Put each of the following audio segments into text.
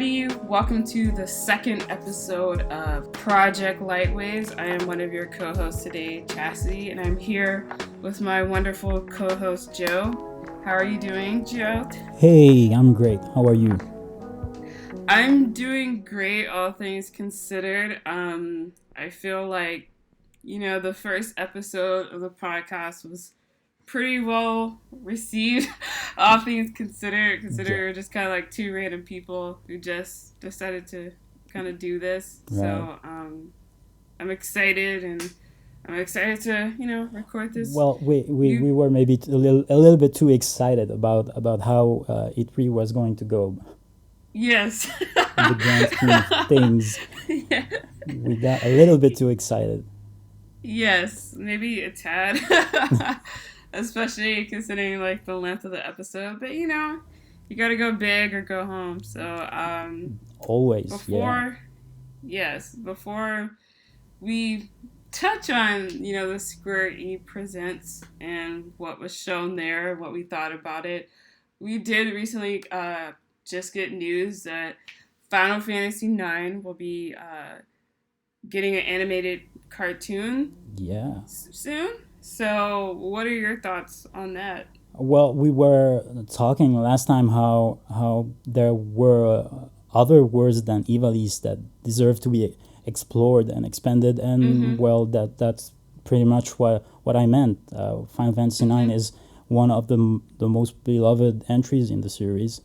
everybody. Welcome to the second episode of Project Lightwaves. I am one of your co-hosts today, Chastity, and I'm here with my wonderful co-host, Joe. How are you doing, Joe? Hey, I'm great. How are you? I'm doing great, all things considered. I feel like, the first episode of the podcast was pretty well received, all things considered. Yeah, We're just kind of like two random people who just decided to kind of do this. right. So I'm excited, and I'm excited to record this. Well, You we were maybe a little bit too excited about how E3 was going to go yes, in the grand scheme of things. yeah. We got a little bit too excited. Yes, maybe a tad, especially considering like the length of the episode. But you gotta go big or go home. So Always, yeah. before before we touch on the Square E presents and what was shown there, what we thought about it, we did recently just get news that Final Fantasy IX will be getting an animated cartoon Yeah. soon. So, what are your thoughts on that? Well, we were talking last time how there were other words than Ivalice that deserve to be explored and expanded, and Mm-hmm. well, that's pretty much what I meant. Final Fantasy IX Mm-hmm. is one of the most beloved entries in the series,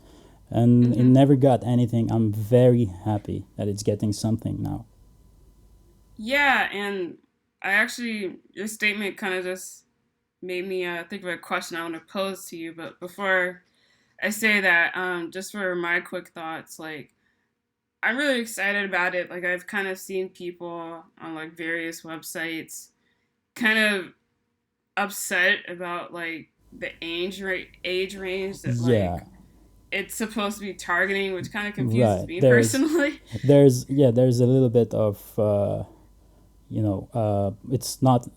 and it Mm-hmm. never got anything. I'm very happy that it's getting something now. Yeah, and your statement kind of just made me think of a question I want to pose to you. But before I say that, just for my quick thoughts, like I'm really excited about it. Like I've kind of seen people on like various websites kind of upset about like the age range that Yeah, like it's supposed to be targeting, which kind of confuses right. me There's personally. there's a little bit of it's not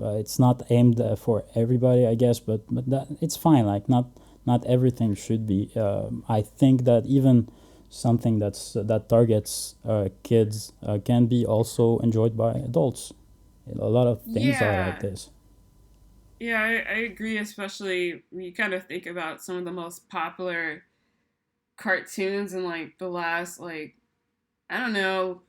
it's not aimed for everybody, I guess, but that it's fine. Like not everything should be. I think that even something that targets kids can be also enjoyed by adults. A lot of things are like Yeah, this. yeah, I agree. Especially when you kind of think about some of the most popular cartoons in like the last like I don't know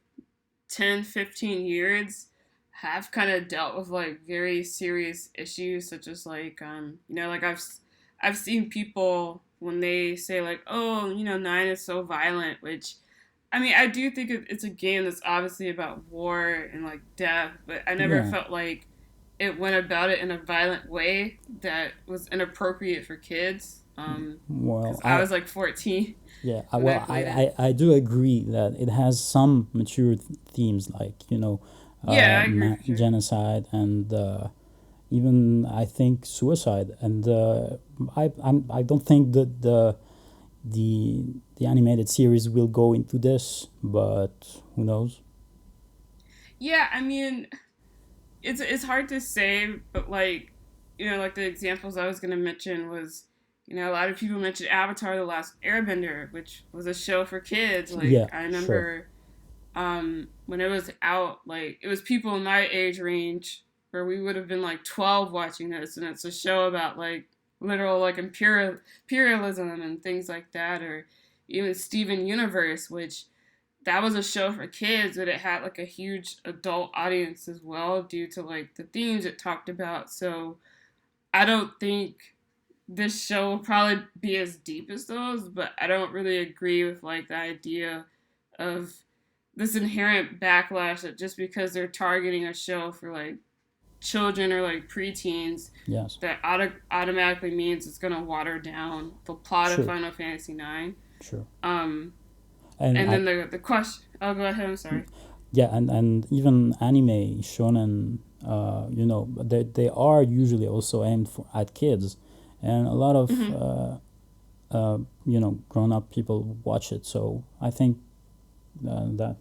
10, 15 years have kind of dealt with like very serious issues such as like like I've seen people when they say like, oh, nine is so violent, which I mean I do think it's a game that's obviously about war and like death, but I never Yeah. felt like it went about it in a violent way that was inappropriate for kids, Well, because I was like 14 yeah. when I Well, played it. I do agree that it has some mature themes, like Yeah, I agree for sure. genocide and even I think suicide. And I don't think that the animated series will go into this, but who knows? Yeah, I mean, it's hard to say, but like like the examples I was gonna mention was a lot of people mentioned Avatar: The Last Airbender, which was a show for kids. Like Yeah, I sure. remember when it was out, like it was people in my age range where we would have been like 12 watching this, and it's a show about like literal like imperialism and things like that, or even Steven Universe, which that was a show for kids, but it had like a huge adult audience as well due to like the themes it talked about. So I don't think this show will probably be as deep as those, but I don't really agree with like the idea of this inherent backlash that just because they're targeting a show for like children or like preteens, Yes, that automatically means it's gonna water down the plot of sure, Final Fantasy IX. sure. Um, And and I then the question. Oh, go ahead. I'm sorry. yeah, and even anime shonen, they are usually also aimed at kids, and a lot of Hmm. grown up people watch it. So I think that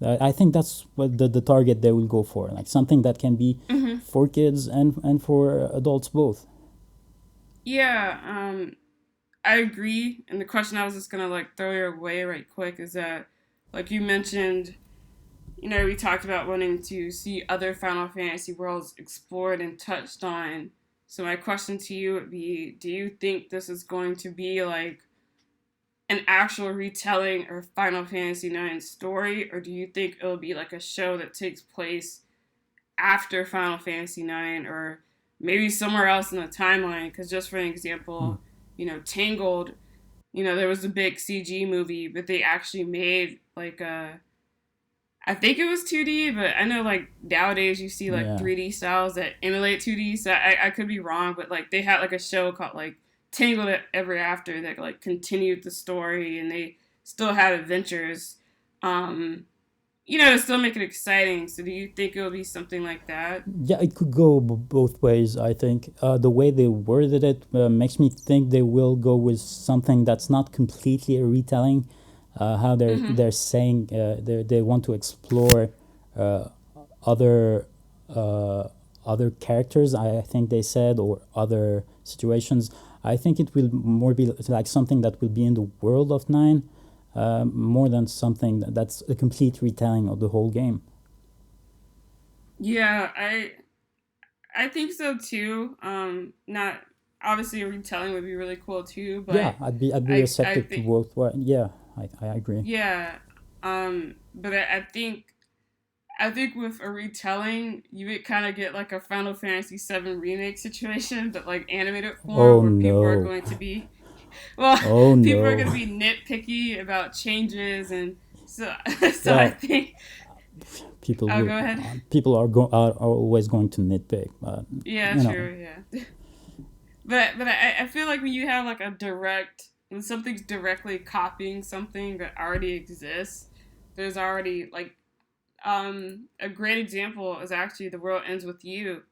I think that's what the target they will go for, like something that can be Hmm. for kids and for adults both. Yeah. I agree. And the question I was just gonna like throw your way right quick is that, like you mentioned, we talked about wanting to see other Final Fantasy worlds explored and touched on. So my question to you would be: do you think this is going to be like an actual retelling of Final Fantasy IX story, or do you think it'll be like a show that takes place after Final Fantasy IX, or maybe somewhere else in the timeline? Because just for an Hmm. example, Tangled, there was a big CG movie, but they actually made like I think it was 2D, but I know like nowadays you see like Yeah. 3D styles that emulate 2D, so I could be wrong, but like they had like a show called like Tangled Ever After that like continued the story and they still had adventures. Um, to still make it exciting. So do you think it'll be something like that? Yeah, it could go both ways. I think the way they worded it makes me think they will go with something that's not completely a retelling. How Mm-hmm. they're saying they want to explore uh, other uh, other characters. I think they said, or other situations. I think it will more be like something that will be in the world of Nine, more than something that's a complete retelling of the whole game. Yeah, I think so too. Not obviously a retelling would be really cool too, Yeah, but I'd be I receptive to think both. Yeah, I agree. yeah. But I think with a retelling, you would kind of get like a Final Fantasy VII remake situation, but like animated form, Oh where people are no! going to be, well, Oh people are no! going to be nitpicky about changes, and so so I Well, think. people I'll will go ahead. people are always going to nitpick, but Yeah, you know, true. Yeah, but I feel like when you have like a direct when something's directly copying something that already exists, there's already like a great example is actually The World Ends With You.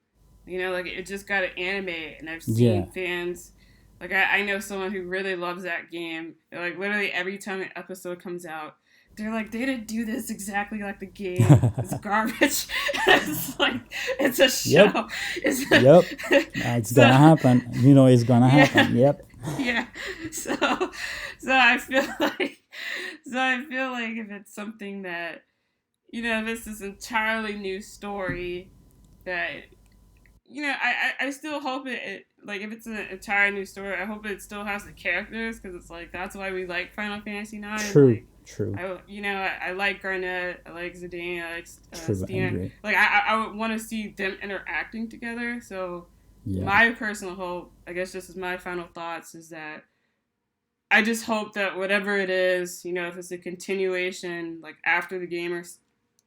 Like it just got an anime, and I've yeah. seen fans. Like I know someone who really loves that game. Like literally every time an episode comes out, they're like, they didn't do this exactly like the game. It's garbage. It's like it's a Yep, show. It's yep. It's so gonna happen. You know, it's gonna yeah, happen. Yep. yeah. So so I feel like if it's something that this is entirely new story that I still hope like if it's an entire new story, I hope it still has the characters because it's like that's why we like Final Fantasy IX. True. Like True. I like Garnet, I like Zidane, I like True. I Stan. agree. Like I would want to see them interacting together. So Yeah. my personal hope, I guess, just as my final thoughts, is that I just hope that whatever it is, if it's a continuation, like after the game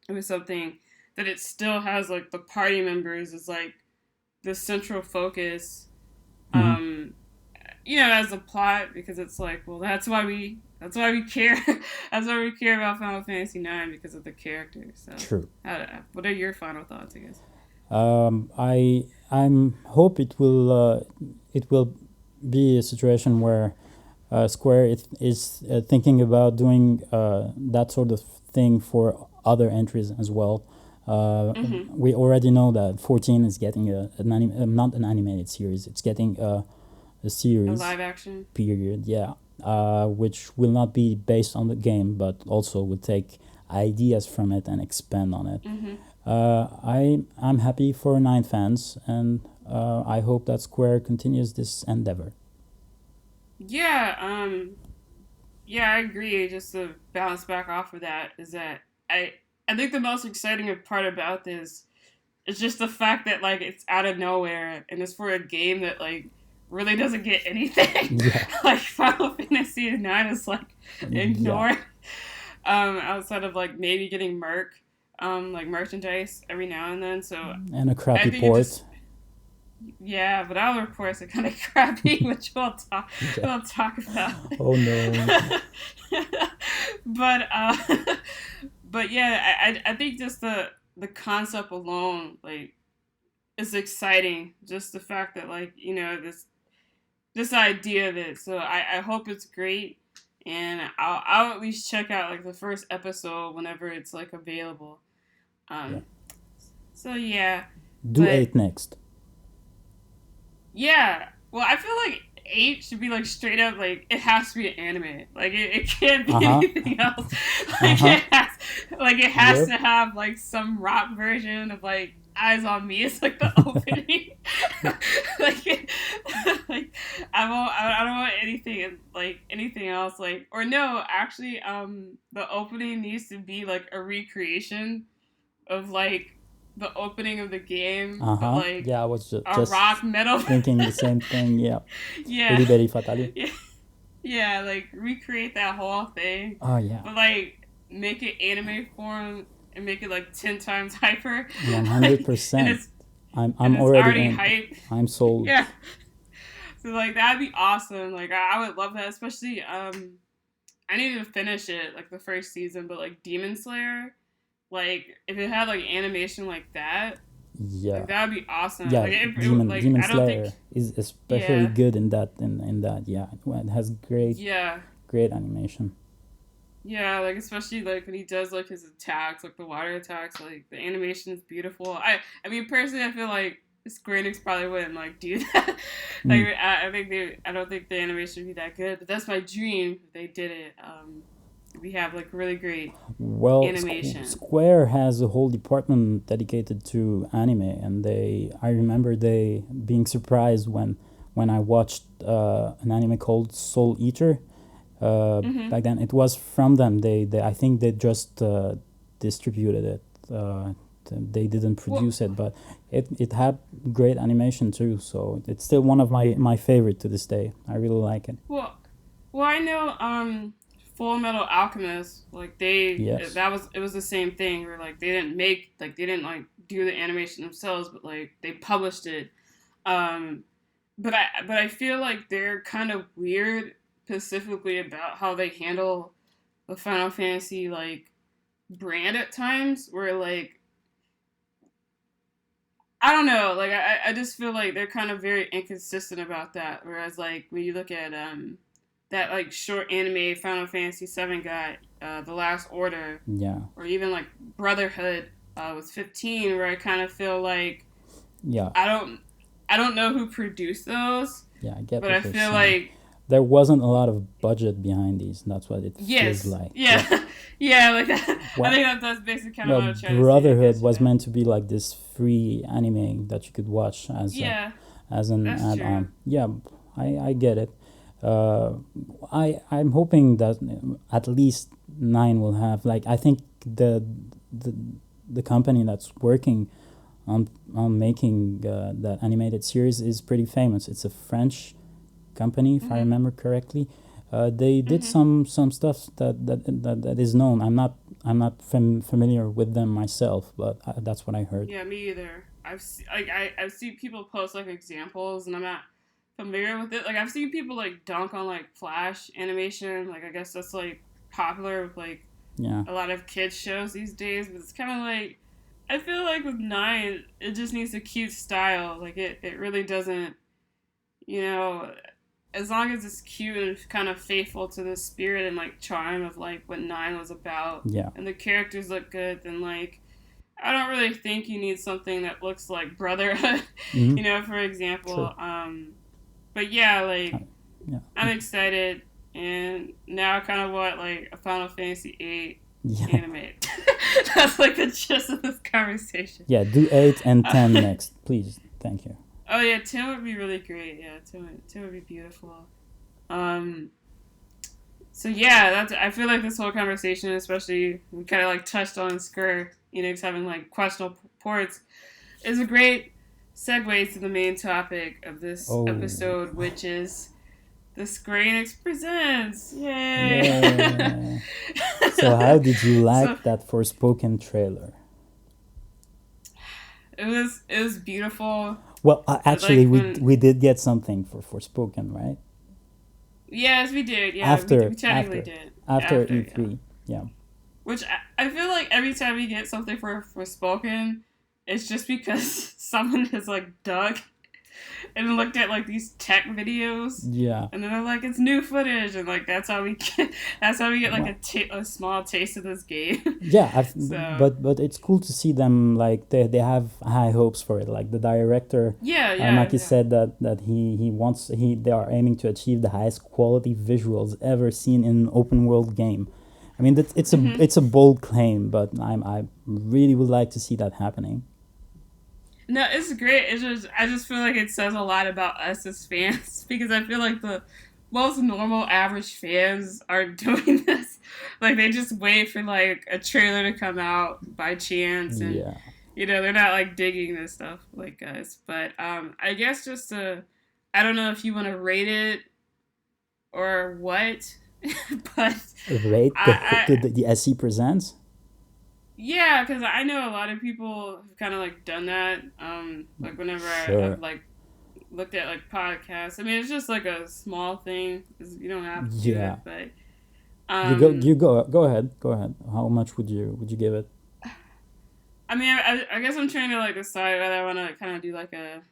or something, that it still has like the party members as like the central focus, Hmm. um, as a plot, because it's like, well, that's why we care. That's why we care about Final Fantasy IX because of the characters. So, True. what are your final thoughts? I guess. I'm hope it will be a situation where Square is thinking about doing that sort of thing for other entries as well. Mm-hmm. We already know that 14 is getting not an animated series. It's getting a A series live action. period. Yeah, which will not be based on the game, but also will take ideas from it and expand on it. Mm-hmm. I'm happy for Nine fans, and I hope that Square continues this endeavor. Yeah. Yeah, I agree. Just to bounce back off of that is that I think the most exciting part about this is just the fact that like it's out of nowhere and it's for a game that like really doesn't get anything. Yeah, Like Final Fantasy IX is like yeah, ignored. Outside of like maybe getting like merchandise every now and then. So and a I crappy think it port. just yeah, but other reports are kind of crappy, which Yeah. we'll talk about. Oh no. but but yeah, I think just the concept alone like is exciting. Just the fact that like this idea of it. So I hope it's great, and I'll at least check out like the first episode whenever it's like available. Yeah. Um. So yeah, Do but eight next. yeah. Well, I feel like 8 should be like straight up like it has to be an anime. Like it can't be Uh-huh. anything else. Like Uh-huh. it has Yep. to have like some rock version of like Eyes on Me. It's like the opening. like like I don't want anything else or no, actually the opening needs to be like a recreation of like the opening of the game, but Uh-huh. like Yeah, I was a just rock metal. thinking the same thing. Yeah. Yeah. Liberi Fatali. Yeah. Yeah, like recreate that whole thing, Oh yeah. but like make it anime form and make it like 10 times hyper. Like, and 100%. it's I'm and I'm it's already already in. hype. I'm sold. Yeah. So like that'd be awesome. Like I would love that, especially I needed to finish it like the first season, but like Demon Slayer, like if it had like animation like that, Yeah. like that'd be awesome. Yeah, Like like Demon I don't think Slayer is especially yeah. good in that. Yeah, it has Yeah. great animation. Yeah, like especially like when he does like his attacks, like the water attacks, like the animation is beautiful. I mean personally, I feel like Square Enix probably wouldn't like do that. Like Mm. I don't think the animation would be that good, but that's my dream. If they did it. We have like really great Well, animation. Square has a whole department dedicated to anime, and I remember they being surprised when I watched an anime called Soul Eater. Mm-hmm. Back then, it was from them. They I think they just distributed it. They didn't Well, produce it, but it had great animation too. So it's still one of my favorite to this day. I really like it. well, well. I know. Full Metal Alchemist, like Yes. it was the same thing where like they didn't like do the animation themselves, but like they published it. Um, but I feel like they're kind of weird specifically about how they handle the Final Fantasy like brand at times, where like I don't know, like I just feel like they're kind of very inconsistent about that. Whereas like when you look at that like short anime Final Fantasy VII got, The Last Order, Yeah. or even like Brotherhood was 15, where I kind of feel like Yeah. I don't know who produced those, Yeah. I get but I what you're feel saying. like There wasn't a lot of budget behind these. That's what it feels yes, like. yeah, yeah, like I Well, think that's basically kind of what well, I'm trying to say. I Brotherhood guess, was meant to be like this free anime that you could watch Yeah, as an that's true. add-on. Yeah, I get it. I'm hoping that at least 9 will have like I think the the company that's working on making that animated series is pretty famous. It's a French company, if I Mhm, remember correctly. They did mhm. some stuff that is known. I'm not familiar with them myself, but that's what I heard. Yeah, me either. I've seen people post like examples, and I'm not familiar with it. Like I've seen people like dunk on like Flash animation. Like I guess that's like popular with like Yeah, a lot of kids shows these days. But it's kind of like I feel like with 9, it just needs a cute style. Like it really doesn't. You know, as long as it's cute and kind of faithful to the spirit and like charm of like what 9 was about, yeah. and the characters look good, then like I don't really think you need something that looks like Brotherhood, Mm-hmm. for True. example. But yeah, Uh, like yeah, I'm excited, and now I kind of want like a Final Fantasy 8 yeah, anime. That's like the gist of this conversation. yeah. Do 8 and 10 Uh, next, please. Thank you. oh yeah, 10 would be really great. Yeah, 10 would be beautiful. Um, so yeah, that's. I feel like this whole conversation, especially we kind of like touched on Square Enix having like questionable ports, is a great segue to the main topic of this Oh, episode, which is the Square Enix Presents. Yay! yeah. So, how did you So like that Forspoken trailer? it was beautiful. Well, It, actually, like when we did get something for Forspoken, right? yes, we did. Yeah, we After technically did after after. Yeah, E3. Yeah. which I feel like every time we get something for Spoken, it's just because someone has like dug and looked at like these tech videos, Yeah. and then they're like, it's new footage, and like that's how we get like Well, a small taste of this game. yeah, So but it's cool to see them like they have high hopes for it. Like the director, yeah, Maki yeah, said that he wants they are aiming to achieve the highest quality visuals ever seen in an open world game. I mean, yeah. it's a bold claim, but I really would like to see that happening. No, it's great. It's just I just feel like it says a lot about us as fans because I feel like the most normal average fans aren't doing this. Like they just wait for like a trailer to come out by chance and Yeah. they're not like digging this stuff like us. But I guess just to I don't know if you want to rate it or what, but Rate I the SE presents. yeah, because I know a lot of people have kind of like done that. Like whenever I've Sure. like looked at like podcasts. I mean, it's just like a small thing. You don't have to do Yeah. it, but You um, go ahead. Go ahead. How much would you give it? I mean, I guess I'm trying to like decide whether I want to kind of do like a.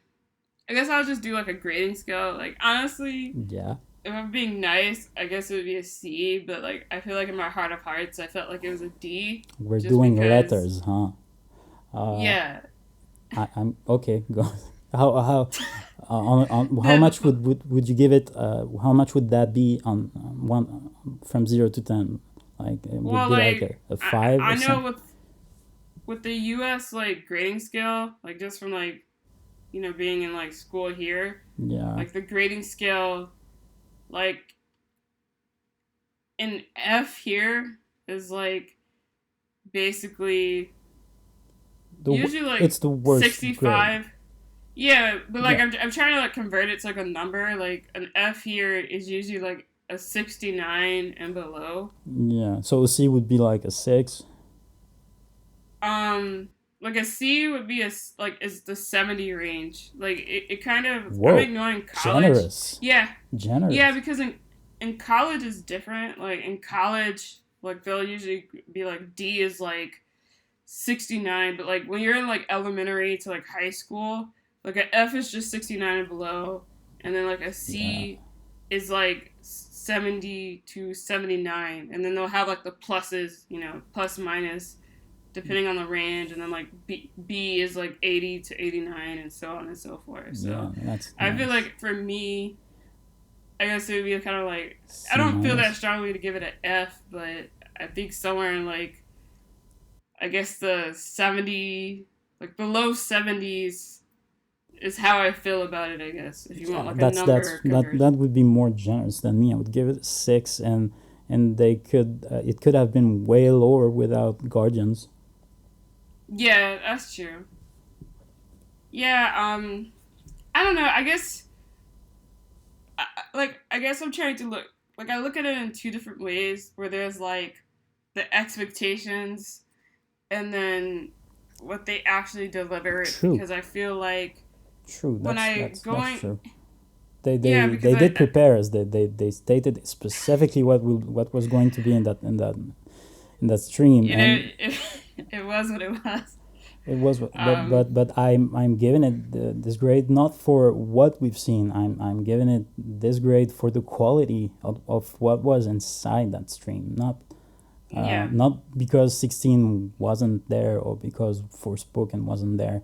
I guess I'll just do like a grading scale. Like honestly, Yeah. if I'm being nice, I guess it would be a C. But like, I feel like in my heart of hearts, I felt like it was a D, We're just doing because. letters, huh? Uh, Yeah, I'm okay. Go. How how the much would you give it? How much would that be on one from 0 to 10? Like it would well, be like like a five I or know something. with the U.S. like grading scale, like just from like being in like school here, Yeah. like the grading scale, like an F here is like basically usually like It's the worst grade. 65. Yeah, but like Yeah. I'm trying to like convert it to like a number. Like an F here is usually like a 69 and below. Yeah. So a C would be like a 6. Um, like a C would be like is the 70 range. Like it kind of I'm Whoa. ignoring college. Generous. Yeah, yeah, Generous. because in college is different. Like in college, like they'll usually be like D is like 69, but like when you're in like elementary to like high school, like a F is just 69 and below, and then like a Yeah. C is like 70 to 79, and then they'll have like the pluses, plus minus depending on the range, and then like B is like 80 to 89, and so on and so forth. Yeah. So That's I feel nice. like for me, I guess it would be kind of like I C don't feel that minus. strongly to give it an F, but I think somewhere in like I guess the 70, like the low 70s is how I feel about it. I guess if you want Yeah, like a number that conversion. would be more generous than me. I would give it a 6, and they could it could have been way lower without Guardians. Yeah, that's true. Yeah, I don't know. I guess I guess I'm trying to look like I look at it in two different ways where there's like the expectations and then what they actually deliver True, because I feel like true. when I That's going true. yeah because They did prepare us. They stated specifically what was going to be in that stream, and it, it was what it was. it was. Um, But I'm giving it this grade not for what we've seen. I'm giving it this grade for the quality of what was inside that stream, yeah, not because 16 wasn't there or because Forspoken wasn't there.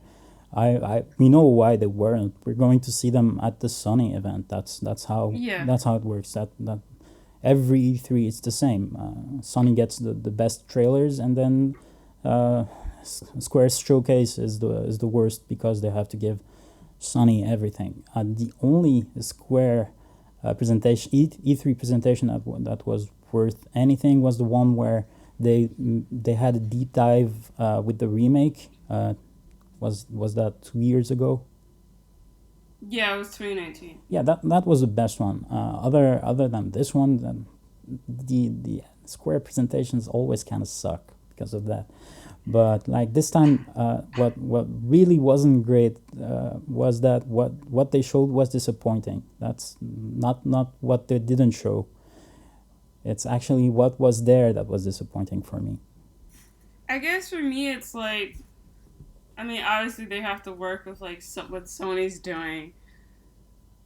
We know why they weren't. We're going to see them at the Sony event. yeah, That's how it works. That every E3 it's the same. Sony gets the best trailers, and then uh, Square's showcase is the worst because they have to give Sony everything. The only Square presentation E3 presentation that was worth anything was the one where they had a deep dive with the remake. Was that 2 years ago? yeah. It was 2019. Yeah, that was the best one. Other than this one, then the Square presentations always kind of suck because of that. But like this time, what really wasn't great was that what they showed was disappointing. That's not what they didn't show. It's actually what was there that was disappointing for me. I guess for me, it's like I mean, obviously they have to work with like what Sony's doing,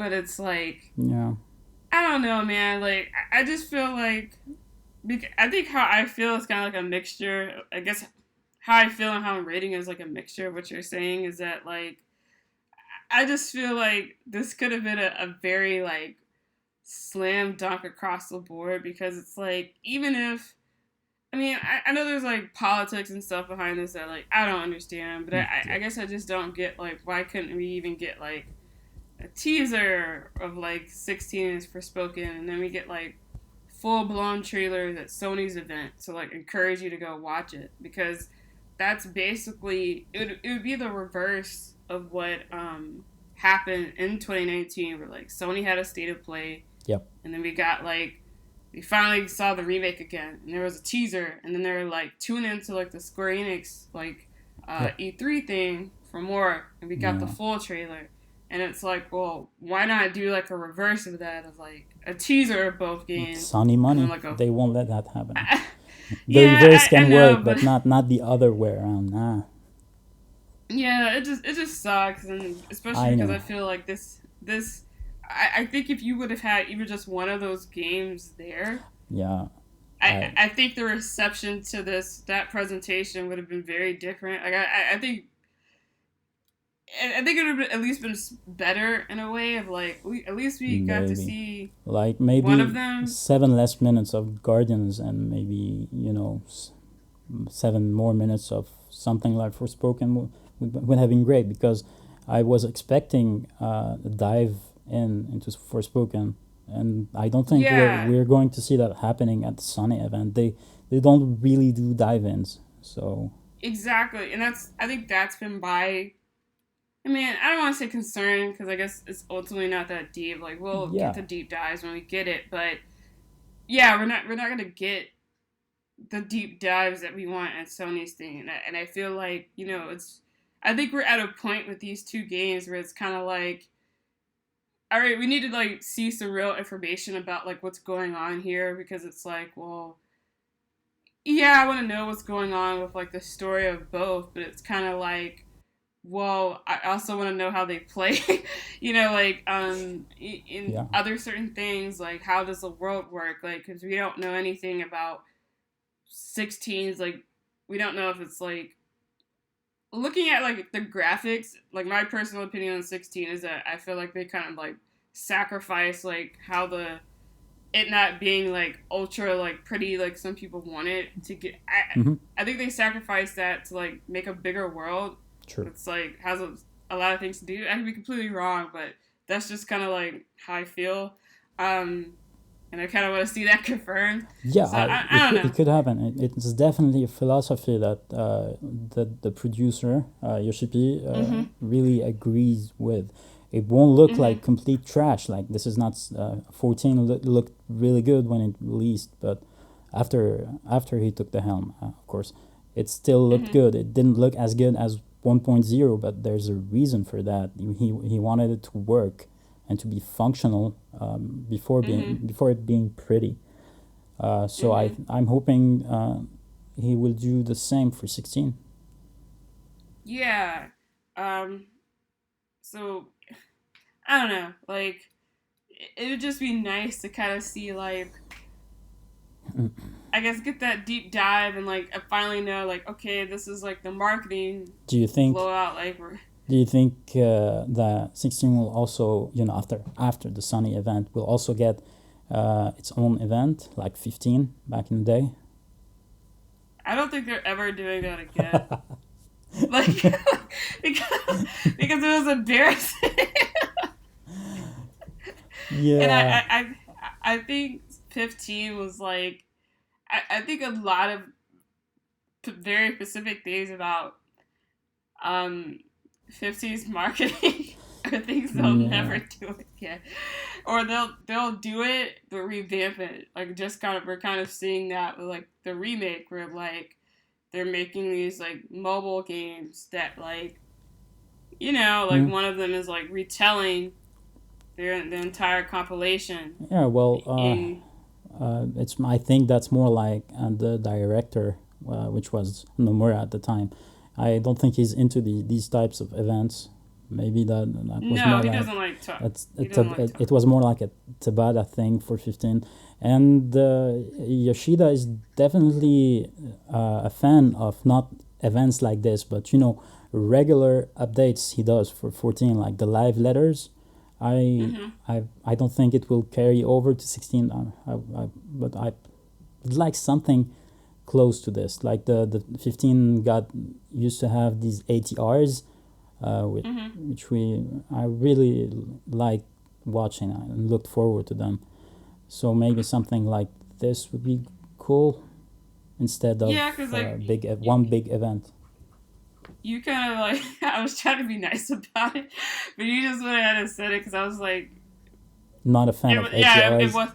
but it's like Yeah. I don't know, man. Like I just feel like I think how I feel is kind of like a mixture. I guess how I feel and how I'm rating is like a mixture of what you're saying is that like I just feel like this could have been a very like slam dunk across the board because it's like even if I mean I know there's like politics and stuff behind this that like I don't understand, but I guess I just don't get like why couldn't we even get like a teaser of like 16 is Forspoken and then we get like full blown trailers at Sony's event to like encourage you to go watch it because that's basically it would be the reverse of what happened in 2019 where like Sony had a state of play. Yep. And then we got like we finally saw the remake again and there was a teaser and then they were like tune into like the Square Enix like Yep. E3 thing for more and we got the full trailer. And it's like, well, why not do like a reverse of that of like a teaser of both games? Sony money. Like they won't let that happen. The yeah, reverse can I know, work, but not the other way around. Nah. Yeah, it just sucks, and especially because I feel like this. I think if you would have had even just one of those games there, yeah, I think the reception to that presentation would have been very different. Like I think it would have at least been better in a way of like at least we got to see like maybe one of them 7 less minutes of Guardians and maybe 7 more minutes of something like Forspoken would have been great because I was expecting a dive into Forspoken and I don't think we're going to see that happening at the Sony event. They don't really do dive-ins, so exactly, and I think that's been my. I mean, I don't want to say concern because I guess it's ultimately not that deep. Like we'll get the deep dives when we get it, but yeah, we're not gonna get the deep dives that we want at Sony's thing, and I feel like it's. I think we're at a point with these two games where it's kind of like, all right, we need to like see some real information about like what's going on here because it's like, well, yeah, I want to know what's going on with like the story of both, but it's kind of like. Well, I also want to know how they play, like in other certain things, like how does the world work, like because we don't know anything about 16s, like we don't know if it's like looking at like the graphics. Like my personal opinion on 16 is that I feel like they kind of like sacrifice like how it not being like ultra like pretty like some people want it to get. I think they sacrifice that to like make a bigger world. True. It's like has a lot of things to do. I could be completely wrong, but that's just kind of like how I feel, and I kind of want to see that confirmed. Yeah, so I don't know. It could happen. It's definitely a philosophy that the producer Yoshipi really agrees with. It won't look like complete trash. Like this is not 14 looked really good when it released, but after he took the helm, of course, it still looked good. It didn't look as good as 1.0, but there's a reason for that. He wanted it to work and to be functional before it being pretty. So I'm hoping he will do the same for 16. Yeah. So I don't know. Like it would just be nice to kind of see like. I guess get that deep dive and like I finally know like okay, this is like the marketing. Do you think blowout like we're. Do you think that 16 will also after the Sony event will also get its own event like 15 back in the day? I don't think they're ever doing that again. Like because it was embarrassing. Yeah. And I think 15 was like. I think a lot of very specific things about 50s marketing are things they'll never do again, or they'll do it but revamp it. Like we're kind of seeing that with like the remake where like they're making these like mobile games that like one of them is like retelling the entire compilation. Yeah, well. I think that's more like the director, which was Nomura at the time. I don't think he's into these types of events, Maybe that was No, more he like doesn't like talk. He it's a doesn't like talk. it was more like a Tabata thing for 15. And Yoshida is definitely a fan of not events like this, but regular updates he does for 14, like the live letters. I Mm-hmm. I don't think it will carry over to 16. But I would like something close to this. Like the 15 got used to have these ATRs, with Mm-hmm. which I really like watching and looked forward to them. So maybe something like this would be cool instead of Yeah, because like one big event. you kind of like I was trying to be nice about it, but you just went ahead and said it because I was like, Not a fan of it ATRs. was.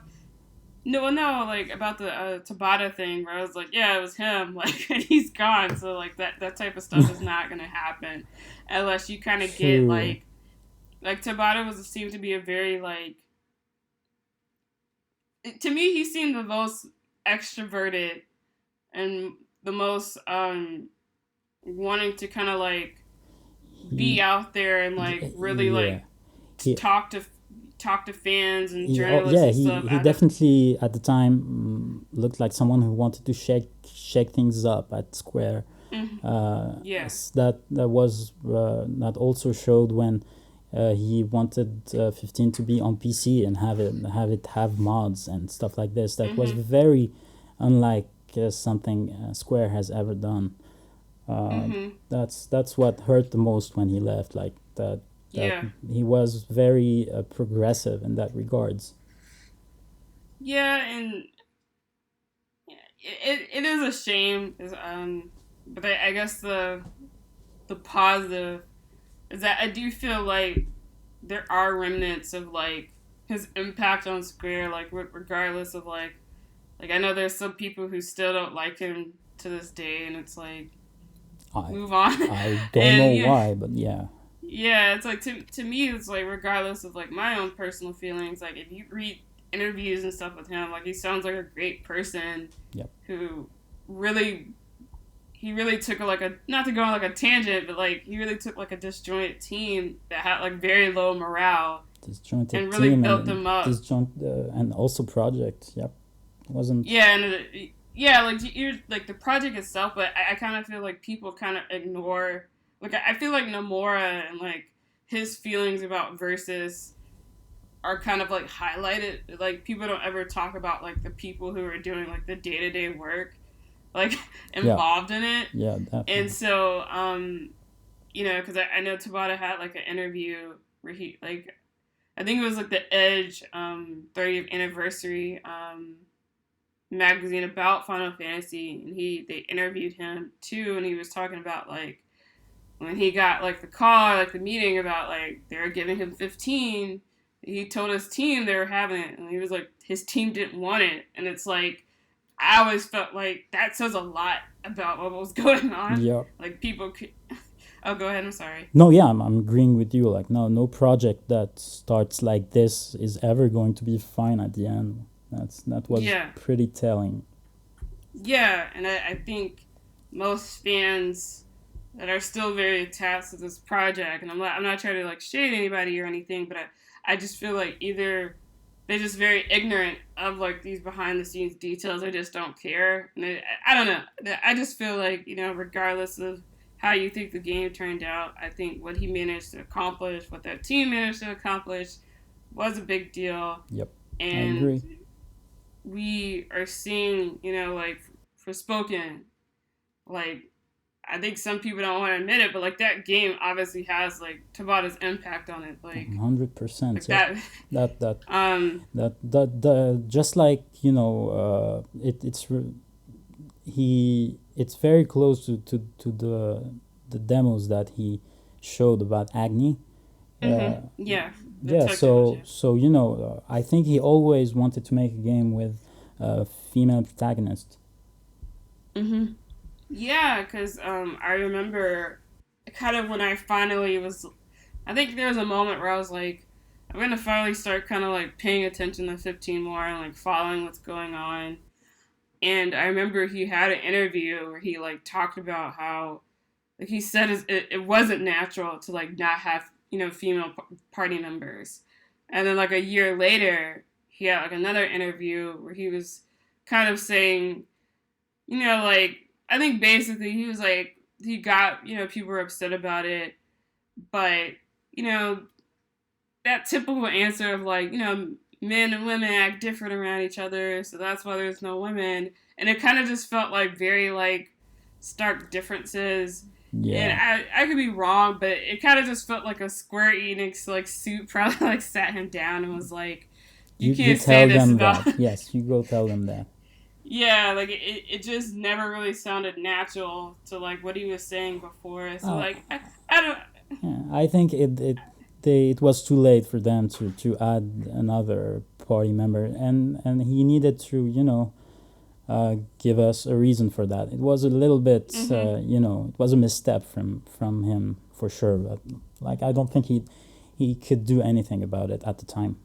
No, no, like about the Tabata thing, where I was like, yeah, it was him, like, and he's gone. So like that type of stuff is not gonna happen unless you kind of get True. like Tabata was seemed to be a very like to me he seemed the most extroverted and the most wanting to kind of like be He, out there and like really yeah. like He talk to fans and Oh, journalists yeah, and stuff he out of. definitely at the time looked like someone who wanted to shake things up at Square. Mm, yeah. That was that also showed when he wanted 15 to be on PC and have it have mods and stuff like this. That was Mhm. very unlike something Square has ever done. Mhm. That's what hurt the most when he left. Like that Yeah. he was very progressive in that regards. Yeah, and it is a shame. But I guess the positive is that I do feel like there are remnants of like his impact on Square, like regardless of like I know there's some people who still don't like him to this day, and it's like I move on, I don't know and yeah. why, but yeah. Yeah, it's like to me, it's like regardless of like my own personal feelings, like if you read interviews and stuff with him, like he sounds like a great person Yep. who really he really took like a not to go on like a tangent, but like he really took like a disjointed team that had like very low morale Disjointed and really team built and them up. and also project. Yep. Wasn't. Yeah, and yeah, like you're like the project itself, but I kind of feel like people kind of ignore. Like I feel like Nomura and like his feelings about Versus are kind of like highlighted. Like people don't ever talk about like the people who are doing like the day to day work, like Yeah. involved in it. Yeah, And definitely. so, because I know Tabata had like an interview where he like I think it was like the Edge 30th anniversary magazine about Final Fantasy, and they interviewed him too, and he was talking about like when he got like the call, like the meeting about like they were giving him 15. He told his team they were having it, and he was like his team didn't want it, and it's like I always felt like that says a lot about what was going on. Yeah. Like people could. Oh, go ahead. I'm sorry. No, yeah, I'm agreeing with you. Like, no project that starts like this is ever going to be fine at the end. That was Yeah, pretty telling. yeah, and I think most fans that are still very attached to this project, and I'm not trying to like shade anybody or anything, but I just feel like either they're just very ignorant of like these behind the scenes details, or just don't care. And I don't know. I just feel like regardless of how you think the game turned out, I think what he managed to accomplish, what that team managed to accomplish, was a big deal, Yep, I and agree. we are seeing, like for Spoken, like I think some people don't want to admit it, but like that game obviously has like Tabata's impact on it, like 100%. Yep. that. That that um, the just like it's very close to the demos that he showed about Agni. Uh, yeah, the yeah, tech demos, yeah. so I think he always wanted to make a game with a female protagonist. Yeah, because I remember kind of when I finally was, I think there was a moment where I was like, I'm gonna finally start kind of like paying attention to 15 more and like following what's going on. And I remember he had an interview where he like talked about how like he said it wasn't natural to like not have female party members. And then like a year later, he had like another interview where he was kind of saying, like I think basically he was like he got people were upset about it, but you know that typical answer of like men and women act different around each other, so that's why there's no women, and it kind of just felt like very like stark differences. And Yeah. I could be wrong, but it kind of just felt like a Square Enix like suit probably like sat him down and was like, "You You can't say tell this them about." that. Yes, you go tell them that. Yeah, like it just never really sounded natural to like what he was saying before. So Oh, like I don't. yeah. I think it was too late for them to add another party member, and he needed to give us a reason for that. It was a little bit Mm-hmm. it was a misstep from him for sure, but like I don't think he could do anything about it at the time.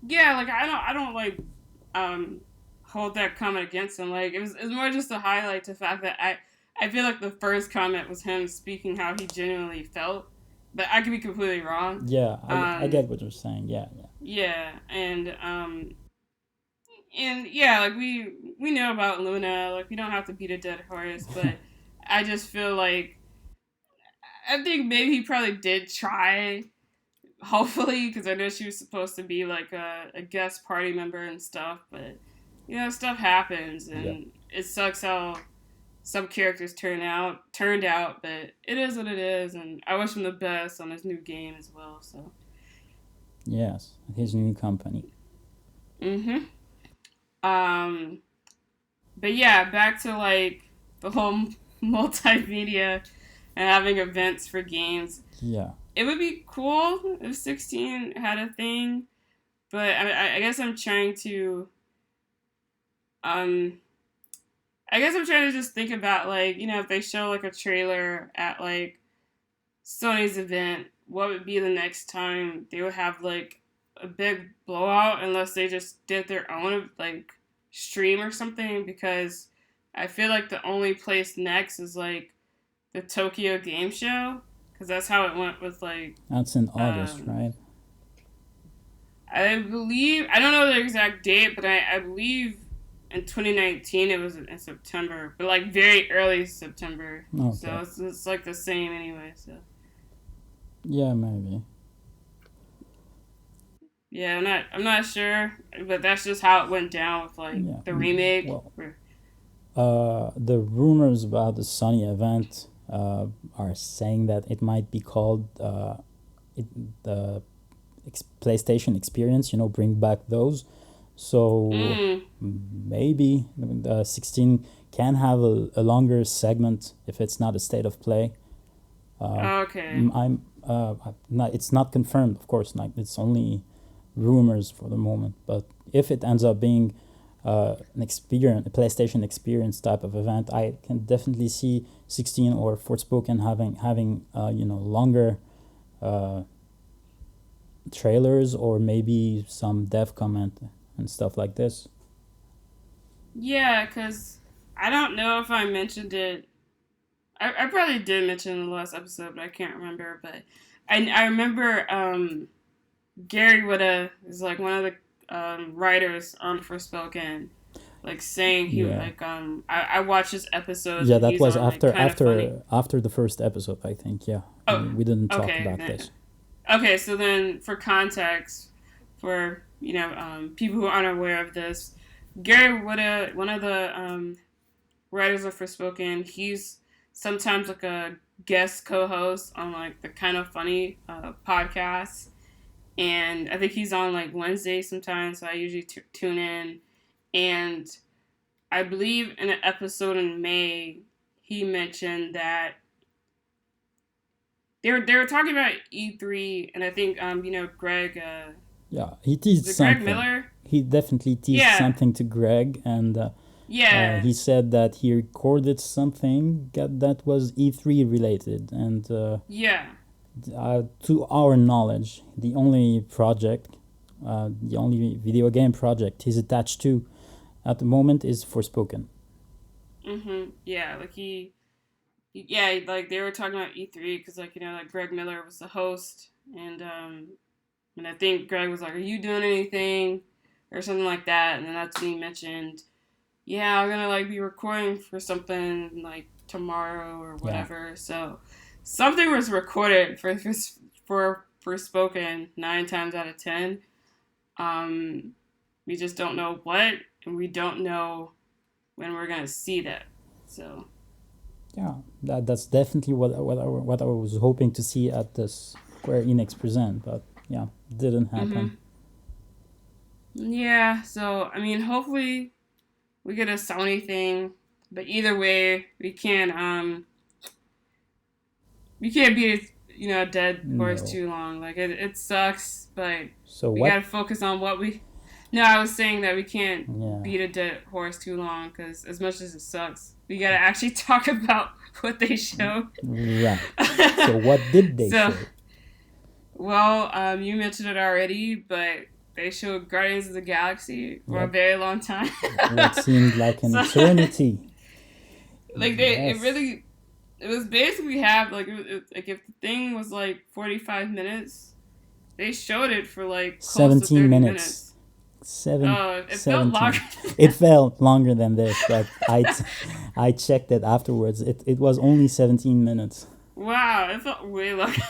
Yeah, like I don't like um hold that comment against him. Like it was more just to highlight the fact that I feel like the first comment was him speaking how he genuinely felt, but I could be completely wrong. Yeah, I Um get what you're saying. Yeah, yeah. yeah, and yeah, like we know about Luna, like we don't have to beat a dead horse, but I just feel like I think maybe he probably did try, hopefully, because I know she was supposed to be like a guest party member and stuff, but stuff happens, Yeah. and it sucks how some characters turned out, but it is what it is, and I wish him the best on his new game as well. So, Yes, his new company. mm-hmm. Um, but yeah, back to like the whole multimedia and having events for games. Yeah. It would be cool if 16 had a thing, but I guess I'm trying to um I guess I'm trying to just think about like if they show like a trailer at like Sony's event, what would be the next time they would have like a big blowout unless they just did their own like stream or something, because I feel like the only place next is like the Tokyo Game Show, because that's how it went with like That's in August, um right? I believe I don't know the exact date, but I believe in 2019 it was in September, but like very early September. So Okay. it's like the same anyway. So Yeah, maybe. yeah, I'm not sure, but that's just how it went down with like Yeah. the remake. Well, the rumors about the Sony event are saying that it might be called the PlayStation Experience. Bring back those. So Mm, maybe the 16 can have a longer segment if it's not a state of play. okay. I'm not. It's not confirmed, of course. Like it's only rumors for the moment. But if it ends up being an experience, a PlayStation Experience type of event, I can definitely see 16 or Forspoken having longer uh, trailers or maybe some dev comment and stuff like this. Yeah, because I don't know if I mentioned it. I probably did mention in the last episode, but I can't remember. But I remember Gary Whitta is like one of the writers on Forspoken, like saying he Yeah. like I watch his episodes Yeah, and that he's was on like after kind of funny. after the first episode, I think. Yeah, Oh, we didn't talk okay about then. this. Okay, so then for context, for people who aren't aware of this, Gary Whitta, one of the writers of Forspoken, he's sometimes like a guest co-host on like the kind of funny podcast, and I think he's on like Wednesday sometimes. So I usually tune in, and I believe in an episode in May, he mentioned that they were talking about E3, and I think Greg Yeah, he teased is it Greg something. Miller? He definitely teased Yeah, something to Greg, and yeah, he said that he recorded something that was E3 related. And yeah, to our knowledge, the only video game project he's attached to at the moment is Forspoken. yeah. Like yeah, like they were talking about E3 because like like Greg Miller was the host, and I think Greg was like, "Are you doing anything?" or something like that, and then that's when he mentioned, "Yeah, I'm gonna like be recording for something like tomorrow or Yeah, whatever." So something was recorded for spoken 9 times out of 10. Um, we just don't know what, and we don't know when we're gonna see that. So. yeah, that's definitely what I was hoping to see at this Square Enix present, but yeah, didn't happen. Mhm. Yeah, so I mean, hopefully we get a Sony thing, but either way, we can't be a dead horse No. too long. Like it sucks, but So we what? gotta focus on what we. No, I was saying that we can't Yeah, beat a dead horse too long because as much as it sucks, we gotta actually talk about what they showed. right. So what did they So, show? well, you mentioned it already, but they showed Guardians of the Galaxy for a Yep. very long time. What seemed like an So, eternity. like Yes. it was basically half like if the thing was like 45 minutes, they showed it for like close to 17 30 minutes. minutes. Seven, Oh, it felt longer. 17. It felt longer than this, but I checked it afterwards. It was only 17 minutes. Wow, it felt way longer.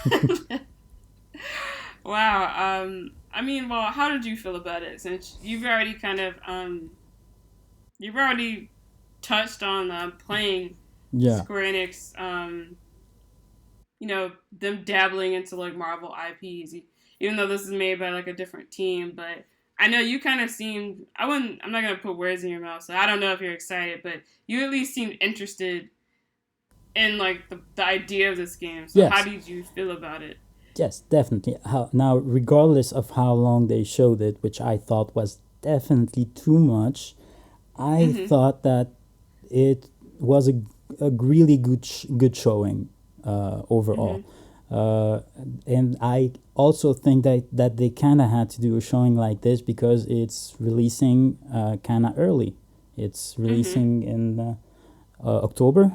Wow. I mean, well, how did you feel about it? Since you've already touched on playing Yeah. Square Enix, them dabbling into like Marvel IPs, even though this is made by like a different team. But I know you kind of seemed. I'm not gonna put words in your mouth, so I don't know if you're excited, but you at least seemed interested in like the idea of this game. So how Yes. did you feel about it? Yes, definitely. Now, regardless of how long they showed it, which I thought was definitely too much, I Mm-hmm. thought that it was a really good showing overall. Mm-hmm. Uh, and I also think that they kind of had to do a showing like this because it's releasing kind of early. It's Mm-hmm. releasing in October,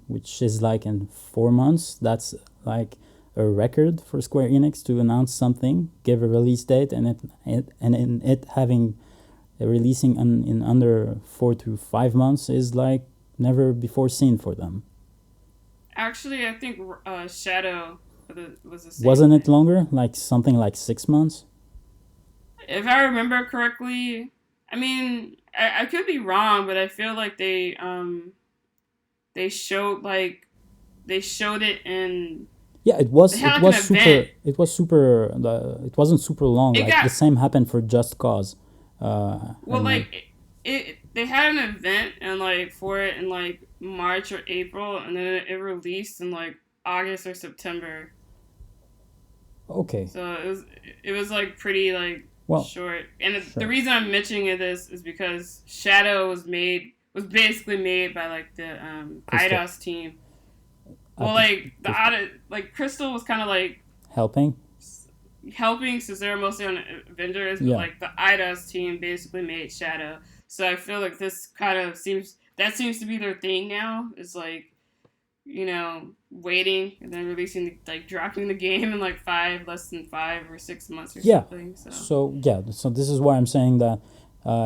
which is like in 4 months. That's like a record for Square Enix to announce something, give a release date, and in it having releasing in under 4 to 5 months is like never before seen for them. Actually, I think Shadow was the same Wasn't it way. longer? Like something like 6 months? If I remember correctly, I mean, I could be wrong, but I feel like they showed they showed it in Yeah, they it had like was an event. super. It was super. It wasn't super long. It Like the got same happened for Just Cause. well And like it they had an event and like for it in like March or April, and then it released in like August or September. okay, So it was like pretty like well, short. And the sure. reason I'm mentioning it is because Shadow was basically made by like the Crystal IDOS team. Well, at the like the Crystal IDOS, like Crystal was kind of like helping. helping since they were mostly on Avengers, but Yeah, like the IDOS team basically made Shadow. So I feel like this kind of seems to be their thing now. Is like waiting and then releasing like dropping the game in like less than 5 or 6 months or yeah. something. So. So this is why I'm saying that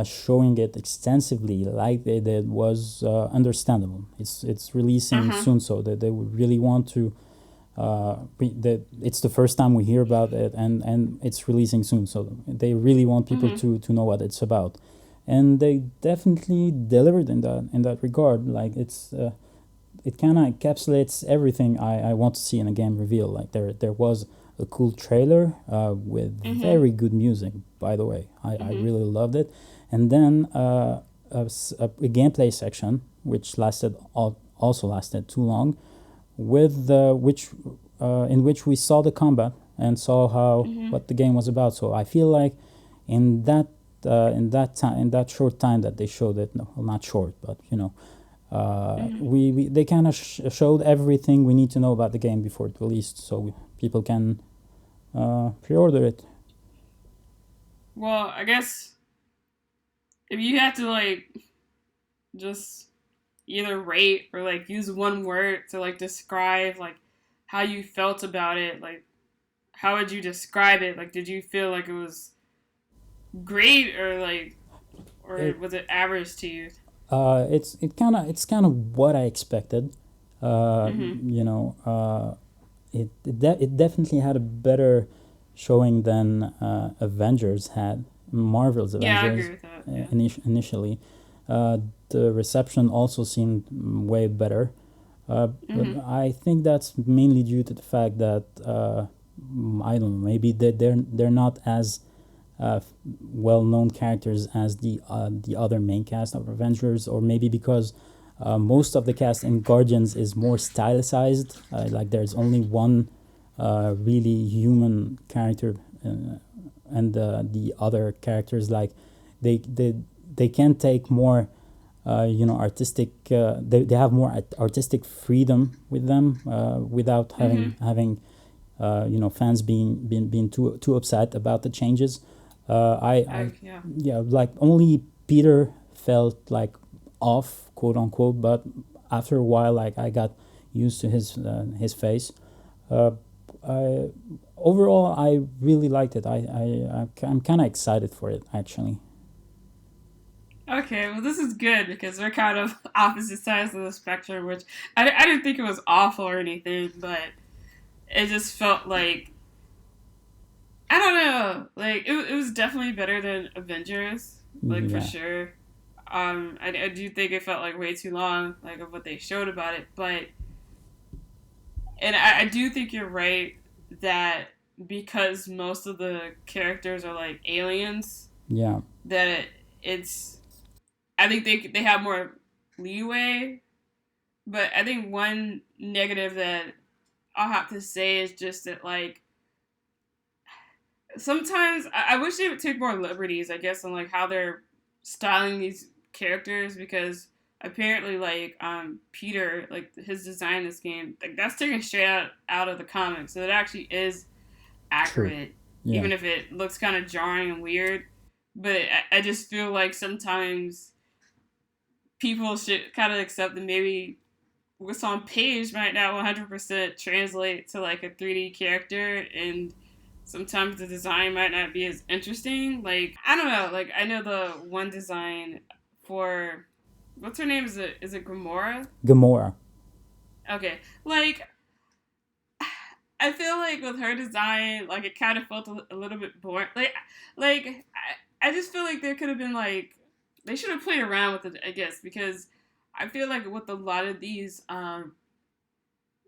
showing it extensively like they did was understandable. It's Uh releasing huh. soon, so that they would really want to. It's the first time we hear about it, and it's releasing soon, so they really want people Mhm. to know what it's about, and they definitely delivered in that regard. Like it kind of encapsulates everything I want to see in a game reveal. Like there was a cool trailer with Mhm. very good music. By the way, I Mhm. really loved it, and then a gameplay section which also lasted too long, with in which we saw the combat and saw how Mhm. what the game was about. So I feel like in that time, in that short time that they showed it, no, well, not short, but Mhm. we they kind of showed everything we need to know about the game before it released, so people can pre-order it. Well, I guess if you had to like just either rate or like use one word to like describe like how you felt about it, like how would you describe it? Like, did you feel like it was great or like, or It was it average to you? it's kind of what I expected. Mm-hmm. You know, it definitely had a better showing than Avengers had. Marvel's Yeah, I agree Avengers with that. Yeah. initially. The reception also seemed way better. But Mm-hmm. I think that's mainly due to the fact that I don't know, maybe they're not as uh, well-known characters as the other main cast of Avengers, or maybe because most of the cast in Guardians is more stylized. Like there's only one really human character, and the other characters like they they they can take more artistic. They have more artistic freedom with them without Mm-hmm. fans being too upset about the changes. I Yeah. yeah, like only Peter felt like off, quote unquote, but after a while, like I got used to his face. Uh, I overall I really liked it. I'm kind of excited for it actually. Okay, well, this is good because we're kind of opposite sides of the spectrum, which I didn't think it was awful or anything, but it just felt like, I don't know, like it was definitely better than Avengers, like for Yeah, sure. I do think it felt like way too long, like of what they showed about it, but and I do think you're right that because most of the characters are like aliens, yeah, that it's I think they have more leeway. But I think one negative that I'll have to say is just that like sometimes I wish they would take more liberties, I guess, on like how they're styling these characters because apparently like Peter, like his design in this game, like that's taken straight out of the comics. So it actually is true. accurate, Yeah, even if it looks kind of jarring and weird. But I just feel like sometimes people should kind of accept that maybe what's on page might not 100% translate to like a 3D character, and sometimes the design might not be as interesting. Like, I don't know, like I know the one design for what's her name, is it Gamora? Gamora. Okay. Like, I feel like with her design, like it kind of felt a little bit boring. I just feel like there could have been like they should have played around with it, I guess, because I feel like with a lot of these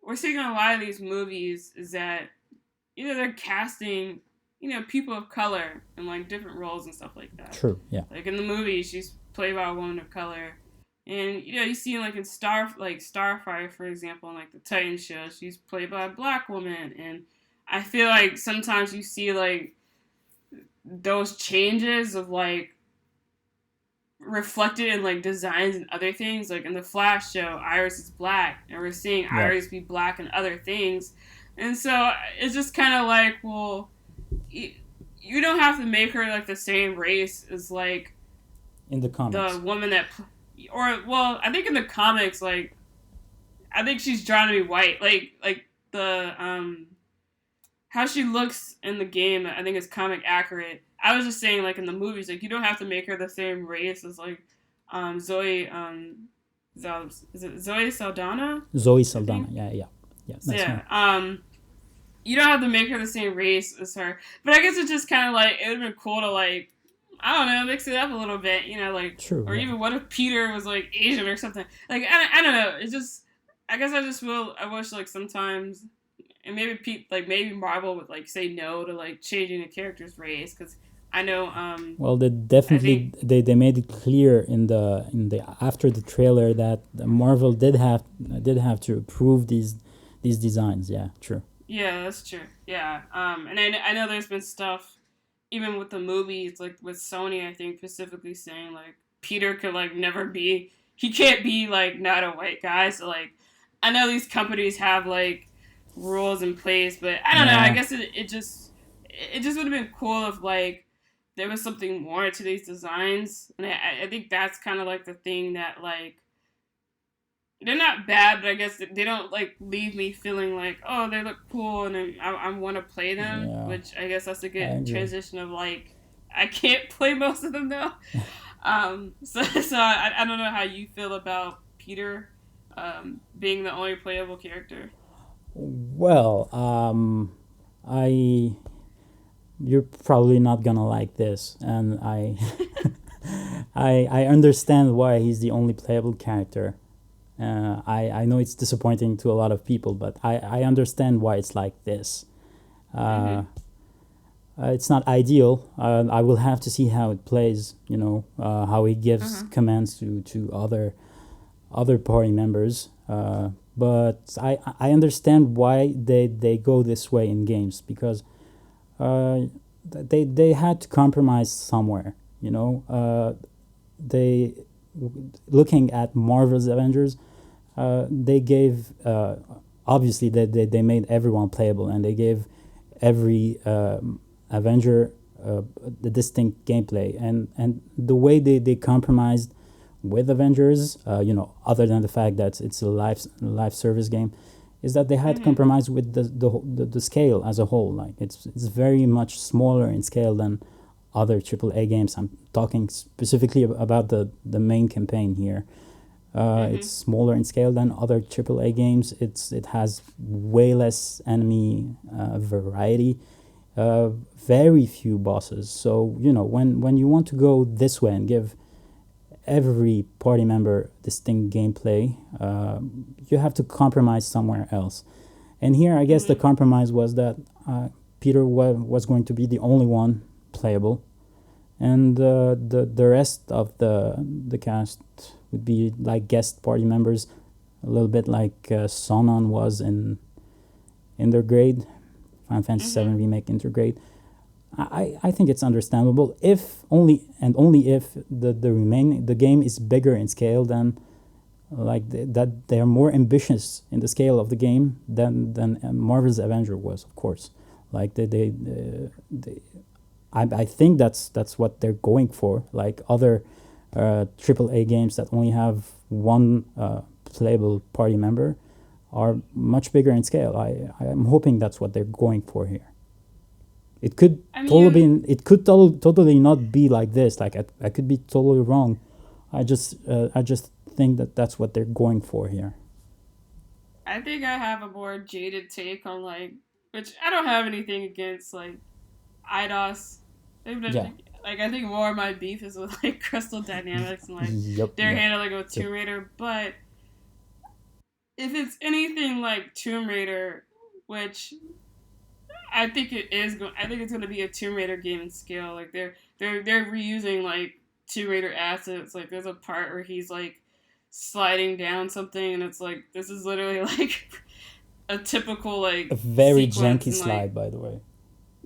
we're seeing in a lot of these movies is that either they're casting, people of color in like different roles and stuff like that. True. Yeah. Like in the movie, she's played by a woman of color, and you see like in Starfire, for example, in like the Titan show, she's played by a black woman, and I feel like sometimes you see like those changes of like reflected in like designs and other things. Like in the Flash show, Iris is black, and we're seeing Yeah. Iris be black in other things. And so it's just kind of like, well, you don't have to make her like the same race as like In the the comics. woman that, or well, I think in the comics, like I think she's drawn to be white. Like the how she looks in the game, I think is comic accurate. I was just saying, like in the movies, like you don't have to make her the same race as like Zoe. Is it Zoe Saldana? Zoe I Saldana. think. Yeah, yeah, yeah. So That's her. yeah. You don't have to make her the same race as her, but I guess it's just kind of like it would have been cool to like I don't know, mix it up a little bit, like, True. or Yeah. even what if Peter was like Asian or something? Like I don't know. It's just I guess I just will. I wish like sometimes and maybe maybe Marvel would like say no to like changing a character's race because I know Well, they I definitely think they made it clear in the after the trailer that Marvel did have to approve these designs. Yeah. True. yeah, that's true, yeah, and I know there's been stuff even with the movies like with Sony, I think specifically saying like Peter could like never be, he can't be like not a white guy, so like I know these companies have like rules in place, but I don't know, I Yeah. guess it just would have been cool if like there was something more to these designs, and I think that's kind of like the thing that like they're not bad, but I guess they don't like leave me feeling like, oh, they look cool and I want to play them. Yeah, Which I guess that's a I good agree. transition of like I can't play most of them now. So I don't know how you feel about Peter, being the only playable character. Well, I you're probably not gonna like this, and I understand why he's the only playable character. I know it's disappointing to a lot of people, but I understand why it's like this. Uh, Mhm. it's not ideal. I will have to see how it plays. How he Uh gives huh. commands to other party members. But I understand why they go this way in games because uh, they had to compromise somewhere. They looking at Marvel's Avengers, they gave obviously they made everyone playable and they gave every Avenger the distinct gameplay and the way they compromised with Avengers, other than the fact that it's a live service game, is that they had to Mhm. compromise with the scale as a whole. Like it's very much smaller in scale than other AAA games. I'm talking specifically about the main campaign here. It's Mhm. smaller in scale than other AAA games. It has way less enemy variety, very few bosses. So when you want to go this way and give every party member distinct gameplay, you have to compromise somewhere else. And here, I guess the Mhm. compromise was that Peter was going to be the only one playable, and the rest of the cast would be like guest party members, a little bit like Sonon was in Intergrade, Final Fantasy VII Mhm. Remake Intergrade. I think it's understandable if only if the game is bigger in scale than that they're more ambitious in the scale of the game than Marvel's Avenger was, of course. Like I think that's what they're going for. Like other AAA games that only have one playable party member are much bigger in scale. I'm hoping that's what they're going for here. It could I totally mean, it could totally not be like this. Like I could be totally wrong. I just think that that's what they're going for here. I think I have a more jaded take on like, which I don't have anything against like IDOS. They've Yeah. been like I think more of my beef is with like Crystal Dynamics and like Yep. their Yep. handling with Yep. Tomb Raider. But if it's anything like Tomb Raider, which I think it is, I think it's going to be a Tomb Raider game in scale. Like they're reusing like Tomb Raider assets. Like there's a part where he's like sliding down something, and it's like this is literally like a typical A like very sequence janky and like slide, by the way.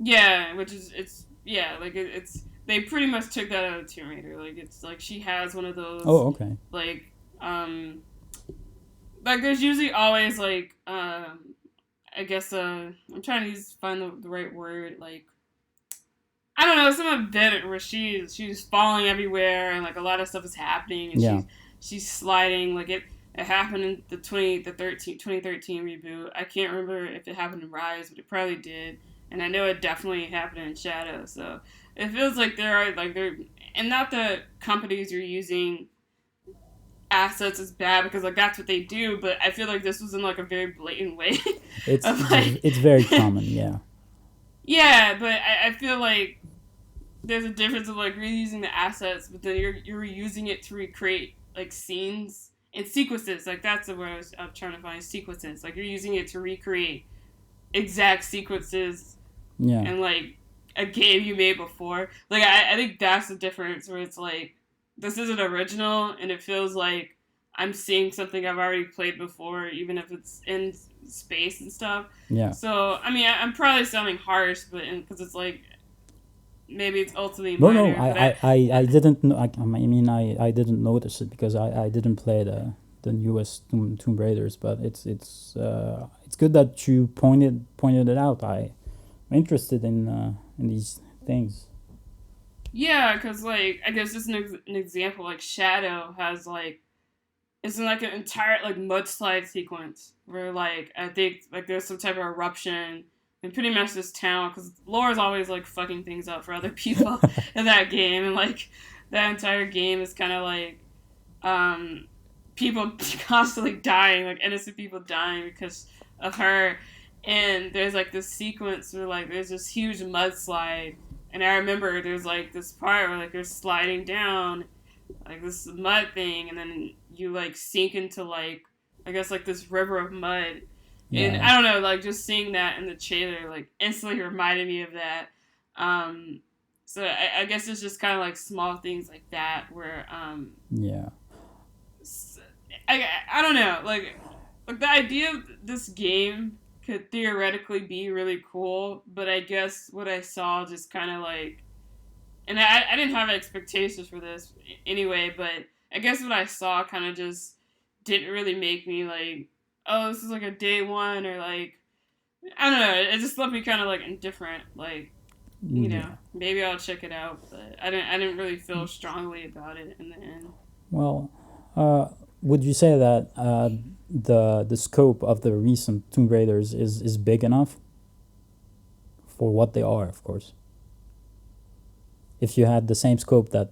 yeah, which is it's yeah like it's they pretty much took that out of Tomb Raider. Like it's like she has one of those Oh, okay. like like there's usually always like I guess I'm trying to find the right word like I don't know some event where she's falling everywhere and like a lot of stuff is happening and Yeah. she's sliding like it happened in the 2013 reboot. I can't remember if it happened in Rise, but it probably did, and I know it definitely happened in Shadow. So it feels like there are like there and not the companies you're using assets is bad because like that's what they do, but I feel like this was in like a very blatant way It's of it's like it's very common. Yeah. yeah, but I feel like there's a difference of like reusing the assets, but then you're reusing it to recreate like scenes and sequences. Like that's the word I'm trying to find sequences. Like you're using it to recreate exact sequences Yeah. and like a game you made before. Like I think that's the difference where it's like this isn't original and it feels like I'm seeing something I've already played before, even if it's in space and stuff. Yeah. So I mean I'm probably sounding harsh, but because it's like maybe it's ultimately No, no, minor, but I didn't know. I didn't notice it because I didn't play the newest Tomb Raiders. But it's good that you pointed it out. I'm interested in these things. yeah, because like I guess just an example, like Shadow has like it's in like an entire like mudslide sequence where like I think like there's some type of eruption and pretty much this town because Laura's always like fucking things up for other people in that game, and like that entire game is kind of like um people constantly dying, like innocent people dying because of her. And there's like this sequence where like there's this huge mudslide, and I remember there's like this part where like you're sliding down like this mud thing, and then you like sink into like I guess like this river of mud. And Yeah, I don't know, like just seeing that in the trailer like instantly reminded me of that. Um, so I guess it's just kind of like small things like that where yeah, I don't know, like the idea of this game could theoretically be really cool, but I guess what I saw just kind of like, and I didn't have expectations for this anyway, but I guess what I saw kind of just didn't really make me like, oh, this is like a day one, or like, I don't know, it just left me kind of like indifferent, like, yeah. maybe I'll check it out, but I didn't really feel strongly about it in the end. Well, uh, would you say that the scope of the recent Tomb Raiders is big enough for what they are? Of course, if you had the same scope that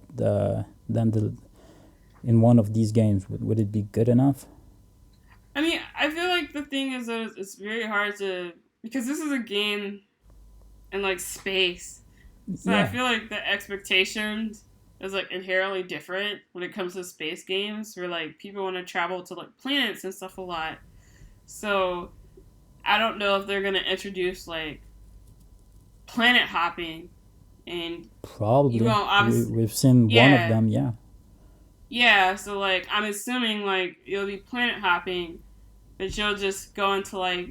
then in one of these games, would it be good enough? I mean, I feel like the thing is that it's very hard to, because this is a game in like space. So I Yeah, feel like the expectations is like inherently different when it comes to space games where like people want to travel to like planets and stuff a lot. So I don't know if they're gonna introduce like planet hopping, and you probably. won't obviously, We've seen one of yeah, them. Yeah, yeah. So like I'm assuming like it'll be planet hopping, but you'll just go into like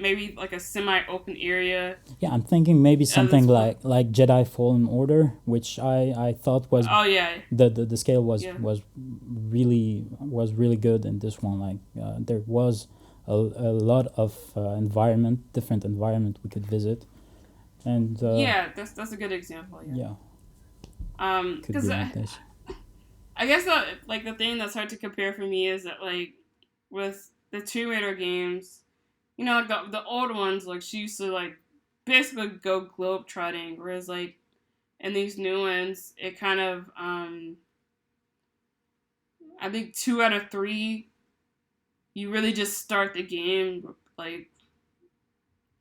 maybe like a semi open area. yeah. I'm thinking maybe And something this one, like Jedi Fallen Order, which I thought was oh yeah, the scale yeah. was really good in this one. Like there was a lot of different environment we could visit, and Yeah, that's a good example. Yeah. yeah, could be Because like this. I guess like the thing that's hard to compare for me is that like with the Tomb Raider games, like the old ones, like she used to like basically go globe trotting, whereas like in these new ones, it kind of I think 2 out of 3, you really just start the game like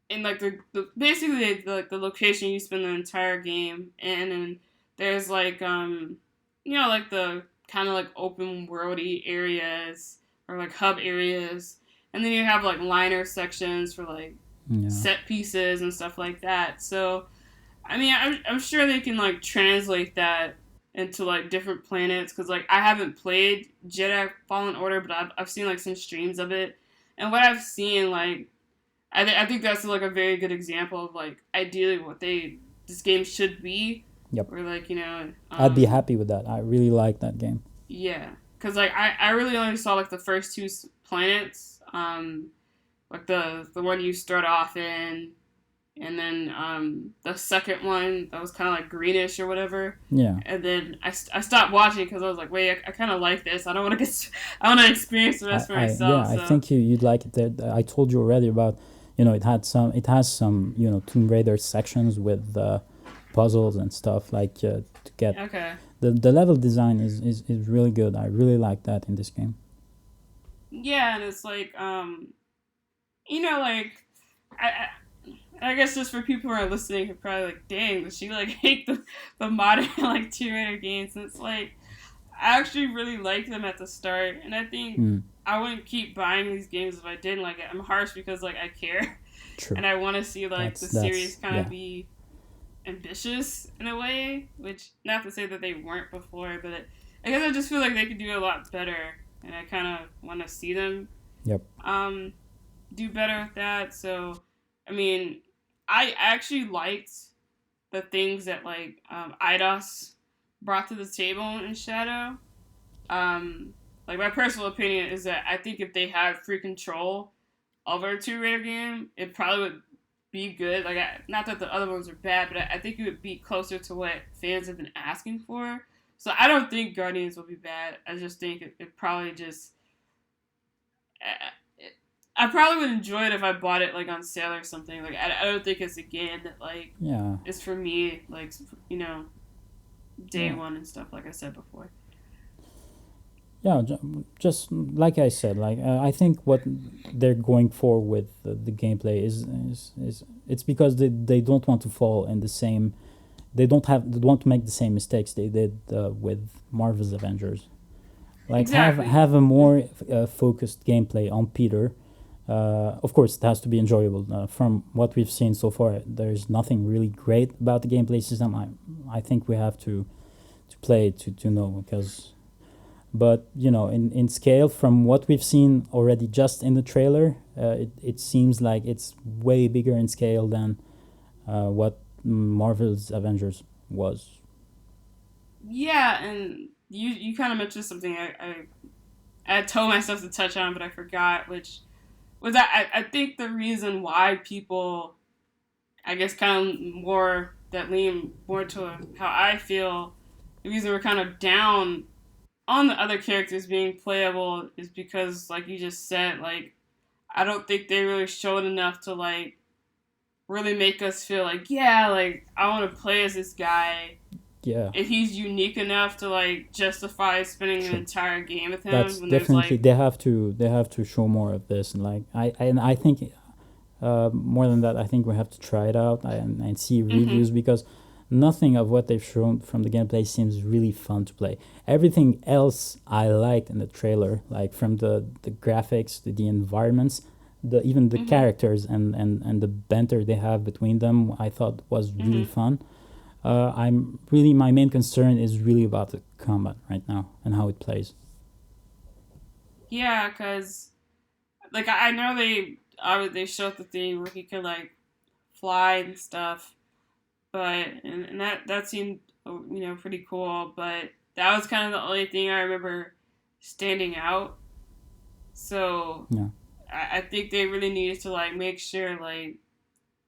in like the basically the location you spend the entire game in, and there's like like the kind of like open worldy areas or like hub areas, and then you have like liner sections for like Yeah, set pieces and stuff like that. So I mean I'm sure they can like translate that into like different planets, because like I haven't played Jedi Fallen Order, but I've seen like some streams of it, and what I've seen like I think that's like a very good example of like ideally what this game should be. yep. Or like I'd be happy with that. I really like that game. yeah, because like I really only saw like the first two planets, like the one you start off in, and then the second one that was kind of like greenish or whatever. Yeah, And then I stopped watching because I was like, wait, I kind of like this. I don't want to get. I want to experience the rest for yeah. myself. I So think you'd like it. There. I told you already about it has some Tomb Raider sections with puzzles and stuff like to get okay, the level design is really good. I really like that in this game. yeah, and it's like like I guess just for people who are listening who are probably like, dang, does she like hate the modern like Tomb Raider games? And it's like I actually really liked them at the start, and I think Mm, I wouldn't keep buying these games if I didn't like it. I'm harsh because like I care, true. and I want to see like the series That's kind of yeah. be ambitious in a way. Which not to say that they weren't before, but I guess I just feel like they could do a lot better, and I kind of want to see them Yep. um do better at that. So, I mean, I actually liked the things that like Eidos brought to the table in Shadow. Like my personal opinion is that I think if they had free control of our Tomb Raider game, it probably would be good. Not that the other ones are bad, but I think it would be closer to what fans have been asking for. So I don't think Guardians will be bad. I just think it probably just. I probably would enjoy it if I bought it like on sale or something. Like I don't think it's a game that like Yeah, is for me. Like you know, day yeah, one and stuff. Like I said before. yeah. Just like I said, like I think what they're going for with the gameplay is it's because they don't want to fall in the same. They don't want to make the same mistakes they did with Marvel's Avengers. Like Exactly. have a more focused gameplay on Peter. Of course, it has to be enjoyable. From what we've seen so far, there's nothing really great about the gameplay system. I think we have to play it to know because. But you know, in scale, from what we've seen already, just in the trailer, it seems like it's way bigger in scale than what Marvel's Avengers was. Yeah, and you kind of mentioned something I told myself to touch on, but I forgot, which was that I think the reason why people, I guess, kind of more that lean more to how I feel, the reason we're kind of down on the other characters being playable is because, like you just said, like I don't think they really showed enough to like really make us feel like, yeah, like I want to play as this guy. Yeah, If he's unique enough to like justify spending an true. entire game with That's him, when there's definitely like, they have to show more of this, and like I think more than that, I think we have to try it out and see mm-hmm, reviews because nothing of what they've shown from the gameplay seems really fun to play. Everything else I liked in the trailer, like from the graphics, the environments, even the mm-hmm, characters and the banter they have between them, I thought was really mm-hmm. fun. I'm really my main concern is really about the combat right now and how it plays. Yeah, because like I know they showed the thing where he could like fly and stuff, but and that seemed pretty cool, but that was kind of the only thing I remember standing out. So Yeah, I think they really needed to like make sure like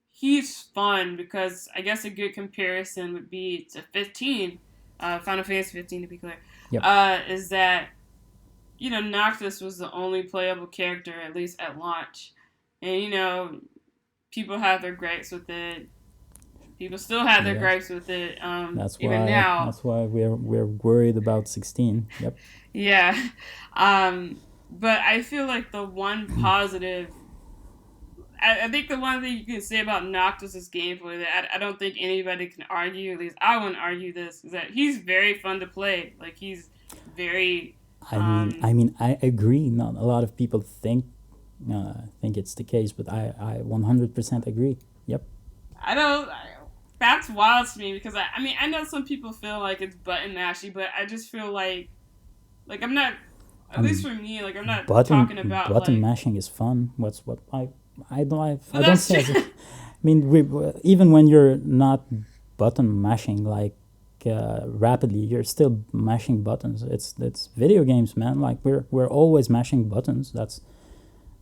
he's fun because I guess a good comparison would be to 15, Final Fantasy 15 to be clear, yep. is that Noctis was the only playable character at least at launch, and people have their gripes with it. People still have their Yeah. gripes with it, That's even why now. that's why we're worried about 16. Yep. Yeah, but I feel like the one positive I think the one thing you can say about Noctis' gameplay that I don't think anybody can argue, at least I wouldn't argue this, is that he's very fun to play. Like he's very, um, I agree. Not a lot of people think it's the case, but I 100% agree. Yep. I don't. That's wild to me because I mean I know some people feel like it's button mashy, but I just feel like I'm not. At least Um, for me, like I'm not talking about button like. mashing is fun. What's what I Well, don't that's say true. as a, I mean even when you're not button mashing like rapidly, you're still mashing buttons. It's video games, man. Like we're always mashing buttons. That's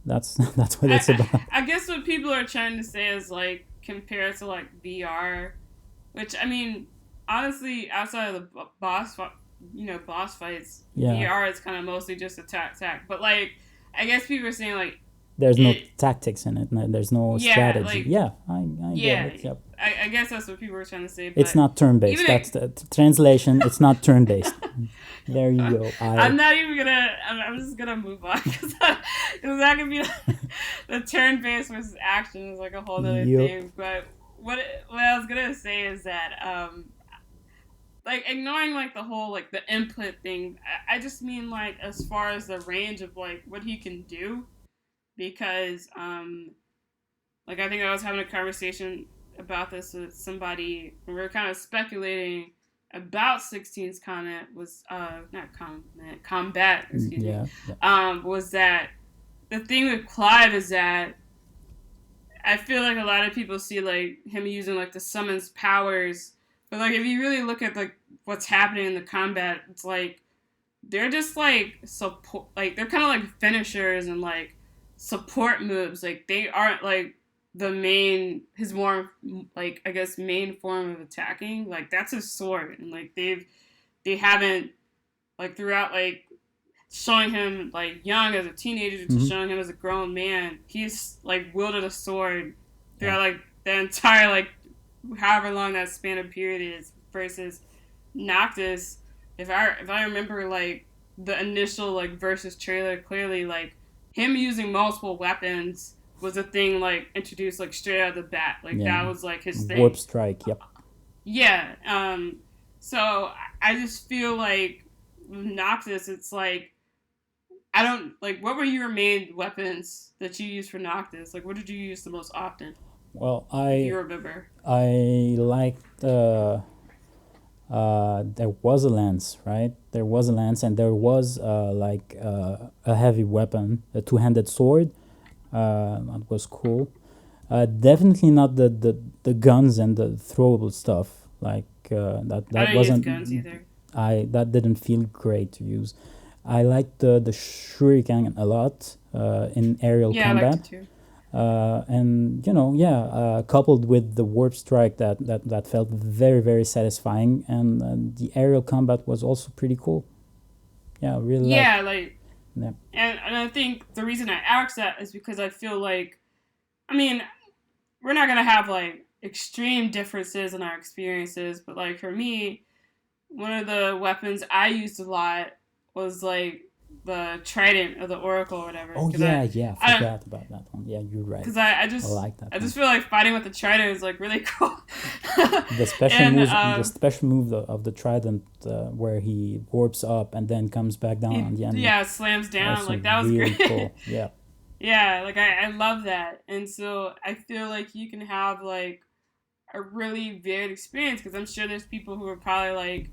that's what I, it's about. I guess what people are trying to say is like compare it to like VR, which I mean, honestly, outside of the boss fights, Yeah, VR is kind of mostly just attack. But like, I guess people are saying like there's no it, tactics in it. There's no yeah, strategy. like Yeah, I get yeah. it. Yep. I guess that's what people were trying to say, It's but not turn based. even That's the translation. It's not turn based. There you go. I'm not even gonna. I'm just gonna move on because that could be the turn based versus action is like a whole other Yep. thing. But what I was gonna say is that like ignoring like the whole like the input thing, I just mean like as far as the range of like what he can do because like I think I was having a conversation about this with somebody and we were kind of speculating about 16's comment was not comment combat excuse me Yeah. Yeah. was that the thing with Clive is that I feel like a lot of people see like him using like the summons powers, but like if you really look at like what's happening in the combat, it's like they're just like support, like they're kind of like finishers and like support moves. Like they aren't like the main his more like I guess main form of attacking. Like that's his sword, and like they haven't like throughout like showing him like young as a teenager to Mm-hmm. showing him as a grown man. He's like wielded a sword Yeah. throughout like the entire like however long that span of period is versus Noctis. If I remember like the initial like versus trailer clearly, like him using multiple weapons was a thing like introduced like straight out of the bat. Like Yeah. that was like his Warp thing. strike. Yep. Yeah. So I just feel like with Noctis, it's like I don't like. What were your main weapons that you used for Noctis? Like, what did you use the most often, Well, if you remember? I liked. There was a lance, right? There was a lance, and there was a heavy weapon, a two-handed sword. That was cool. Definitely not the guns and the throwable stuff. Like I that don't use wasn't. guns either. That didn't feel great to use. I liked the shuriken a lot in aerial Yeah, I liked it combat. too. And coupled with the warp strike that felt very very satisfying, and the aerial combat was also pretty cool. Yeah, I really like. Yeah, like, Yeah. and I think the reason I asked that is because I feel like, I mean, we're not gonna have like extreme differences in our experiences, but like for me, one of the weapons I used a lot was like the trident of the oracle or whatever. Oh Because yeah, I forgot about that one. Yeah, you're right. because I I just like that I one. just feel like fighting with the trident is like really cool. The special and moves, the special move of the trident, where he warps up and then comes back down on he the enemy. yeah slams down Also like that was really great. cool. Yeah. Yeah, like I love that, and so I feel like you can have like a really varied experience because I'm sure there's people who are probably like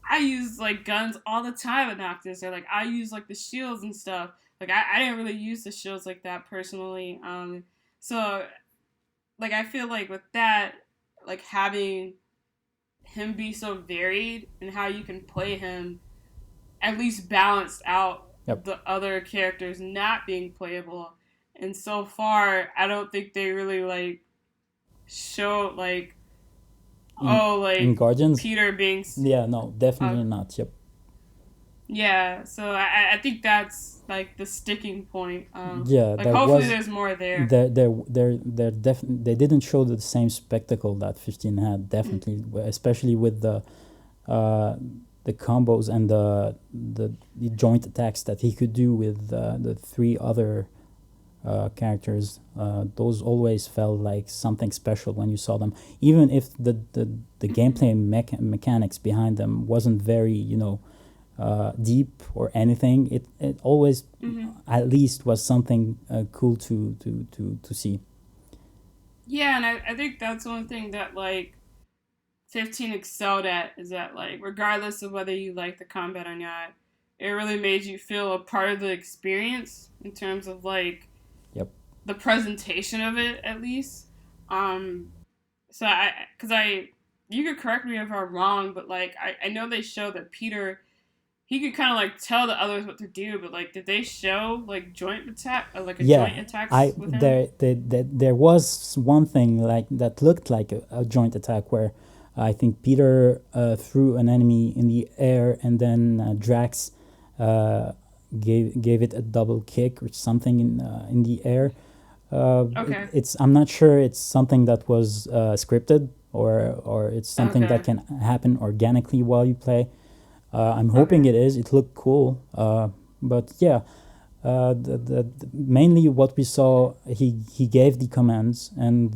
I use like guns all the time at Noctis, or like I use like the shields and stuff. Like I didn't really use the shields like that personally. So like I feel like with that, like having him be so varied and how you can play him at least balanced out Yep. the other characters not being playable. And so far, I don't think they really like show like In in like Guardians. Peter being Yeah, no, uh, definitely not. Yep. yeah. So I think that's like the sticking point. Yeah, Like there hopefully was there's more there. they didn't show the same spectacle that 15 had, definitely, especially with uh the combos and the joint attacks that he could do with the three other characters. Those always felt like something special when you saw them, even if the gameplay mechanics behind them wasn't very deep or anything. It always at least was something cool to see. Yeah, and I think that's one thing that like 15 excelled at is that like regardless of whether you like the combat or not, it really made you feel a part of the experience in terms of like Yep. the presentation of it at least. Um, so because you could correct me if I'm wrong, but like I know they show that Peter he could kind of like tell the others what to do, but like did they show like joint attack or like a joint Yeah, attacks I with him? there was one thing like that looked like a joint attack where I think Peter threw an enemy in the air, and then Drax uh, gave it a double kick or something in the air. Okay, It's I'm not sure it's something that was scripted, or it's something that okay, can happen organically while you play. I'm hoping okay. it is. It looked cool. But yeah, mainly what we saw, he gave the commands, and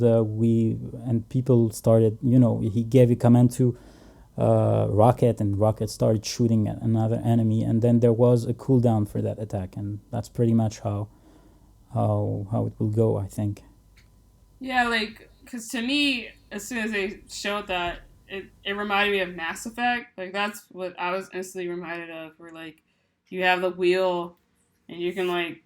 people started. He gave a command to Rocket, and Rocket started shooting at another enemy, and then there was a cooldown for that attack, and that's pretty much how it will go, I think. Yeah, like, because to me, as soon as they showed that, it reminded me of Mass Effect. Like, that's what I was instantly reminded of, where, like, you have the wheel, and you can, like,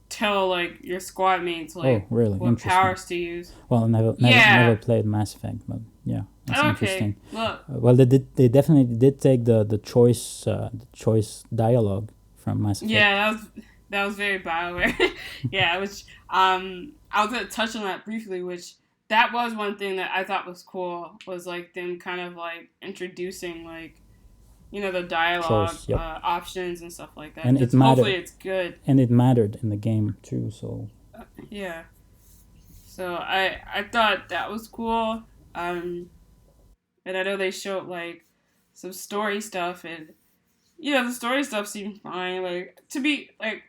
tell, like, your squad mates, Oh, like, really what interesting. powers to use. Well, never Yeah. played Mass Effect, but yeah, that's interesting. Okay. Look. Well, they definitely did take the choice dialogue from Mass Effect. Yeah, that was very Bioware. Yeah, which I was gonna touch on that briefly, which that was one thing that I thought was cool was like them kind of like introducing like the dialogue choice. Yep, options and stuff like that. and it Just hopefully mattered, it's good. and it mattered in the game too. So Yeah. So I thought that was cool. Um, and I know they showed like some story stuff, and the story stuff seemed fine. Like to be like,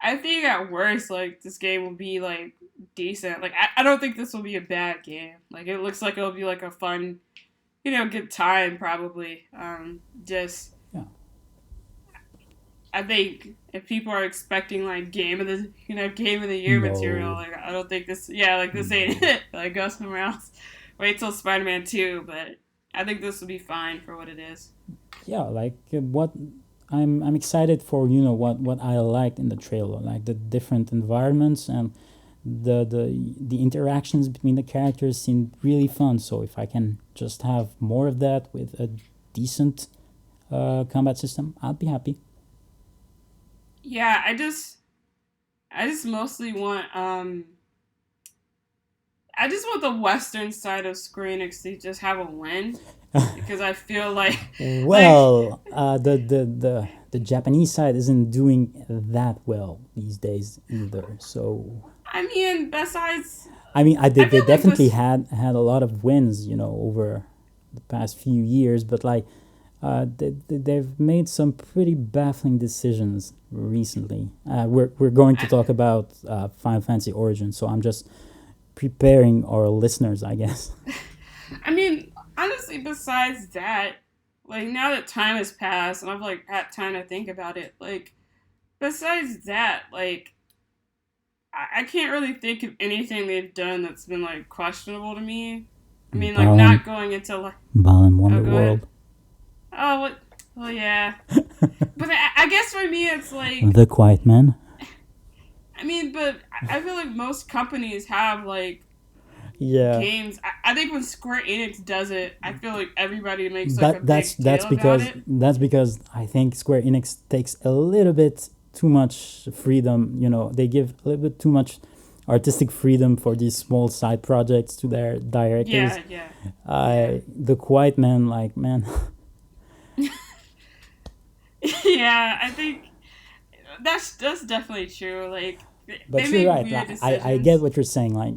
I think at worst like this game will be like decent. Like I don't think this will be a bad game. Like it looks like it'll be like a fun, good time probably. Just yeah, I think if people are expecting like game of the year material, no, like I don't think like this ain't no. it. Like go somewhere else. Wait till Spider-Man 2, but I think this will be fine for what it is. Yeah, like what I'm excited for. What I liked in the trailer, like the different environments and the interactions between the characters seemed really fun. So if I can just have more of that with a decent combat system, I'll be happy. Yeah, I just mostly want I just want the western side of Square Enix to just have a win because I feel like like Well, the Japanese side isn't doing that well these days either. So I mean besides I mean, I they feel like definitely this had a lot of wins, over the past few years, but like they've made some pretty baffling decisions recently. We're going to I, talk about Final Fantasy Origin, so I'm just preparing our listeners, I guess. I mean honestly besides that like now that time has passed and I've like had time to think about it like besides that like I can't really think of anything they've done that's been like questionable to me. I mean, like Balan not going into like Balan oh, go ahead. Wonderworld, Oh, what? Well, yeah, but I guess for me it's like The Quiet Man. I mean, but I feel like most companies have like Yeah, games. I think when Square Enix does it, I feel like everybody makes like a but big deal about it. that's because I think Square Enix takes a little bit too much freedom. They give a little bit too much artistic freedom for these small side projects to their directors. Yeah, yeah, yeah, The Quiet Man, like man, yeah. I think that's definitely true. Like they but you're make right. weird I get decisions. what you're saying. Like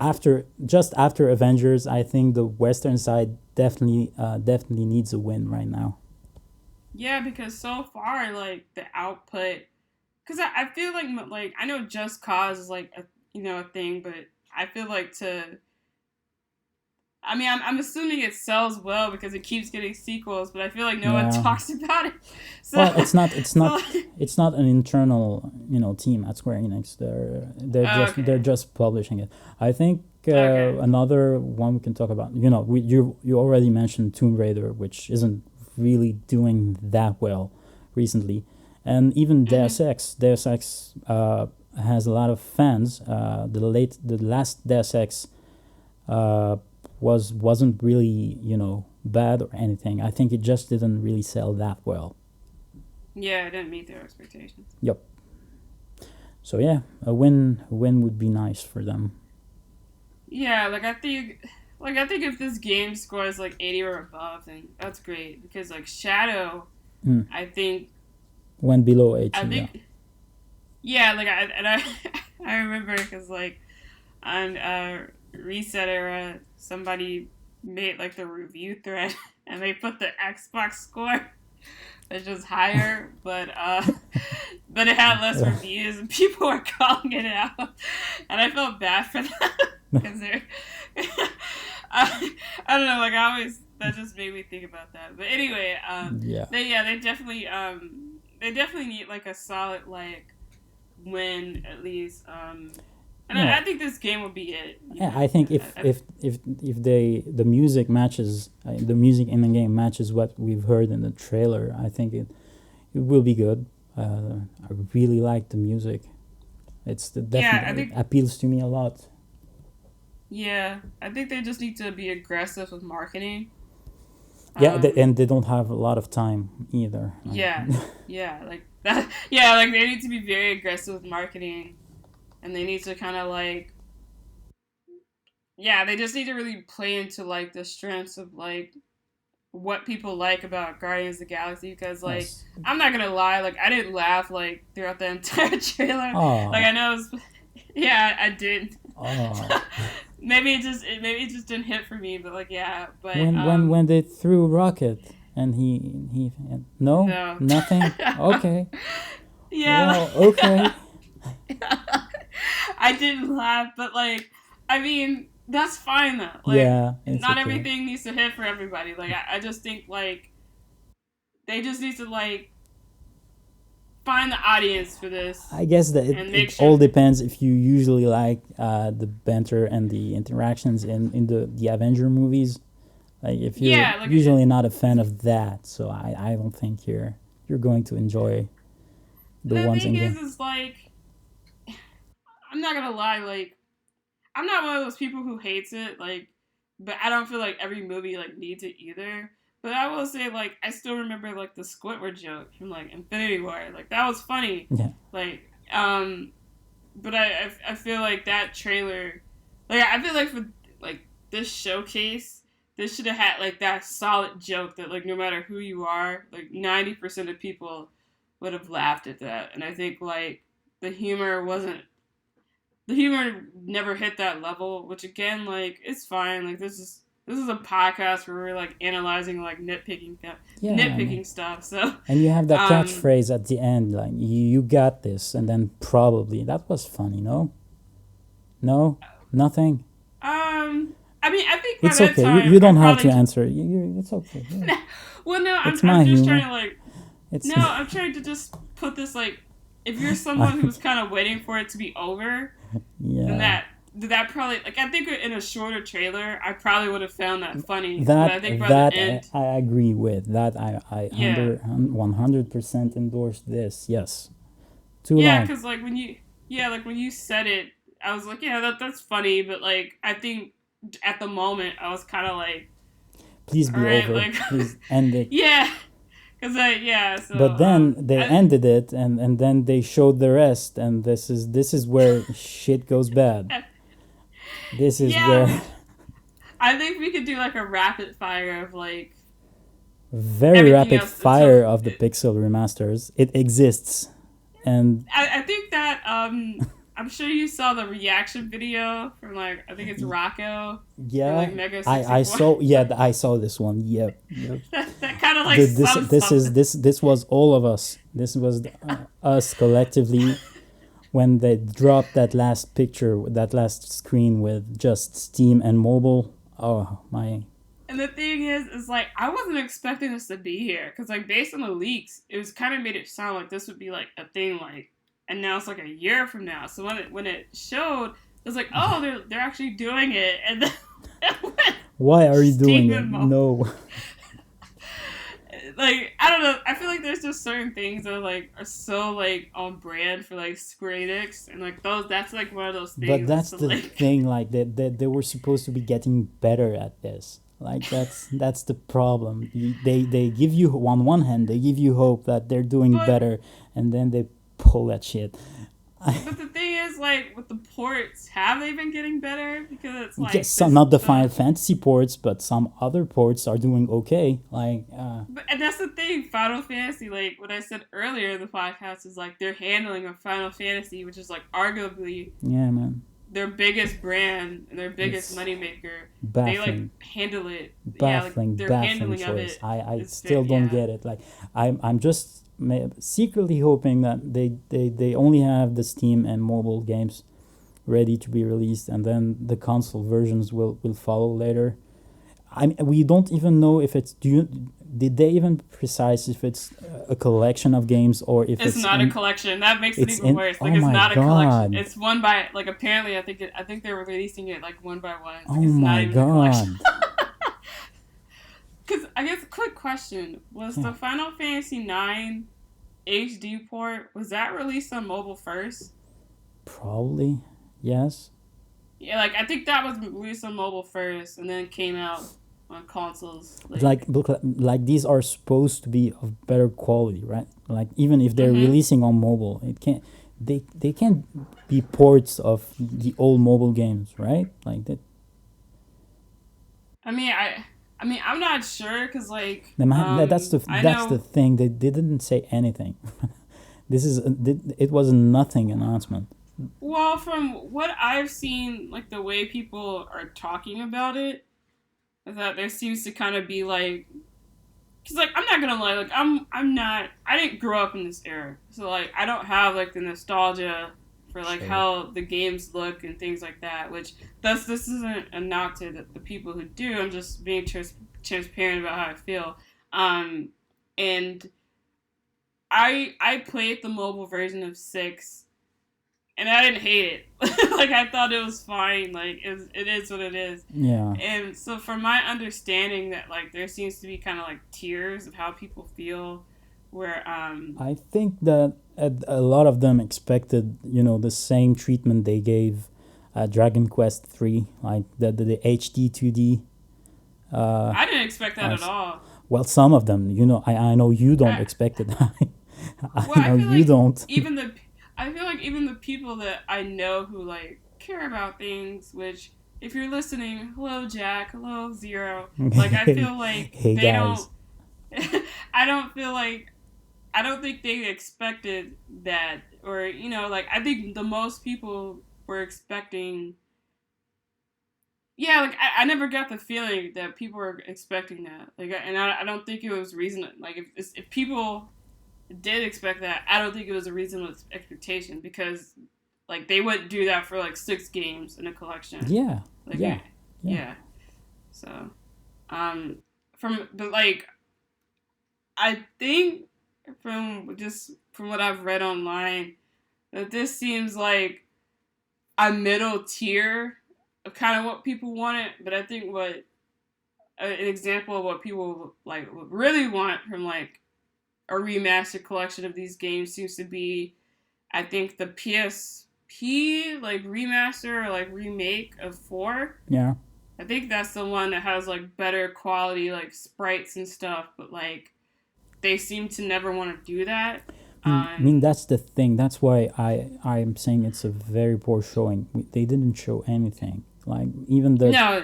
after just after Avengers, I think the Western side definitely needs a win right now. Yeah, because so far, like the output, because I feel like I know Just Cause is like a a thing, but I feel like I mean I'm assuming it sells well because it keeps getting sequels, but I feel like no one Yeah. talks about it. So Well, so it's not an internal team at Square Enix. They're okay, just publishing it. I think okay, another one we can talk about. You already mentioned Tomb Raider, which isn't really doing that well recently, and even hmm Deus Ex has a lot of fans. The last Deus Ex uh, wasn't really bad or anything. I think it just didn't really sell that well. yeah, I didn't meet their expectations. Yep. So yeah, a win would be nice for them. Yeah, like I think if this game scores like 80 or above, then that's great because like Shadow, Mm. I think Went below I 80, yeah. think yeah, like I I remember because like on Reset Era, somebody made like the review thread and they put the Xbox score, which was higher, but but it had less reviews and people were calling it out, and I felt bad for them because they're. I don't know, like I always that just made me think about that. But anyway, Yeah. they definitely need like a solid like win at least. And Yeah. I think this game will be it. Yeah, I think if the music matches the music in the game matches what we've heard in the trailer, I think it will be good. I really like the music. yeah, I Definitely think appeals to me a lot. yeah, I think they just need to be aggressive with marketing. Yeah, Um, and they don't have a lot of time either. Like, yeah, yeah, like that. Yeah, like they need to be very aggressive with marketing, and they need to kind of like yeah, they just need to really play into like the strengths of like what people like about Guardians of the Galaxy because like Yes. I'm not gonna lie, like I didn't laugh like throughout the entire trailer. Like Oh, I know, yeah, I did. oh. Maybe it just didn't hit for me, but like yeah, but When they threw Rocket and he no no, nothing. Okay. yeah, Well, okay. I didn't laugh, but like I mean that's fine though. Like Yeah, it's not okay. everything needs to hit for everybody. Like I just think like they just need to like find the audience for this I guess that and make it sure. all depends if you usually like the banter and the interactions in the Avenger movies. Like if you're Yeah, like usually not a fan of that, so I don't think you're going to enjoy the the ones thing in game. is like I'm not gonna lie, like I'm not one of those people who hates it, like, but I don't feel like every movie like needs it either. But I will say, like, I still remember like the Squidward joke from like Infinity War, like that was funny, Yeah, like, but I feel like that trailer, like I feel like for like this showcase, this should have had like that solid joke that like no matter who you are, like 90% of people would have laughed at that, and I think like the humor wasn't the humor never hit that level, which again, like, it's fine. Like, this is a podcast where we're like analyzing like yeah. I mean, nitpicking stuff. So, and you have that um, catchphrase at the end, like you got this, and then probably that was funny. No, no, nothing. I mean, I think by It's that okay. time You I don't have to probably answer. It's okay. Yeah. well, no, It's I'm my just trying humor. to like It's no, I'm trying to just put this like if you're someone who's kind of waiting for it to be over, then yeah. that probably like I think in a shorter trailer I probably would have found that funny, but I That think by the that end, I agree with. That I yeah. 100% endorse this. Yes. Too Yeah, long. because like when you said it, I was like, yeah, that's funny, but like I think at the moment I was kind of like, Please all be right, over. like, Please end it. yeah, because I yeah, so But then they ended it, and then they showed the rest, and this is where shit goes bad. This is yeah, where I think we could do like a rapid fire of like very everything rapid else until fire of the pixel remasters. It exists, and I think that I'm sure you saw the reaction video from like I think it's Rocco for yeah, like Mega I 64. saw I saw this one. Yep, yep. That kind of like sums This is something. this was all of us. This was us collectively when they dropped that last picture, that last screen with just Steam and mobile. Oh my! And the thing is like I wasn't expecting this to be here because like based on the leaks, it was kind of made it sound like this would be like a thing like announced like a year from now. So when it showed, it was like oh they're actually doing it, and then Why are you doing Steam it? and Mo. No. Like I don't know. I feel like there's just certain things that like are so like on brand for like Square Enix, and like those that's like one of those But things that's to the like. thing. Like they were supposed to be getting better at this. Like that's the problem. They give you on one hand they give you hope that they're doing But better, and then they pull that shit. but the thing is like with the ports, have they been getting better? Because it's Yes, like some this not the Final the Fantasy ports, but some other ports are doing okay. Like But, and that's the thing, Final Fantasy, like what I said earlier in the podcast, is like they're handling a Final Fantasy, which is like arguably yeah, man, their biggest brand and their biggest it's moneymaker. They like baffling. handle it, yeah, like their Baffling handling of choice. it I is still don't yeah. get it. Like I'm just secretly hoping that they only have the Steam and mobile games ready to be released, and then the console versions will follow later. We don't even know if it's did they even precise if it's a collection of games or if It's it's not a in collection. That makes it it's even in worse. oh Like it's my not a collection. god, It's one by like apparently I think they're releasing it like one by one. oh Like it's not my even a collection. god. Because I guess quick question was Yeah, the Final Fantasy IX HD port was that released on mobile first? probably yes. Yeah, like I think that was released on mobile first, and then came out on consoles Like like. look like these are supposed to be of better quality, right? Like even if they're Mm-hmm. releasing on mobile, it can't they can't be ports of the old mobile games, right? Like that. I mean, I mean, I'm not sure because like I That's the know. thing. They didn't say anything. It was a nothing announcement. Well, from what I've seen, like the way people are talking about it, is that there seems to kind of be like, because like I'm not gonna lie, like I'm not, I didn't grow up in this era, so like I don't have like the nostalgia for like Sure. how the games look and things like that. Which thus this isn't a knock to the people who do. I'm just being transparent about how I feel. Um, and I played the mobile version of 6 and I didn't hate it. Like I thought it was fine. Like it is what it is. Yeah. And so from my understanding that like there seems to be kind of like tiers of how people feel where I think that a lot of them expected, the same treatment they gave Dragon Quest 3, like the HD 2D. I didn't expect that at As, all. well, some of them, I know you don't I expect it. I well, know you don't. I feel like even the people that I know who like care about things, which if you're listening, hello Jack, hello Zero. Like I Hey, feel like hey they guys. don't I don't feel like I don't think they expected that, or like I think the most people were expecting. Yeah, like I never got the feeling that people were expecting that. Like, and I don't think it was reasonable. Like, if people did expect that, I don't think it was a reasonable expectation because, like, they wouldn't do that for like 6 games in a collection. Yeah, Like, yeah, yeah. yeah. So, um, but like I think from what I've read online that this seems like a middle tier of kind of what people wanted. But I think what an example of what people like really want from like a remastered collection of these games seems to be, I think the PSP like remaster or like remake of 4. Yeah. I think that's the one that has like better quality like sprites and stuff, but like they seem to never want to do that. I mean, that's the thing. That's why I'm saying it's a very poor showing. They didn't show anything. Like even No,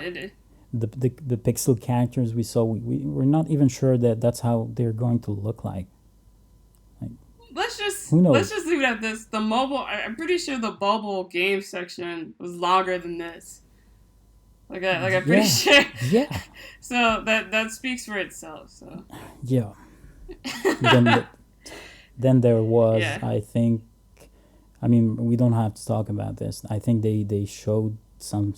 the pixel characters we saw, we're not even sure that that's how they're going to look like. Like who let's knows? just leave it at this. The mobile, I'm pretty sure the mobile game section was longer than this. Like I'm pretty Yeah, sure. yeah, So that speaks for itself. So yeah. Then then there was, yeah. I think. I mean, we don't have to talk about this. I think they showed some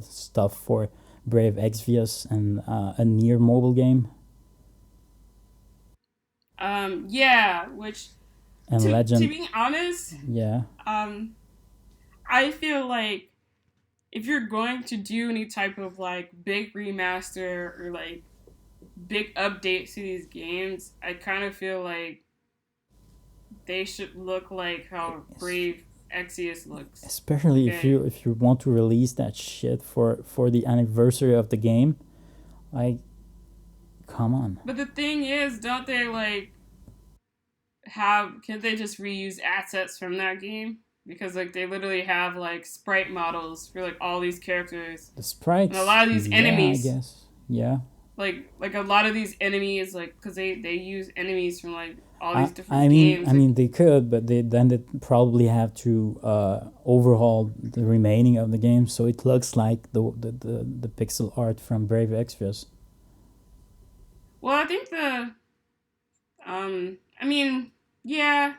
stuff for Brave Exvius and a near mobile game Yeah, which and to Legend. be honest, Yeah, um, I feel like if you're going to do any type of like big remaster or like big updates to these games, I kind of feel like they should look like how es- Brave Exvius looks. especially Okay. if you want to release that shit for the anniversary of the game. Like, come on. But the thing is, don't they like have? Can they just reuse assets from that game? Because like they literally have like sprite models for like all these characters The and a sprites, lot of these yeah, I enemies. guess. Yeah. Like a lot of these enemies, like because they use enemies from like all I these I different mean games. I Like mean they could, but they probably have to overhaul the remaining of the game so it looks like the pixel art from Brave Exvius. well, I think I mean, yeah,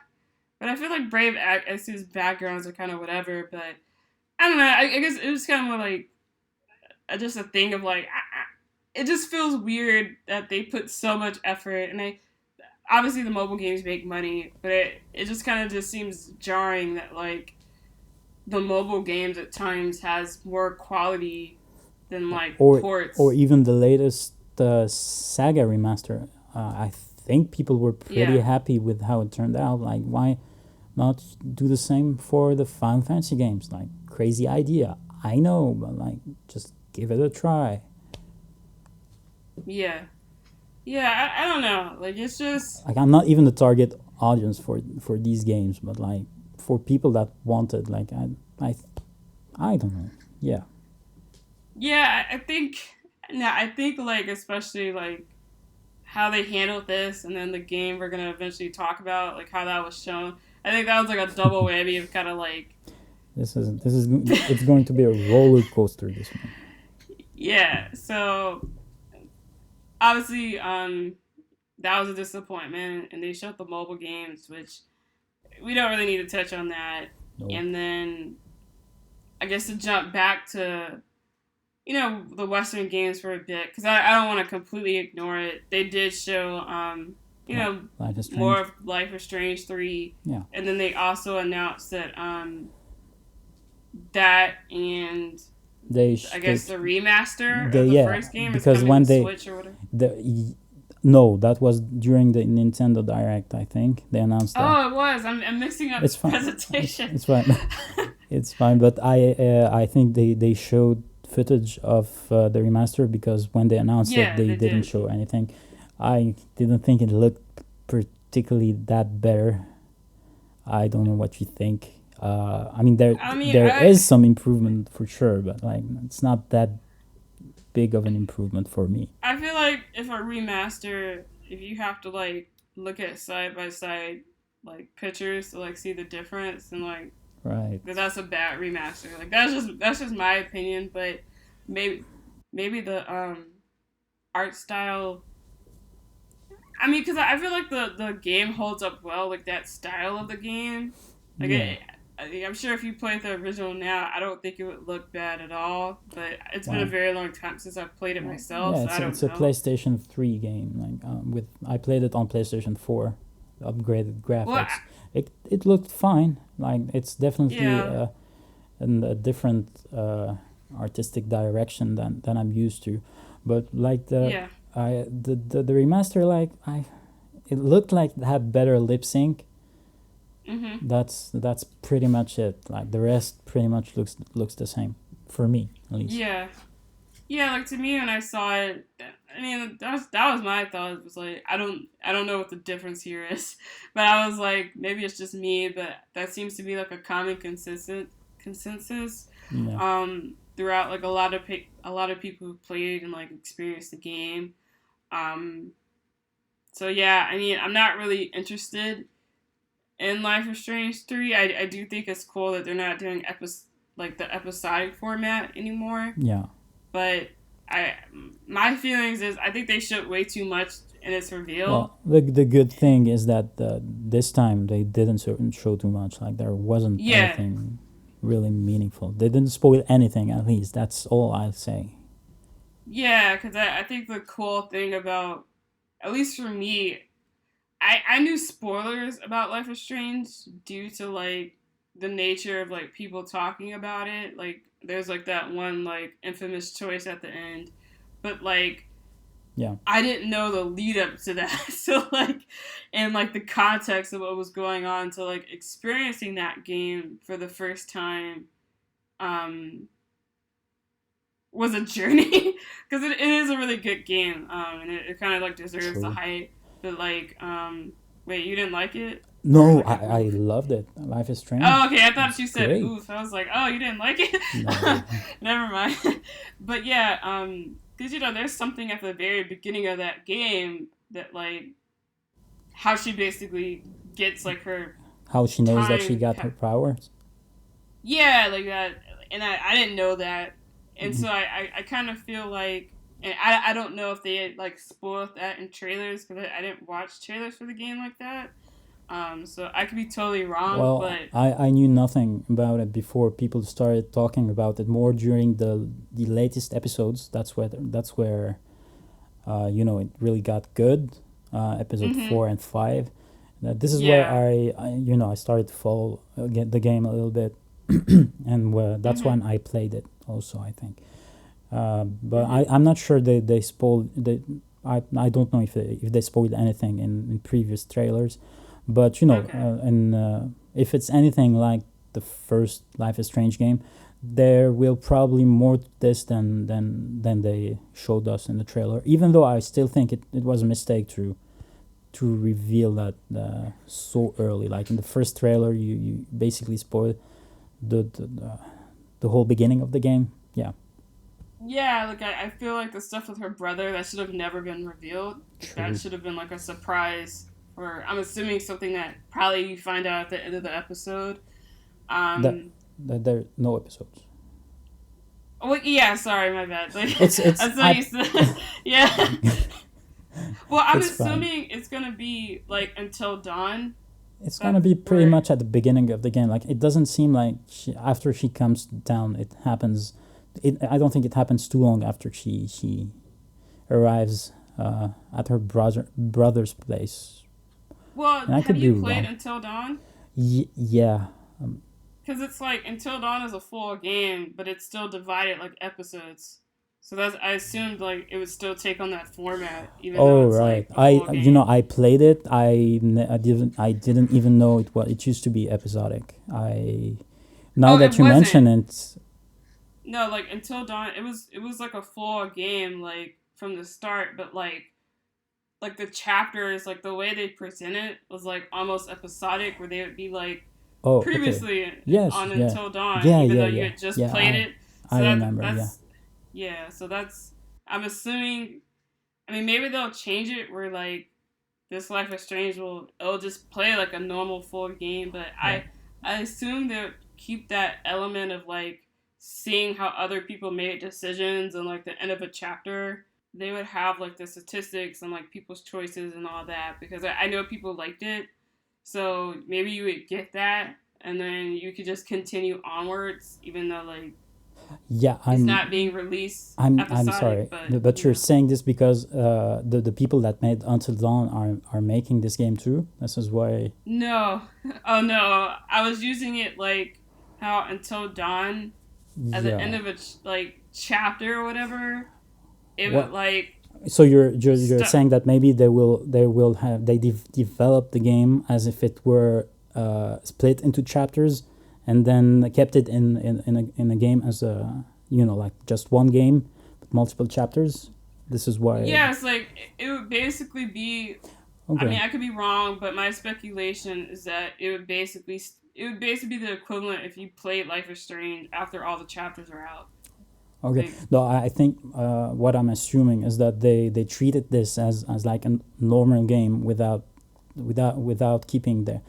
but I feel like Brave X's backgrounds are kind of whatever. But I don't know. I guess it was kind of more like just a thing of like it just feels weird that they put so much effort and they obviously the mobile games make money, but it just kind of just seems jarring that like the mobile games at times has more quality than like or or ports. even the latest Saga remaster. I think people were pretty Yeah. happy with how it turned out. Like, why not do the same for the Final Fantasy games? Like, crazy idea, I know, but like, just give it a try. Yeah. Yeah, I don't know. Like it's just Like, I'm not even the target audience for these games, but like for people that want it, like I don't know. Yeah, yeah, I think Now I think like especially like how they handled this, and then the game we're gonna eventually talk about, like how that was shown. I think that was like a double whammy of kind of like This is it's going to be a roller coaster. This one. yeah. So obviously, that was a disappointment, and they showed the mobile games, which we don't really need to touch on that. No. And then I guess to jump back to the Western games for a bit, because I don't want to completely ignore it. They did show Life is Strange. more of Life is Strange 3. Yeah. And then they also announced that that and I guess the remaster of the first game is coming when to Switch or whatever. No, that was during the Nintendo Direct, I think. They announced that. Oh, it was. I'm mixing up the presentation. It's fine. It's fine, but I think they showed footage of the remaster, because when they announced it, they didn't show anything. I didn't think it looked particularly that better. I don't know what you think. I mean, there is some improvement for sure, but like it's not that big of an improvement for me. I feel like if a remaster, if you have to like look at side by side like pictures to like see the difference, and like right, that's a bad remaster. Like that's just my opinion, but maybe the art style. I mean, because I feel like the game holds up well, like that style of the game. Like I'm sure if you played the original now, I don't think it would look bad at all. But it's been a very long time since I've played it myself. Yeah, so I don't it's a PlayStation 3 game. Like I played it on PlayStation 4, upgraded graphics. Well, it looked fine. Like it's definitely in a different artistic direction than I'm used to. But like the remaster, like it looked like it had better lip sync. Mm-hmm. That's pretty much it. Like the rest pretty much looks the same for me, at least. Yeah. Like to me, when I saw it, I mean that was my thought. It was like I don't know what the difference here is, but I was like maybe it's just me, but that seems to be like a common consensus. Yeah. Throughout like a lot of people who played and like experienced the game. So yeah, I mean I'm not really interested in Life is Strange 3. I do think it's cool that they're not doing the episodic format anymore. Yeah. But my feelings is I think they showed way too much in its reveal. Well, the good thing is that this time they didn't show too much. Like there wasn't anything really meaningful. They didn't spoil anything, at least. That's all I'll say. Yeah, because I think the cool thing about, at least for me, I knew spoilers about Life is Strange due to like the nature of like people talking about it. Like there's like that one like infamous choice at the end, but like I didn't know the lead up to that. So like, and like the context of what was going on, to like experiencing that game for the first time, was a journey, because it is a really good game, and it kind of like deserves the hype. But like, wait, you didn't like it? No, I loved it. Life is Strange. Oh, okay. I thought you said oof. I was like, oh, you didn't like it? No. Never mind. But yeah, because there's something at the very beginning of that game that like how she basically gets like her, how she knows that she got her powers. Yeah, like that, and I didn't know that, and so I kind of feel like. And I don't know if they had, like, spoiled that in trailers, because I didn't watch trailers for the game like that. So I could be totally wrong, but... I knew nothing about it before people started talking about it more during the latest episodes. That's where it really got good, episode 4 and 5. This is where I started to follow the game a little bit, and that's when I played it also, I think. But I'm not sure they spoiled. I don't know if they spoiled anything in previous trailers, but and if it's anything like the first Life is Strange game, there will probably more to this than they showed us in the trailer. Even though I still think it was a mistake to reveal that so early. Like in the first trailer, you basically spoiled the whole beginning of the game. Yeah. Yeah, like I feel like the stuff with her brother that should have never been revealed. Like, that True. should have been like a surprise, or I'm assuming something that probably you find out at the end of the episode. That, Um, that there are no episodes. well, yeah, sorry, my bad. Like, It's I'm so I. used to, yeah. Well, I'm It's fine. assuming it's gonna be like until dawn. It's gonna That's be pretty where. much at the beginning of the game. Like it doesn't seem like after she comes down, it happens. I don't think it happens too long after she arrives at her brother's place. Well, And I have could be you played wrong. Until Dawn? Yeah. Because it's like Until Dawn is a full game, but it's still divided like episodes. So that's I assumed like it would still take on that format, even though Oh it's right. like a full game. I played it. I didn't even know it used to be episodic. I now Oh, it that you mention wasn't. it, No, like Until Dawn, it was like a full game like from the start, but like the chapters, like the way they present it was like almost episodic, where they would be like oh okay. previously Yes, on yeah. Until Dawn, Yeah, even yeah, though you yeah. had just Yeah, played it. I So remember, yeah. that's yeah. So that's I'm assuming. I mean, maybe they'll change it where like this Life is Strange will it'll just play like a normal full game, but Right. I assume they'll keep that element of like seeing how other people made decisions and like the end of a chapter. They would have like the statistics and like people's choices and all that because I know people liked it. So maybe you would get that and then you could just continue onwards, even though like Yeah, it's not being released I'm episodic, sorry, but but you you're know. saying this because the people that made Until Dawn are making this game too. This is why. No. Oh no. I was using it like how Until Dawn at the end Yeah. of a like chapter or whatever, it would What? like So you're stuff. saying that maybe they will have developed the game as if it were split into chapters, and then kept it in a game as a like just one game with multiple chapters. This is why. Yeah, it's like it would basically be. I Okay. mean, I could be wrong, but my speculation is that it would basically be the equivalent if you played Life is Strange after all the chapters are out. Okay. Like No, I think what I'm assuming is that they treated this as like a normal game without keeping the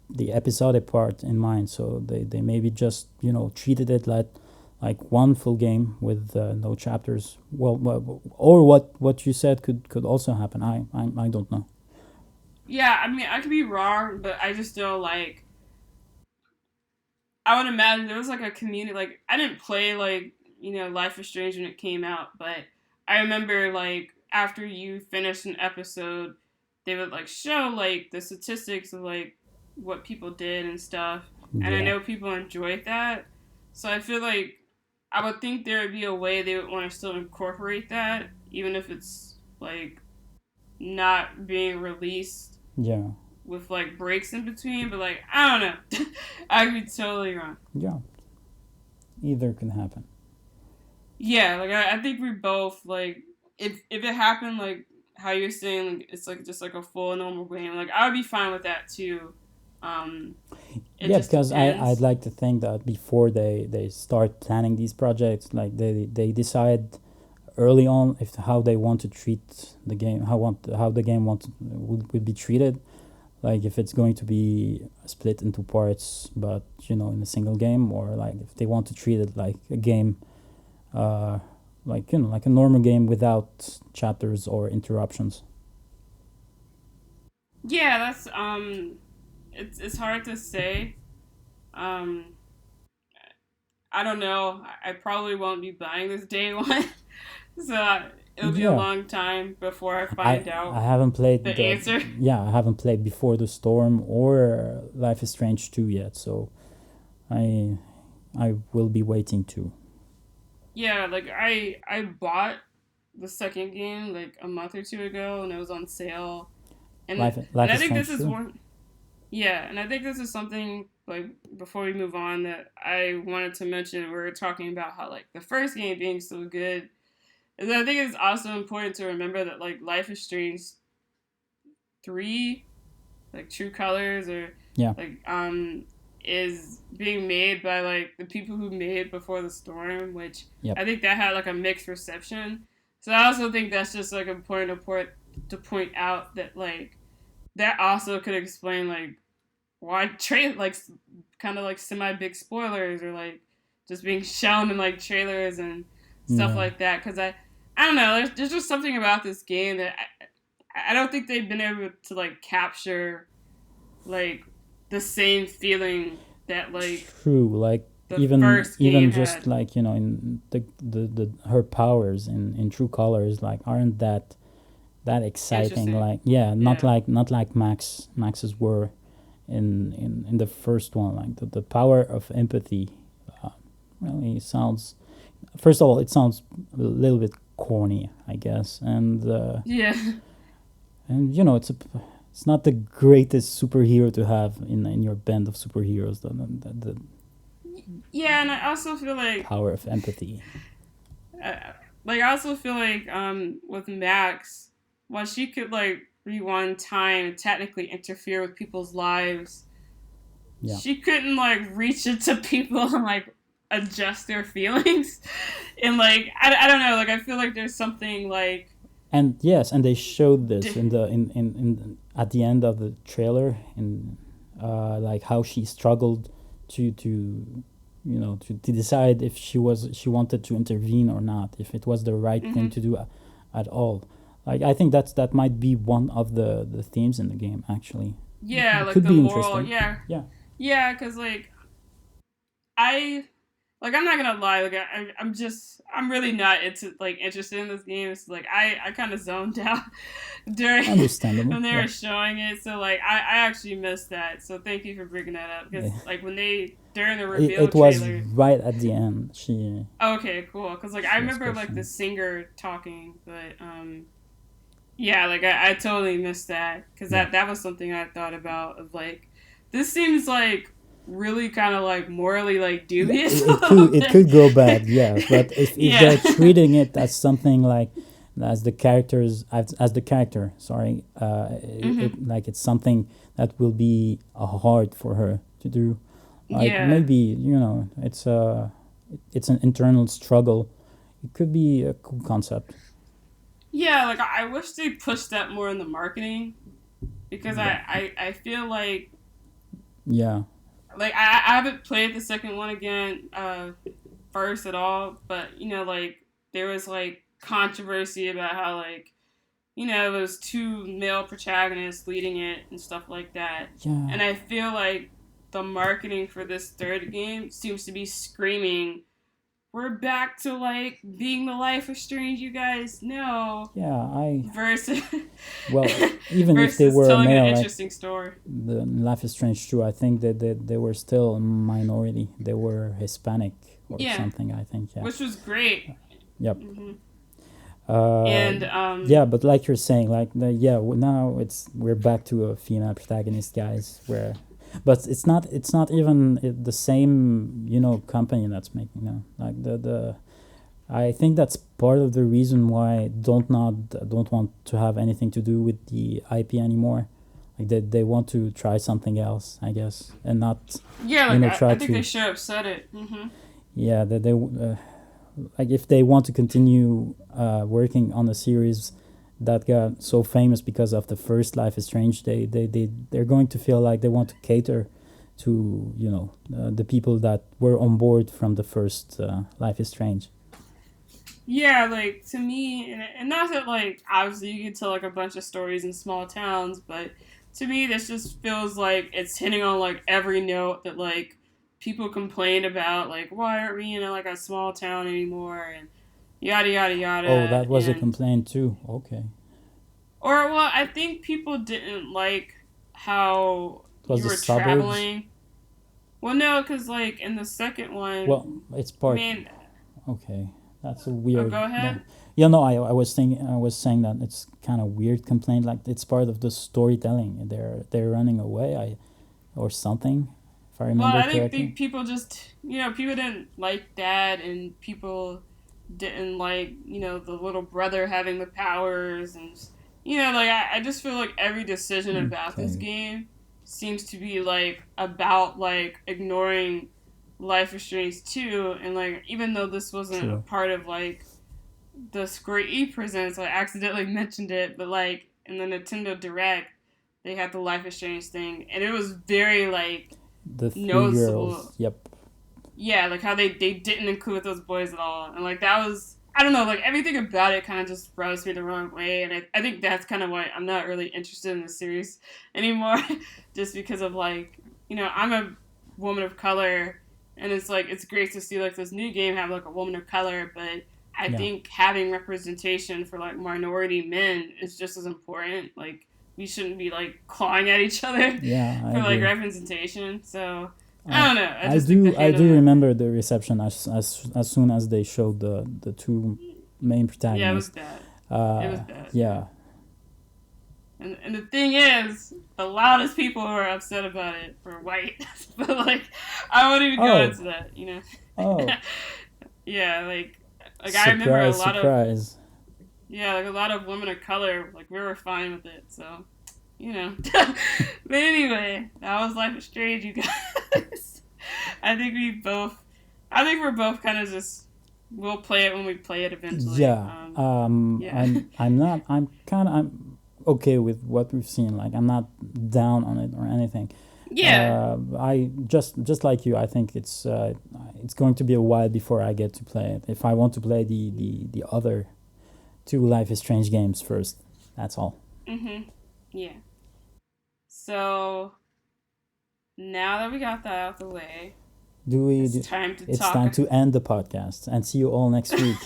the episodic part in mind. So they maybe just treated it like one full game with no chapters. Well, or what you said could also happen. I don't know. yeah, I mean, I could be wrong, but I just know like I would imagine there was like a community. Like I didn't play like Life is Strange when it came out, but I remember like after you finished an episode, they would like show like the statistics of like what people did and stuff, and I Yeah. know people enjoyed that. So I feel like I would think there would be a way they would want to still incorporate that, even if it's like not being released Yeah. with like breaks in between. But like I don't know, I could be totally wrong. Yeah. Either can happen. Yeah, like I think we both like if it happened like how you're saying like it's like just like a full normal game, like I would be fine with that too. Um, it Yeah, just because I'd depends. like to think that before they start planning these projects, like they decide early on if how they want to treat the game, how the game would be treated. Like if it's going to be split into parts, but in a single game, or like if they want to treat it like a game, uh, like a normal game without chapters or interruptions. Yeah, that's it's hard to say. Um, I don't know. I probably won't be buying this day one, so it'll be a Yeah, long time before I I find I out haven't played the the answer. yeah I haven't played Before the Storm or Life is Strange 2 yet, so I I will be waiting too. Yeah, like I bought the second game like a month or two ago, and it was on sale. And Life I is think this Strange is 2. one. Yeah, and I think this is something like before we move on that I wanted to mention. We were talking about how like the first game being so good. And I think it's also important to remember that like Life is Strange 3, like True Colors or Yeah. like is being made by like the people who made Before the Storm, which Yep. I think that had like a mixed reception. So I also think that's just like important to point out that like that also could explain like why like kind of like semi big spoilers or like just being shown in like trailers and stuff Yeah. like that. Because I don't know, there's just something about this game that I don't think they've been able to like capture like the same feeling that like True. Like the even first even game just had. like in the her powers in True Colors like aren't that exciting. Interesting. Like yeah, Yeah. not like Max's were in the first one. Like the power of empathy uh, really sounds. First of all, it sounds a little bit corny, I guess, Yeah. and you know it's not the greatest superhero to have in your band of superheroes. The Yeah, and I also feel power of empathy. uh, I also feel like with Max, while she could like rewind time and technically interfere with people's lives, Yeah. she couldn't like reach into people and like adjust their feelings. And like I don't know, like I feel like there's something like And yes, and they showed this di- in the in at the end of the trailer, in like how she struggled to to decide if she wanted to intervene or not, if it was the right thing mm-hmm. to do at all. Like I think that might be one of the themes in the game. Actually, Yeah, it like could the be moral, interesting. yeah. Yeah, Yeah, cuz I I'm not gonna lie, like I'm really not into like interested in this game. It's like I kind of zoned out during understandable. when they Yeah, were showing it, so like I actually missed that. So thank you for bringing that up because yeah. like when they during the reveal It was trailer. right at the end. Okay, cool. Because like I She was remember like the questioning. singer talking, but yeah, like I totally missed that because Yeah. that was something I thought about of like this seems like really kind of like morally like Yeah, dubious a little it bit. could go bad, yeah. But if Yeah. they're treating it as something like as the characters as the character, sorry, hmm like it's something that will be hard for her to do. Like Yeah. maybe it's an internal struggle. It could be a cool concept. Yeah, like I wish they pushed that more in the marketing because Yeah, I feel yeah, like I haven't played the second one again first at all, but you know like there was like controversy about how like you know it was two male protagonists leading it and stuff like that, yeah, and I feel like the marketing for this third game seems to be screaming we're back to like being the Life of Strange you guys know yeah. I versus Well, even if they versus were a telling an male, like interesting story. the Life is Strange too. I think that they were still a minority. They were Hispanic or Yeah, something. I think. Yeah. which was great. Yep. hmm Uh, And yeah, but like you're saying, like now we're back to a female protagonist, guys. But it's not even the same company that's making them. Like the I think that's part of the reason why don't want to have anything to do with the IP anymore. Like they want to try something else, I guess, and not yeah, like try I think they to should have said it. yeah that they like if they want to continue working on a series that got so famous because of the first Life is Strange, they're going to feel like they want to cater to the people that were on board from the first Life is Strange. Yeah, like to me, and not that like obviously you can tell like a bunch of stories in small towns, but to me this just feels like it's hitting on like every note that like people complain about, like why aren't we in like a small town anymore, and yada yada Oh, yada, that was a and complaint too. Okay, or well, I think people didn't like how it was you the were suburbs. traveling. Well, no, because like in the second one, Well, it's I part. mean, Okay, that's a oh, weird. go ahead. Yeah, no, I was saying that it's kind of weird complaint. Like it's part of the storytelling. They're running away. Or something, if I Well, remember I think correctly. people just, people didn't like that, and people didn't like, the little brother having the powers, and, like, I just feel like every decision about this Okay. game seems to be like about like ignoring Life is Strange 2, and like even though this wasn't a True. part of like the Square E presents, I accidentally mentioned it, but like in the Nintendo Direct, they had the Life is Strange thing, and it was very like The three noticeable. girls. Yep. Yeah, like how they didn't include those boys at all, and like that was, I don't know, like everything about it kind of just rubs me the wrong way, and I think that's kind of why I'm not really interested in the series anymore, just because of like, I'm a woman of color, and it's like it's great to see like this new game have like a woman of color, but I Yeah. think having representation for like minority men is just as important. Like we shouldn't be like clawing at each other Yeah, I for like agree. representation. So I I don't know. I I just think the do I do fandom. remember the reception as soon as they showed the two main Yeah, it was protagonists. bad. It was Uh, bad. yeah. And the thing is, the loudest people who are upset about it were white. But like, I won't even go Oh, into that. oh, Yeah, like I remember a surprise, lot of surprise. yeah, like a lot of women of color. Like we were fine with it. So but anyway, that was Life is Strange, you guys. I think we both. I think we're both kind of just. We'll play it when we play it eventually. Yeah. Yeah. I'm okay with what we've seen. Like, I'm not down on it or anything. Yeah. I just like you. I think it's going to be a while before I get to play it. If I want to play the other two Life is Strange games first, that's all. Mhm. Yeah. So now that we got that out of the way, Do we? it's Do, time to it's time talk. to end the podcast and see you all next week.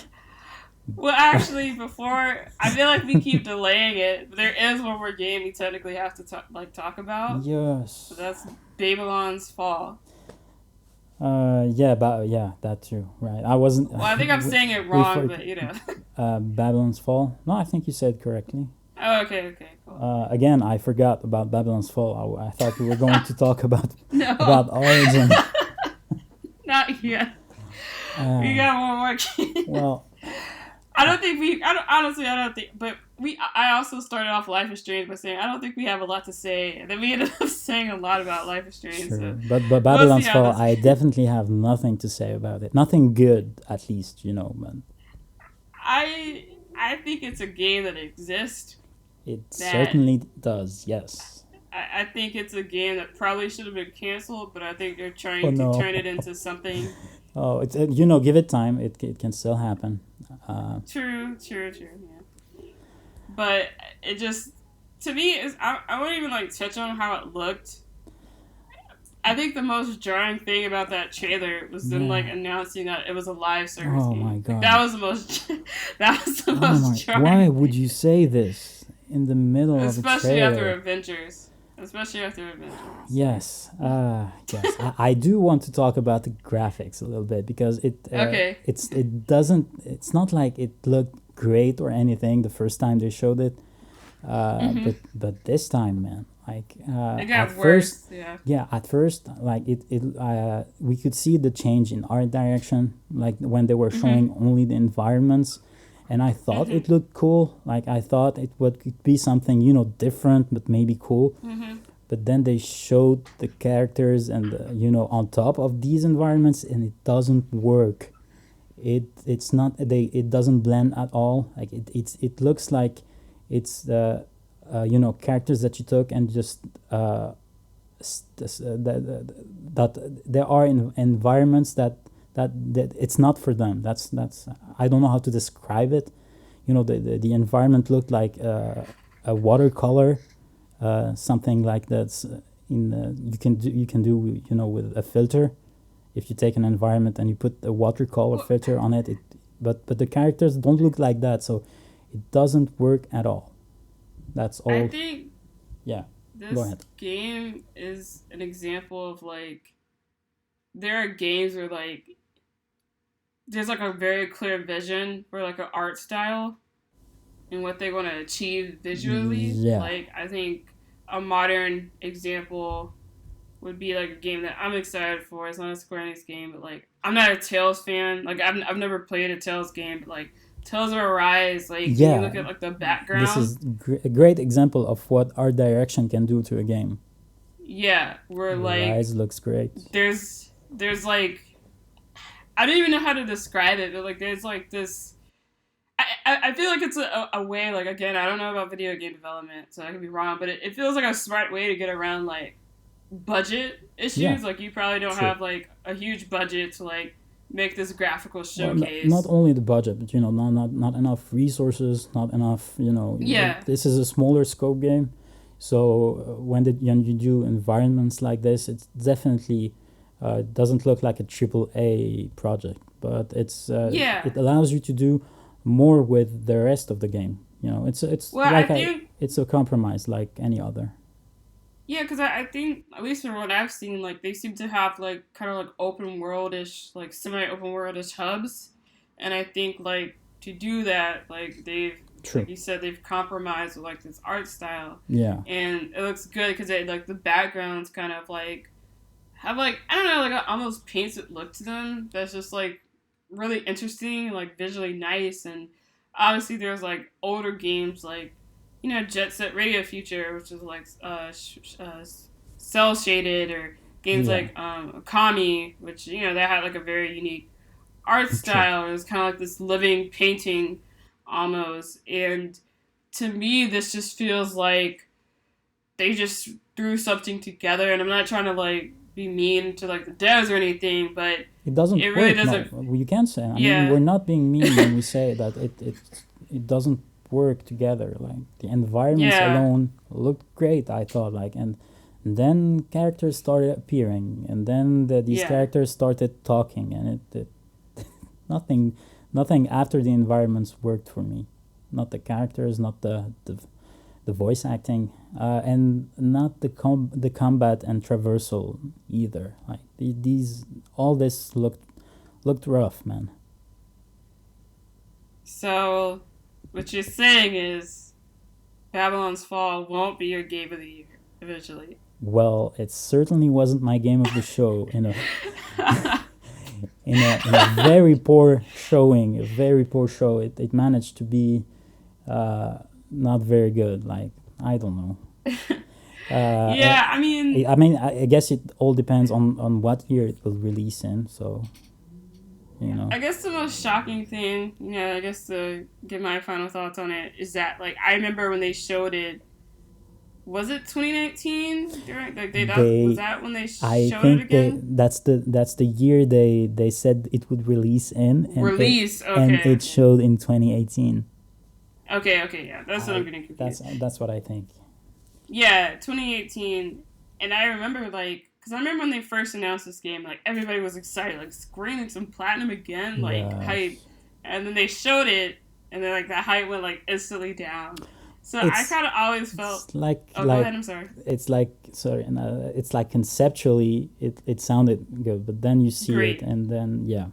Well, actually, before I feel like we keep delaying it, but there is one more game we technically have to talk about. So Yes. that's Babylon's Fall. Yeah, but yeah, that too. Right. I wasn't. Well, I think I'm saying it we wrong, for but Babylon's Fall. No, I think you said correctly. Oh, okay, cool. Again, I forgot about Babylon's Fall. I thought we were going to talk about No, Origin. not yet. We Uh, got one more game. well, I don't think we. I don't, honestly, I don't think. But we. I also started off Life is Strange by saying I don't think we have a lot to say, and then we ended up saying a lot about Life is Strange. sure, So but we'll see Babylon's how Fall, this. I definitely have nothing to say about it. Nothing good, at least, But I think it's a game that exists. it That certainly does. Yes. I think it's a game that probably should have been canceled, but I think they're Oh trying to no. turn it into something. Oh, it's give it time. It can still happen. True. Yeah. But it just, to me, is I wouldn't even like touch on how it looked. I think the most jarring thing about that trailer was them like Yeah. announcing that it was a live service Oh game. my Like, god. that was the most that was the Oh most my! jarring Why thing. would you say this in the middle of a Especially after trailer? Avengers. Especially after Avengers. Yes. Yes. I do want to talk about the graphics a little bit because Okay. it's not like it looked great or anything the first time they showed it. Mhm. But this time, man, like It at got first, worse. Yeah. yeah, at first, like we could see the change in art direction, like when they were Mhm. showing only the environments, and I thought Mhm. it looked cool. Like I thought it could be something different, but maybe cool. Mhm. But then they showed the characters and on top of these environments, and it doesn't work. It's not it doesn't blend at all. Like it looks like it's the characters that you took and just that there are environments that it's not for them. That's I don't know how to describe it. The environment looked like a watercolor, something like that's you can do with a filter. If you take an environment and you put a watercolor Well, filter on it, but the characters don't look like that, so it doesn't work at all. That's I all. think Yeah, go this ahead. game is an example of like there are games where like there's like a very clear vision for like an art style and what they want to achieve visually. Yeah. Like I think a modern example would be like a game that I'm excited for. It's not a Square Enix game, but like I'm not a Tales fan. Like I've never played a Tales game, but like Tales of Arise, like when you Yeah, look at like the this background. is a great example of what art direction can do to a game. Yeah, where like Rise looks great. there's like I don't even know how to describe it, but like there's like this. I feel like it's a way, like, again, I don't know about video game development, so I could be wrong, but it feels like a smart way to get around like budget Yeah, issues. Like you probably don't true. have like a huge budget to like make this graphical Well, not showcase. only the budget, but not enough resources, not enough. Yeah, This is a smaller scope game, so when you do environments like this, it's definitely doesn't look like a AAA project, but yeah. it allows you to do more with the rest of the game. It's Well, I like think it's a compromise like any other. yeah, because I think at least from what I've seen, like they seem to have like kind of like open worldish, like semi open worldish hubs, and I think like to do that, like they've True. like you said, they've compromised with like this art style, Yeah. and it looks good because they like the backgrounds kind of like have like I don't know like a almost painted look to them that's just like really interesting, like visually nice, and obviously there's like older games like Jet Set Radio Future, which is like cell shaded, or games Yeah. like Kami, which that had like a very unique art True. style. It was kind of like this living painting almost, and to me this just feels like they just threw something together. And I'm not trying to like be mean to like the devs or anything, but It it doesn't really work. No, doesn't. you can't say. I mean, Yeah, we're not being mean when we say that it doesn't work together. Like the environments yeah, alone looked great. I thought and then characters started appearing, and then these yeah. characters started talking, and it nothing nothing after the environments worked for me. Not the characters, not the voice acting, and not the combat and traversal either. Like these, all this looked rough, man. So what you're saying is Babylon's Fall won't be your game of the year eventually. Well, it certainly wasn't my game of the show in a very poor showing, a very poor show. It managed to be not very good. Like I don't know. Uh, Yeah, I mean, I mean, I guess it all depends on what year it will release in. So you know, I guess the most shocking thing, I guess to give my final thoughts on it, is that like I remember when they showed it. Was it 2019? During like was they that when they I showed it think again? that's the year they said it would release in, Release. and Okay. it showed in 2018. Okay. Okay. Yeah, that's what I'm I getting confused. that's what I think. Yeah, 2018, and I remember like because I remember when they first announced this game, like everybody was excited, like Square Enix and Platinum again, like Yeah, hype, and then they showed it, and then like that hype went like instantly down. So I it's kind of always felt. it's like Oh, go ahead. I'm sorry. it's like sorry, it's like conceptually it sounded good, but then you see it, Great. and then yeah,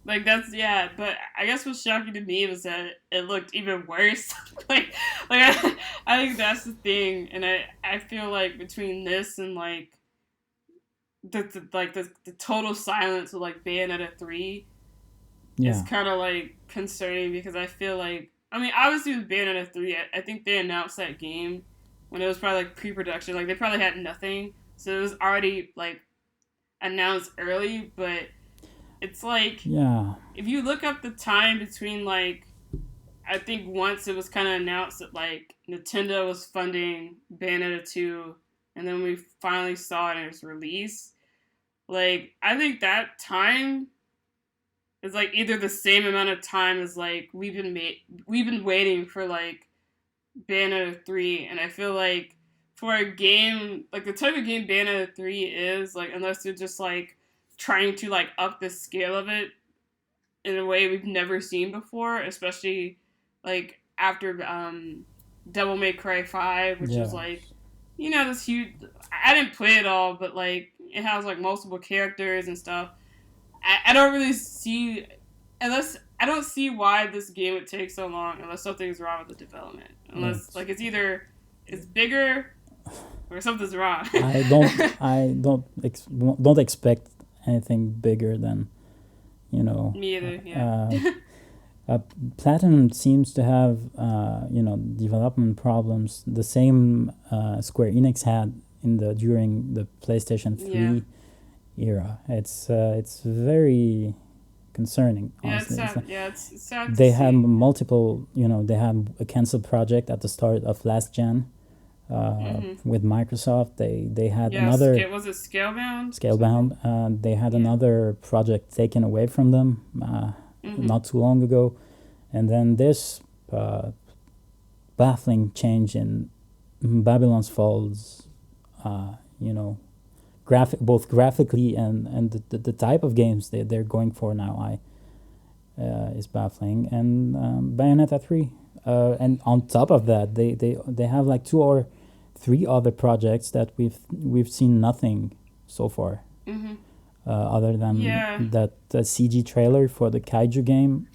Like that's yeah, but I guess what's shocking to me was that it looked even worse. I think that's the thing, and I feel like between this and like the total silence of like Bayonetta 3 is yeah, kind of like concerning, because I feel like I mean obviously with Bayonetta 3, I think they announced that game when it was probably like pre-production, like they probably had nothing, so it was already like announced early, but it's like yeah, if you look up the time between like I think once it was kind of announced that like Nintendo was funding Bayonetta 2, and then we finally saw it in its release. Like I think that time is like either the same amount of time as like we've been waiting for like Bayonetta 3, and I feel like for a game like the type of game Bayonetta 3 is, like unless they're just like trying to like up the scale of it in a way we've never seen before, especially like after Devil May Cry 5, which was yeah. like this huge. I didn't play it all, but like it has like multiple characters and stuff. I don't really see unless I don't see why this game would take so long unless something's wrong with the development. Unless It's like it's either it's bigger or something's wrong. I don't expect anything bigger than you know. Me either. Yeah. Uh, Platinum seems to have development problems the same Square Enix had during the PlayStation 3 era. It's very concerning, honestly. It's sad. They had multiple, they had a canceled project at the start of last gen with Microsoft. They had another. Was it Scalebound? Scalebound. They had another project taken away from them not too long ago, and then this baffling change in Babylon's Falls. Both graphically and the type of games they're going for now is baffling. And Bayonetta 3, and on top of that they have like 2 or 3 other projects that we've seen nothing so far, other than that CG trailer for the Kaiju game.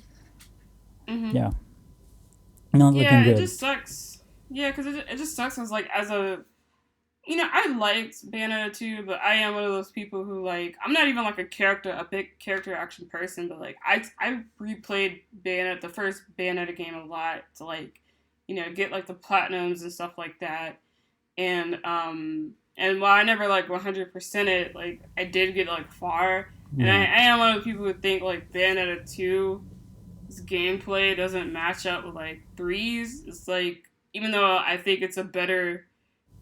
Not looking good. It just sucks. Because it just sucks. It's like, as a, I liked Bayonetta 2, but I am one of those people who, like, I'm not even like a big character action person, but like I replayed the first Bayonetta game a lot to, like, get like the platinums and stuff like that. And while I never like 100% it, like I did get like far. And I am one of the people who think like Bayonetta 2's gameplay doesn't match up with like 3's. It's like, even though I think it's a better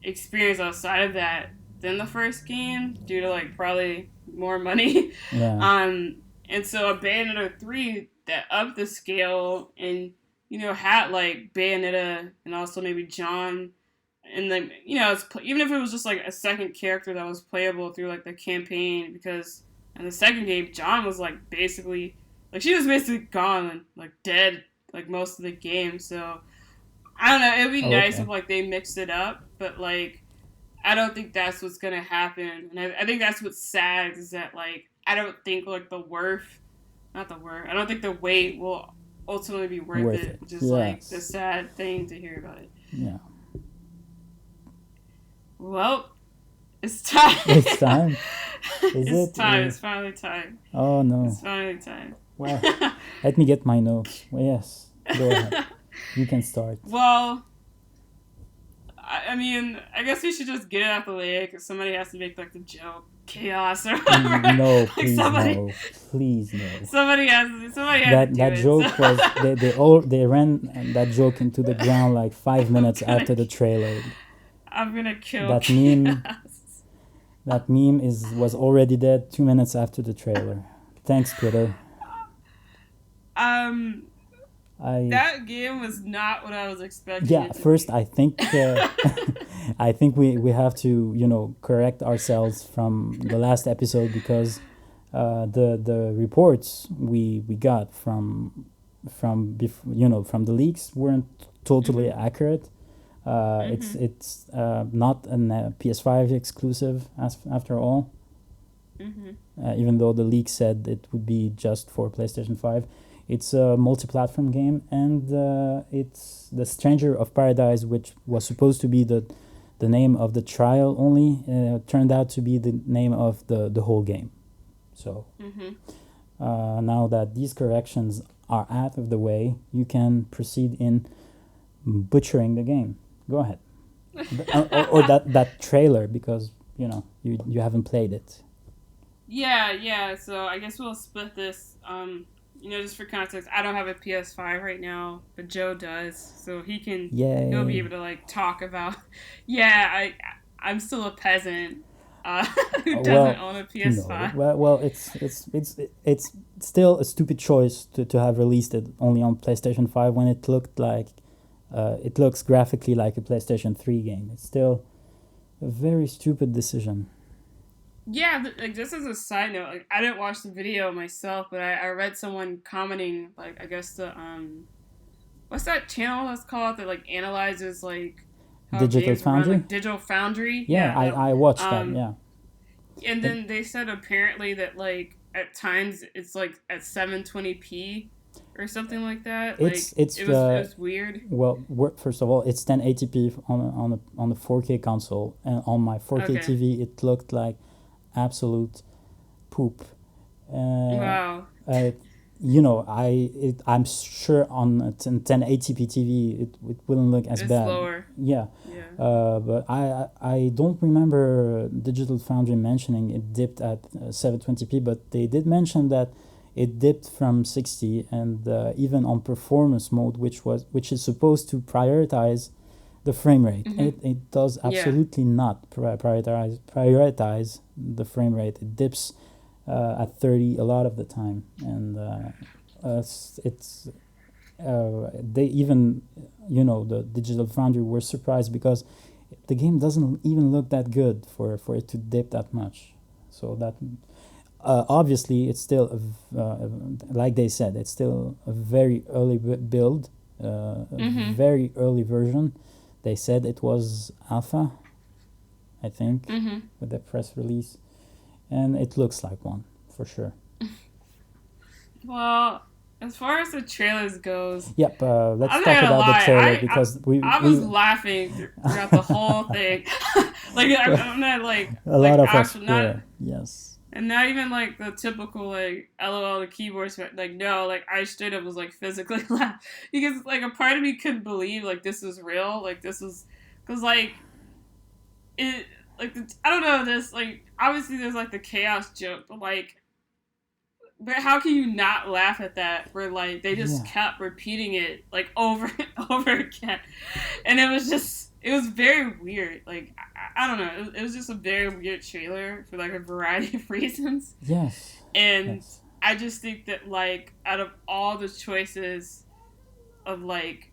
experience outside of that than the first game, due to like probably more money. And so a Bayonetta 3 that upped the scale and had like Bayonetta and also maybe John, and then even if it was just like a second character that was playable through like the campaign, because in the second game John was like basically gone and like dead like most of the game. So I don't know, it'd be nice if like they mixed it up, but like I don't think that's what's gonna happen. And I think that's what's sad, is that like I don't think like I don't think the wait will ultimately be worth it, which is like the sad thing to hear about it. Well, it's time. It's time. It's finally time. Oh no. It's finally time. Well, let me get my notes. Well, yes, go ahead. You can start. Well, I mean, I guess we should just get it out the way, because somebody has to make like the joke chaos or whatever. No, please no. Please no. Somebody has to that joke was they ran that joke into the ground like 5 minutes after the trailer. I'm gonna kill that meme. That meme was already dead 2 minutes after the trailer. Thanks, Twitter. That game was not what I was expecting. Yeah, first I think I think we have to correct ourselves from the last episode, because the reports we got from the leaks weren't totally accurate. It's not a PS5 exclusive after all. Even though the leak said it would be just for PlayStation 5. It's a multi-platform game, and it's the Stranger of Paradise, which was supposed to be the name of the trial only, turned out to be the name of the whole game. So now that these corrections are out of the way, you can proceed in butchering the game. Go ahead. or that trailer, because you haven't played it. Yeah. So I guess we'll split this. Just for context, I don't have a PS5 right now, but Joe does, so he'll be able to like talk about. I'm still a peasant who doesn't own a PS5. No. Well, it's still a stupid choice to have released it only on PlayStation 5 when it looks graphically like a PlayStation 3 game. It's still a very stupid decision. Yeah, like just as a side note, like I didn't watch the video myself, but I read someone commenting, like I guess the what's that channel that's called that like analyzes like how Digital games Foundry? run, like Digital Foundry. I watched that. Yeah. And then they said apparently that like at times it's like at 720p or something like that. It was weird. Well, first of all, it's 1080p on the 4K console, and on my 4K TV it looked like absolute poop. Wow. I'm sure on a 1080p TV it wouldn't look as It's bad. lower. Yeah, Yeah. but I don't remember Digital Foundry mentioning it dipped at 720p, but they did mention that it dipped from 60, and even on performance mode, which is supposed to prioritize the frame rate. Mm-hmm. It does Yeah. absolutely not prioritize the frame rate. It dips at 30 a lot of the time, and it's they even the Digital Foundry were surprised because the game doesn't even look that good for it to dip that much. So that obviously it's still like they said, it's still a very early build, a Mm-hmm. very early version. They said it was alpha, I think, Mm-hmm. with the press release, and it looks like one for sure. Well, as far as the trailers goes, Yep. Let's I'm not talk gonna about the lie. trailer because I was laughing throughout the whole thing. Like I'm not like a lot of us actual not were. Yes. and not even like the typical like LOL on the keyboard. Like no, like I straight up was like physically laugh because like a part of me couldn't believe like this is real. Like this was because like it like I don't know this like obviously there's like the chaos joke, but how can you not laugh at that? Where like they just Yeah. kept repeating it like over and over again, and it was very weird. Like I don't know, it was just a very weird trailer for like a variety of reasons, Yes. and Yes. I just think that like out of all the choices of like,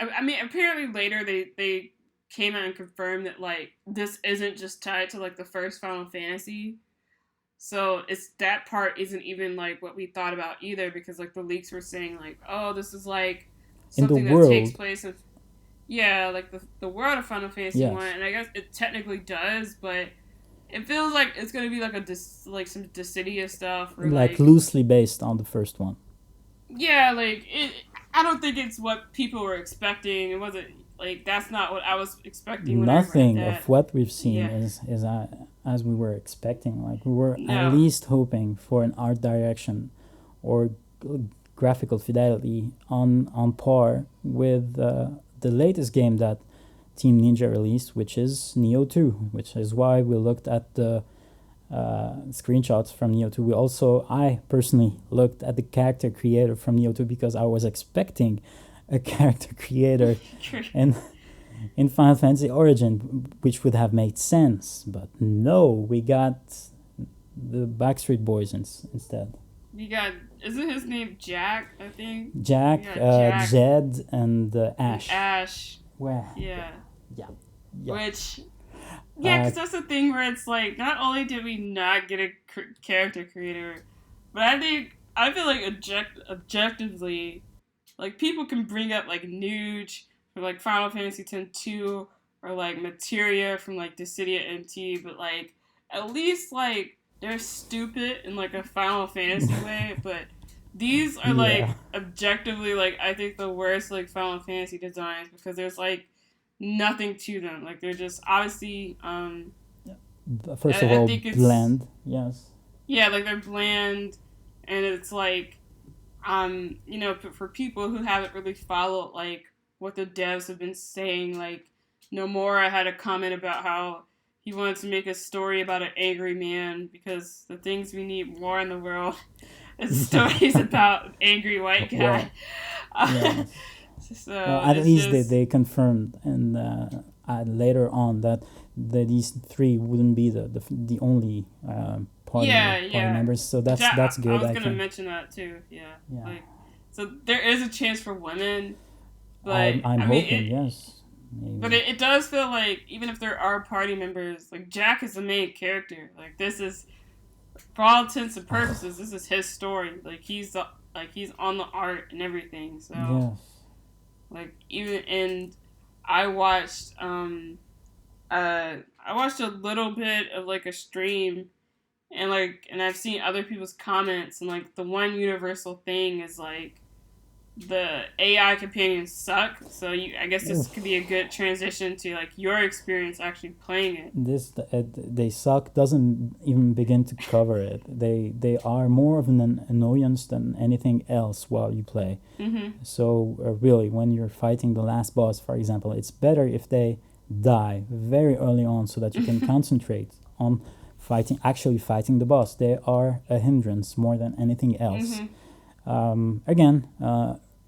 I mean apparently later they came out and confirmed that like this isn't just tied to like the first Final Fantasy. So it's that part isn't even like what we thought about either because like the leaks were saying like, oh, this is like In the something that takes world. place in like the world of Final Fantasy One, Yes. and I guess it technically does, but it feels like it's gonna be like like some Dissidia stuff or Like like loosely based on the first one. yeah, like it. I don't think it's what people were expecting. It wasn't like that's not what I was expecting when I read Nothing that. of what we've seen Yeah, is as we were expecting. Like we were at no, least hoping for an art direction or graphical fidelity on par with the latest game that Team Ninja released, which is Neo 2, which is why we looked at the screenshots from Neo 2. I personally looked at the character creator from Neo 2 because I was expecting a character creator in Final Fantasy Origin, which would have made sense. But no, we got the Backstreet Boys instead. you got isn't his name Jack? I think Jack, Jack Jed, and Ash. Ash. Well, Yeah. yeah. Which, yeah, Uh, because that's the thing where it's like, not only did we not get a character creator, but I feel like objectively, like, people can bring up, like, Nuge from, like, Final Fantasy X-2, or, like, Materia from, like, Dissidia NT, but, like, at least, like, they're stupid in, like, a Final Fantasy way, but these are, like, yeah. objectively, like, I think the worst, like, Final Fantasy designs, because there's, like, nothing to them. Like they're just obviously First of I all, think it's blend. Yes. yeah, like they're bland and it's like for people who haven't really followed like what the devs have been saying, like Nomura had a comment about how he wanted to make a story about an angry man because the things we need more in the world is stories about an angry white guy. Well, yes. So at it's least just, they confirmed and later on that these three wouldn't be the only party members. So that's good. I was I gonna think. mention that too. Yeah. Yeah. Like, so there is a chance for women, but I'm I mean, hoping yes. Maybe. but it does feel like even if there are party members, like Jack is the main character. Like this is, for all intents and purposes, this is his story. Like he's on the art and everything. So Yes. like I watched I watched a little bit of like a stream and I've seen other people's comments and like the one universal thing is like the AI companions suck. So I guess this could be Oof. a good transition to like your experience actually playing it. This they suck doesn't even begin to cover it. They are more of an annoyance than anything else while you play. Mm-hmm. So really, when you're fighting the last boss, for example, it's better if they die very early on so that you can concentrate on actually fighting the boss. They are a hindrance more than anything else. Mm-hmm. Again,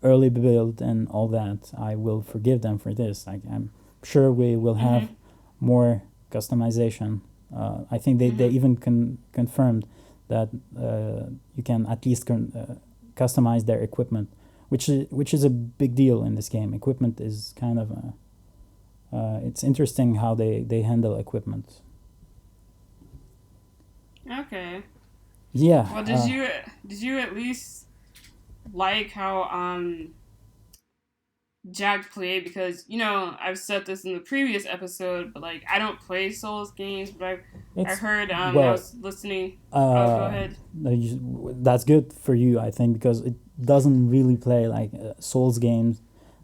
early build and all that, I will forgive them for this. I'm sure we will have Mm-hmm. more customization. I think they Mm-hmm. even confirmed that you can at least customize their equipment, which is a big deal in this game. Equipment is kind of it's interesting how they handle equipment. Okay. Yeah. Well, did you at least like how Jack played? Because I've said this in the previous episode, but like I don't play Souls games, but I It's heard I well, was listening. Oh, go uh, ahead. that's good for you, I think, because it doesn't really play like Souls games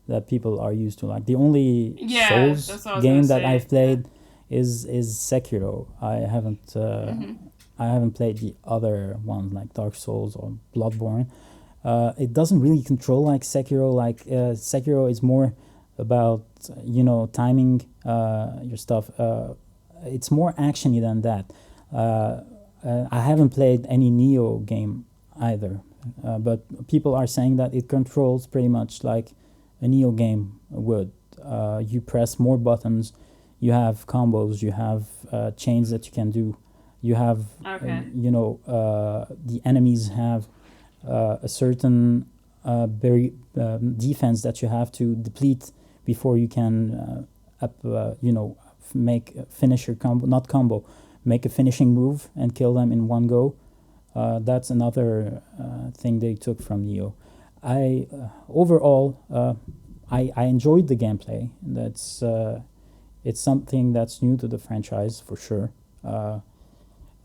that people are used to. Like the only Yeah, Souls that's what I was gonna game that say. I've Yeah. played is Sekiro. Mhm. I haven't played the other ones like Dark Souls or Bloodborne. It doesn't really control like Sekiro. Like Sekiro is more about timing your stuff. It's more actiony than that. Uh, I haven't played any Neo game either, but people are saying that it controls pretty much like a Neo game would. You press more buttons, you have combos, you have chains that you can do, you have Okay. the enemies have a certain defense that you have to deplete before you can make finish your combo, not combo, make a finishing move and kill them in one go. That's another thing they took from Neo. I overall I enjoyed the gameplay. It's something that's new to the franchise for sure. Uh,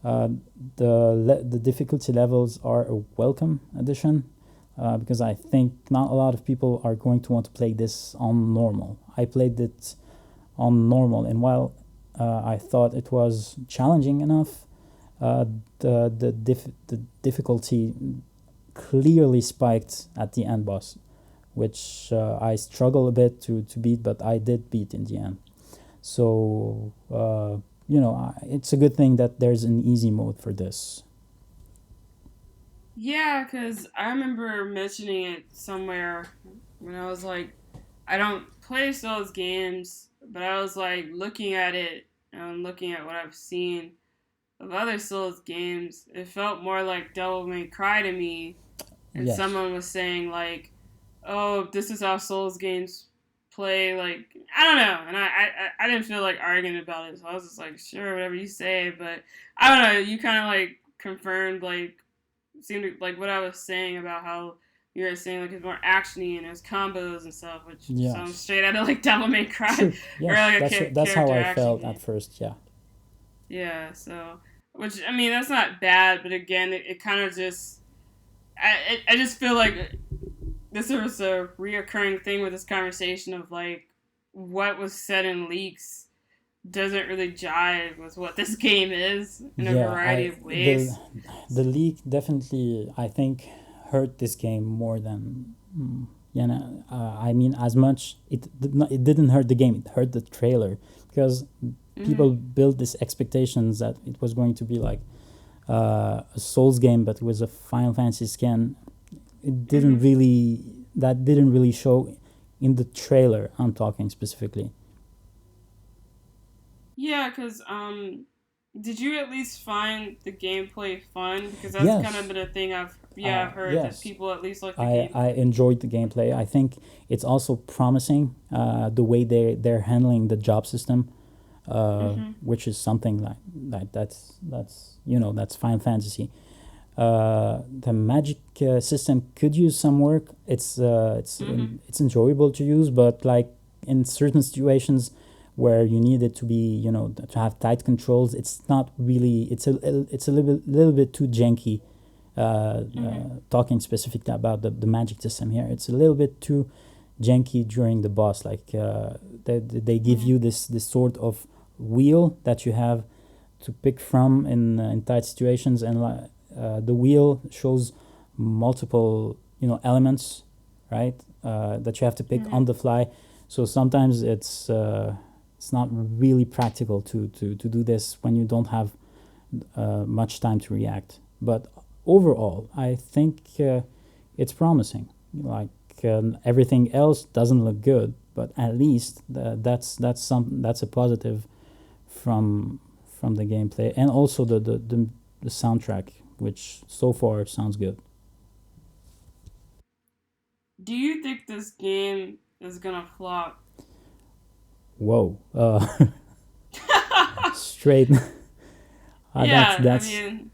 uh, the difficulty levels are a welcome addition because I think not a lot of people are going to want to play this on normal. I played it on normal, and while I thought it was challenging enough, uh, the difficulty clearly spiked at the end boss, which I struggle a bit to beat, but I did beat in the end. So it's a good thing that there's an easy mode for this. Yeah, because I remember mentioning it somewhere when I was like, I don't play Souls games, but I was like looking at it and looking at what I've seen of other Souls games. It felt more like Devil May Cry to me, and Yes. someone was saying like, "Oh, this is how Souls games play." Like I don't know, and I didn't feel like arguing about it, so I was just like, "Sure, whatever you say." But I don't know. You kind of like confirmed like seemed like what I was saying about how you were saying like it's more actiony and there's combos and stuff, which sounds Yes. straight out of like Devil May Cry True. or Yes. like a That's how character I action felt at game. first. Yeah. Yeah, so which I mean that's not bad, but again it kind of just I just feel like this was a reoccurring thing with this conversation of like what was said in leaks doesn't really jive with what this game is in a Yeah. variety I of the ways. the leak definitely I think hurt this game more than. I mean, as much it didn't hurt the game. It hurt the trailer because people Mm-hmm. built these expectations that it was going to be like a Souls game, but it was a Final Fantasy skin. It didn't Mm-hmm. really that didn't really show in the trailer. I'm talking specifically. Yeah, because did you at least find the gameplay fun? Because that's kind of Yes, been a thing I've heard that yes. people at least like the I gameplay. enjoyed the gameplay. I think it's also promising the way they're handling the job system, Mm-hmm. which is something that's that's Final Fantasy. The magic system could use some work. Mm-hmm. It's enjoyable to use, but like in certain situations where you need it to be to have tight controls, it's not really. It's a little bit too janky talking specifically about the magic system here, it's a little bit too janky during the boss. Like they give you this sort of wheel that you have to pick from in tight situations, and the wheel shows multiple elements, right? That you have to pick on the fly. So sometimes it's not really practical to do this when you don't have much time to react. But overall, I think it's promising. Like everything else doesn't look good, but at least that's a positive from the gameplay, and also the soundtrack, which so far sounds good. Do you think this game is gonna flop? Whoa, straight. Yeah, That's I mean,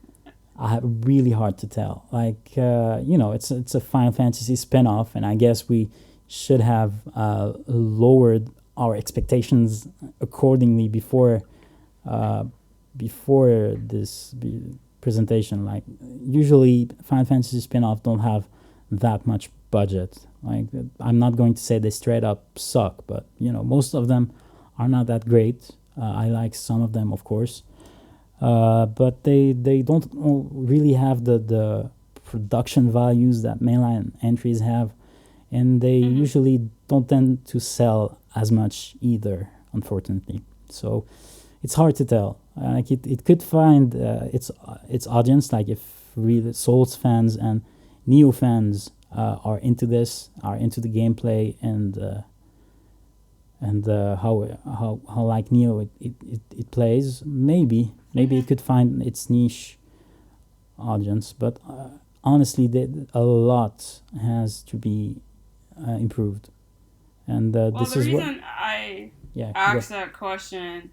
really hard to tell. Like it's a Final Fantasy spin-off, and I guess we should have lowered our expectations accordingly before this presentation. Like usually Final Fantasy spin-off don't have that much budget. Like I'm not going to say they straight up suck, but most of them are not that great. I like some of them, of course, but they don't really have the production values that mainline entries have, and they usually don't tend to sell as much either, unfortunately. So it's hard to tell. Like it could find its audience, like if really Souls fans and Neo fans are into this, are into the gameplay, and how like Neo it plays. Maybe it could find its niche audience, but honestly, a lot has to be improved, and well, this the is what. reason I Yeah, asked that question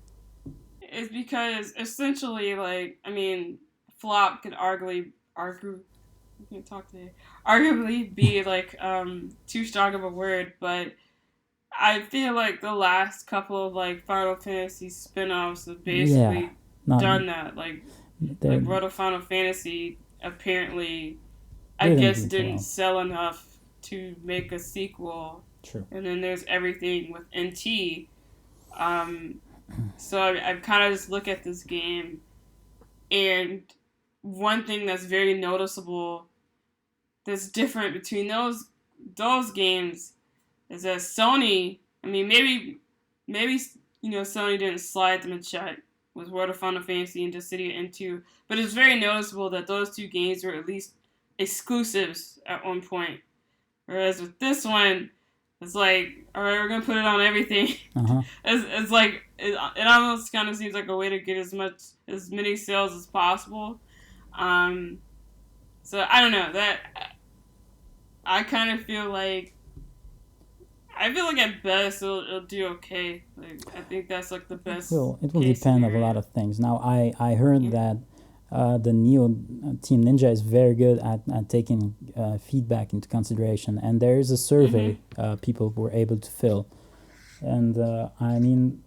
is because essentially, like, I mean, flop could argue I can't talk today. Arguably be like too strong of a word, but I feel like the last couple of like Final Fantasy spin-offs have yeah, basically not done that. Like they World of Final Fantasy apparently I they didn't guess do too didn't well. sell enough to make a sequel. True. And then there's everything with NT. Um, so I kind of just look at this game, and one thing that's very noticeable that's different between those games is that Sony. I mean, maybe Sony didn't slide them a check with World of Final Fantasy and Dissidia N2, but it's very noticeable that those two games were at least exclusives at one point. Whereas with this one, it's like, all right, we're gonna put it on everything. Uh-huh. It's like it almost kind of seems like a way to get as many sales as possible. Um, so I don't know that I kind of feel like at best it'll do okay. Like I think that's like the best It will case depend of a lot scenario. of things. Now I heard Yeah. that the Neo Team Ninja is very good at taking feedback into consideration, and there is a survey people were able to fill, and I mean,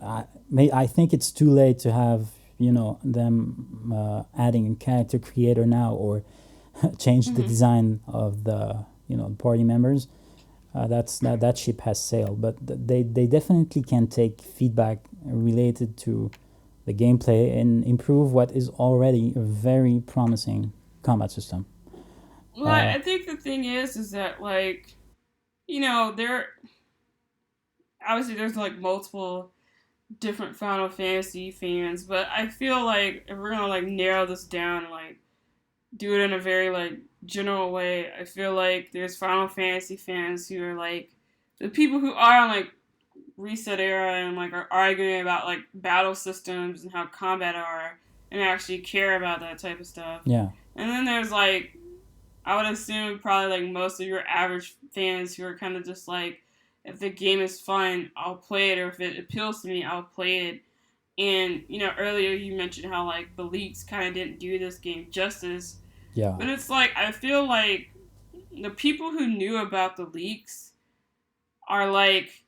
I think it's too late to have them adding a character creator now, or change the Mm-hmm. design of the party members. That ship has sailed, but they definitely can take feedback related to the gameplay and improve what is already a very promising combat system. Well, Uh, I think the thing is that like there obviously there's like multiple different Final Fantasy fans, but I feel like if we're gonna like narrow this down and like do it in a very like general way, I feel like there's Final Fantasy fans who are like the people who are on like Reset Era and like are arguing about like battle systems and how combat are and actually care about that type of stuff. yeah, And then there's like I would assume probably like most of your average fans who are kind of just like if the game is fun, I'll play it, or if it appeals to me, I'll play it. And earlier you mentioned how like the leaks kind of didn't do this game justice, yeah, but it's like I feel like the people who knew about the leaks are like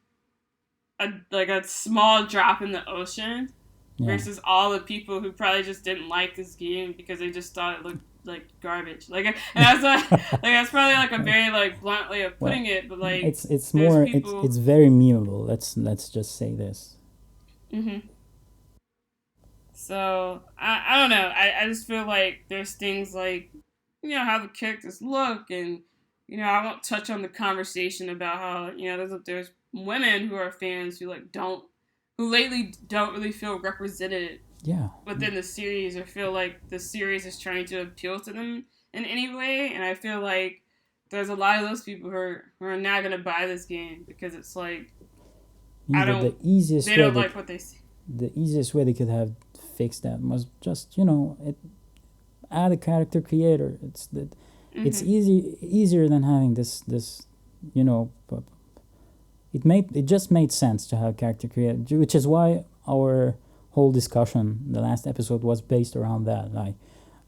a small drop in the ocean yeah. versus all the people who probably just didn't like this game because they just thought it looked like garbage. Like, and that's like that's probably like a very like blunt way of Well, putting it, but like it's there's more people. it's very memeable. Let's just say this. Hmm. So I don't know. I just feel like there's things like how the characters look, and I won't touch on the conversation about how there's women who are fans who like don't who lately don't really feel represented Yeah. within the series, or feel like the series is trying to appeal to them in any way. And I feel like there's a lot of those people who are not gonna buy this game because it's like I The don't easiest they way don't like what they see. the easiest way they could have fixed that was just add a character creator. It's Mm-hmm. easier than having this you know it just made sense to have character creator, which is why our whole discussion the last episode was based around that, like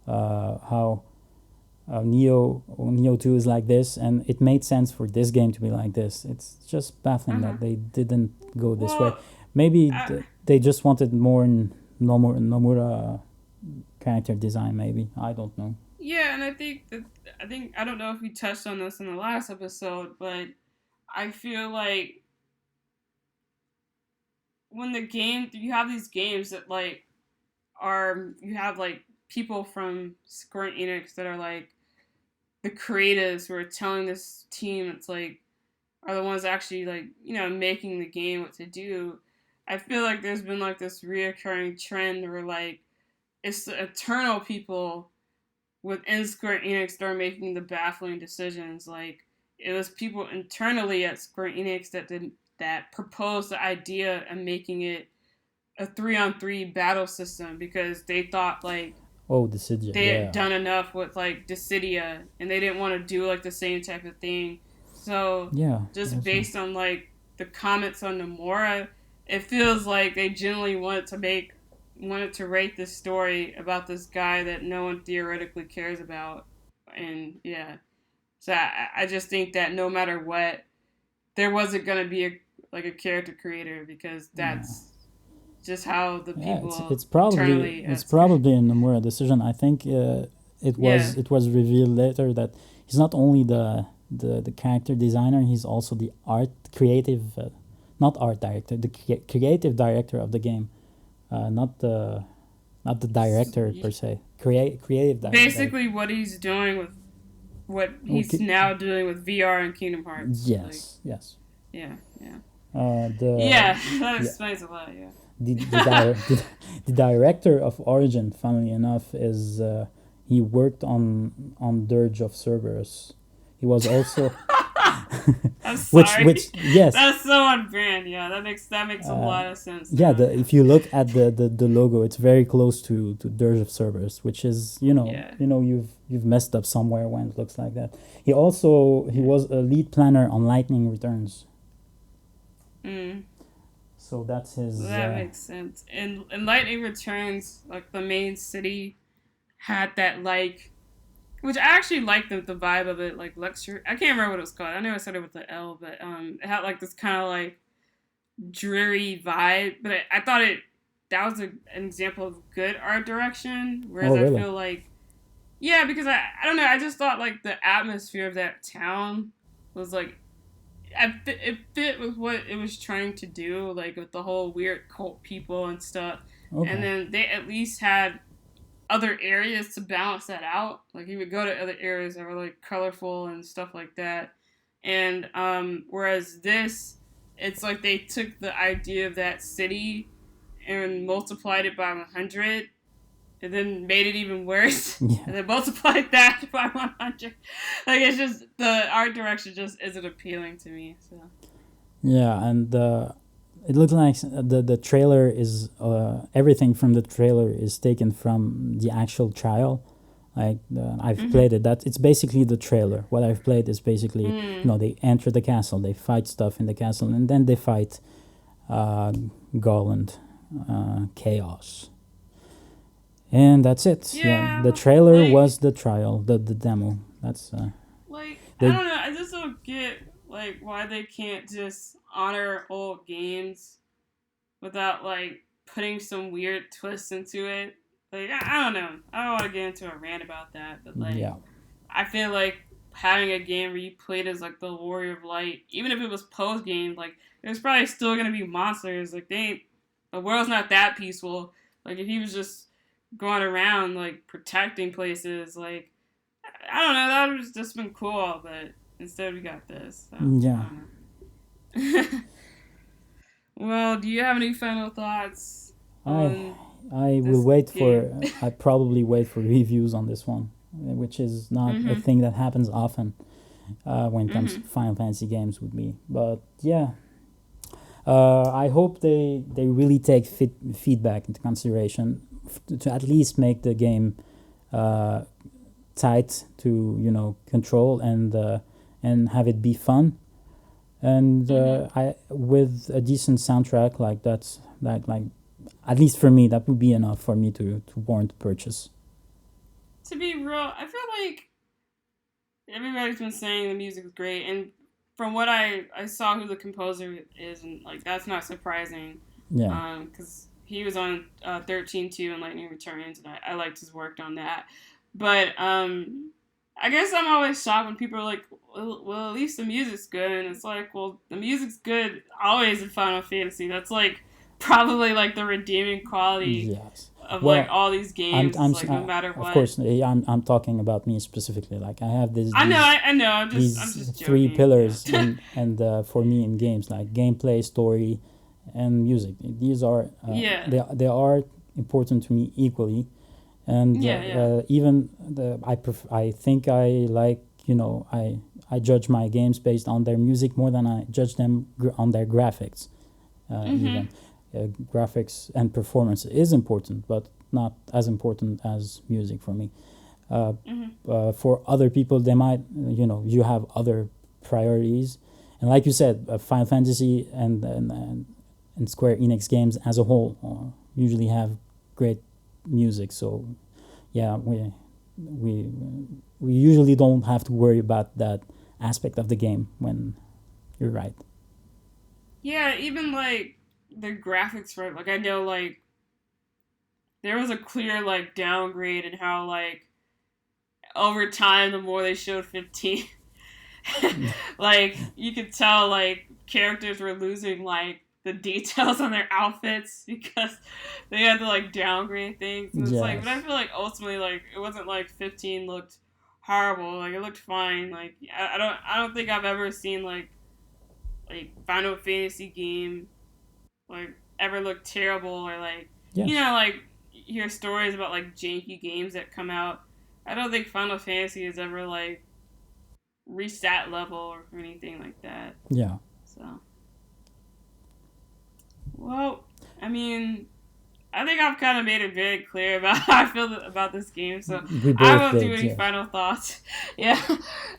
how Neo 2 is like this, and it made sense for this game to be like this. It's just baffling Uh-huh. that they didn't go this way. Well, Maybe I, they just wanted more Nomura character design. Maybe I don't know. yeah, and I think I don't know if we touched on this in the last episode, but I feel like when the game you have these games that like are you have like people from Square Enix that are like the creatives who are telling this team it's like are the ones actually like making the game what to do. I feel like there's been like this reoccurring trend where like it's the eternal people within Square Enix that are making the baffling decisions. Like it was people internally at Square Enix that proposed the idea of making it a 3-on-3 battle system because they thought like Oh, the Sidia, they had yeah, done enough with like Dissidia and they didn't want to do like the same type of thing. So yeah. just Also, based on like the comments on Nomura, it feels like they genuinely wanted to rate this story about this guy that no one theoretically cares about. And yeah. So I just think that no matter what, there wasn't gonna be a character creator because yeah. that's just how the Yeah, people internally it's at Square. probably a Nomura decision. I think Yeah. it was revealed later that he's not only the character designer, he's also the art creative, not art director, the creative director of the game, not the director per se, director. Basically what he's doing with what he's Okay. now doing with VR and Kingdom Hearts. Like, Yes, yes. yeah, yeah. The Yeah, that yeah explains a lot, yeah. the director of Origin, funnily enough, is he worked on Dirge of Cerberus. He was also I'm which sorry. yes, That's so on brand, yeah. That makes a uh, lot of sense yeah. now, yeah. If you look at the logo, it's very close to Dirge of Cerberus, which is Yeah. you've messed up somewhere when it looks like that. He Yeah. was a lead planner on Lightning Returns, Mm. so that's his. That makes sense. And Lightning Returns, like the main city had that like which I actually liked the vibe of it, like lecture. I can't remember what it was called. I know I said it with the L, but it had like this kind of like dreary vibe. But I thought that was an example of good art direction. Whereas Oh, I really? feel like yeah, because I don't know. I just thought like the atmosphere of that town was like it fit with what it was trying to do, like with the whole weird cult people and stuff. And Okay. then they at least had other areas to balance that out. Like he would go to other areas that were like colorful and stuff like that. And whereas this, it's like they took the idea of that city and multiplied it by 100 and then made it even worse Yeah. and then multiplied that by 100. Like it's just the art direction just isn't appealing to me. So Yeah, and it looks like the trailer is everything from the trailer is taken from the actual trial. Like I've mm-hmm. played it. That it's basically the trailer. What I've played is basically they enter the castle, they fight stuff in the castle, and then they fight uh, Garland, Chaos, and that's it. Yeah, the Yeah, trailer like was the trial, the demo. That's I they don't know. I just don't get like why they can't just honor old games without like putting some weird twist into it. like I don't know. I don't want to get into a rant about that, but like Yeah. I feel like having a game where you played as like the Warrior of Light, even if it was post game, like there's probably still gonna be monsters. Like they ain't, the world's not that peaceful. Like if he was just going around like protecting places, like I don't know, that would have just been cool. But instead we got this. So I Yeah. don't know. Well, do you have any final thoughts I on I will this wait game? for I probably wait for reviews on this one, which is not a Mhm. thing that happens often when it comes to Mhm. Final Fantasy games with me. But yeah, I hope they really take feedback into consideration to at least make the game uh, tight to control and have it be fun. And Mhm. I with a decent soundtrack like like at least for me that would be enough for me to warrant purchase. To be real, I feel like everybody's been saying the music's great, and from what I saw who the composer is, and like that's not surprising, Yeah. because he was on 13-2 and Lightning Returns, and I liked his work on that. But I guess I'm always shocked when people are like, well, at least the music's good, and it's like, well, the music's good always in Final Fantasy. That's like probably like the redeeming quality Yes. of like Well, all these games. Is like no matter of what. course I'm talking about me specifically. Like I have I know, I know. I'm these just three joking. pillars Yeah. and for me in games like gameplay, story, and music. These are Yeah. they are important to me equally. And Yeah, yeah. even I think I like I judge my games based on their music more than I judge them on their graphics. Even Mhm. graphics and performance is important, but not as important as music for me. Uh, Mhm. for other people, they might you have other priorities, and like you said, Final Fantasy and Square Enix games as a whole usually have great music. So yeah, we we usually don't have to worry about that aspect of the game when you're right. Yeah, even like the graphics for it, like I know like there was a clear like downgrade in how like over time the more they showed 15 like you could tell like characters were losing like the details on their outfits because they had to like downgrade things, and it's like, but I Yes. feel like ultimately like it wasn't like 15 looked horrible, like it looked fine. Like I don't think I've ever seen like Final Fantasy game like ever look terrible, or like Yes. like you hear stories about like janky games that come out. I don't think Final Fantasy has ever like reached that level or anything like that. Yeah. So, well, I mean, I think I've kind of made it very clear about how I feel about this game. So We I both won't do did. any Yes. final thoughts. Yeah,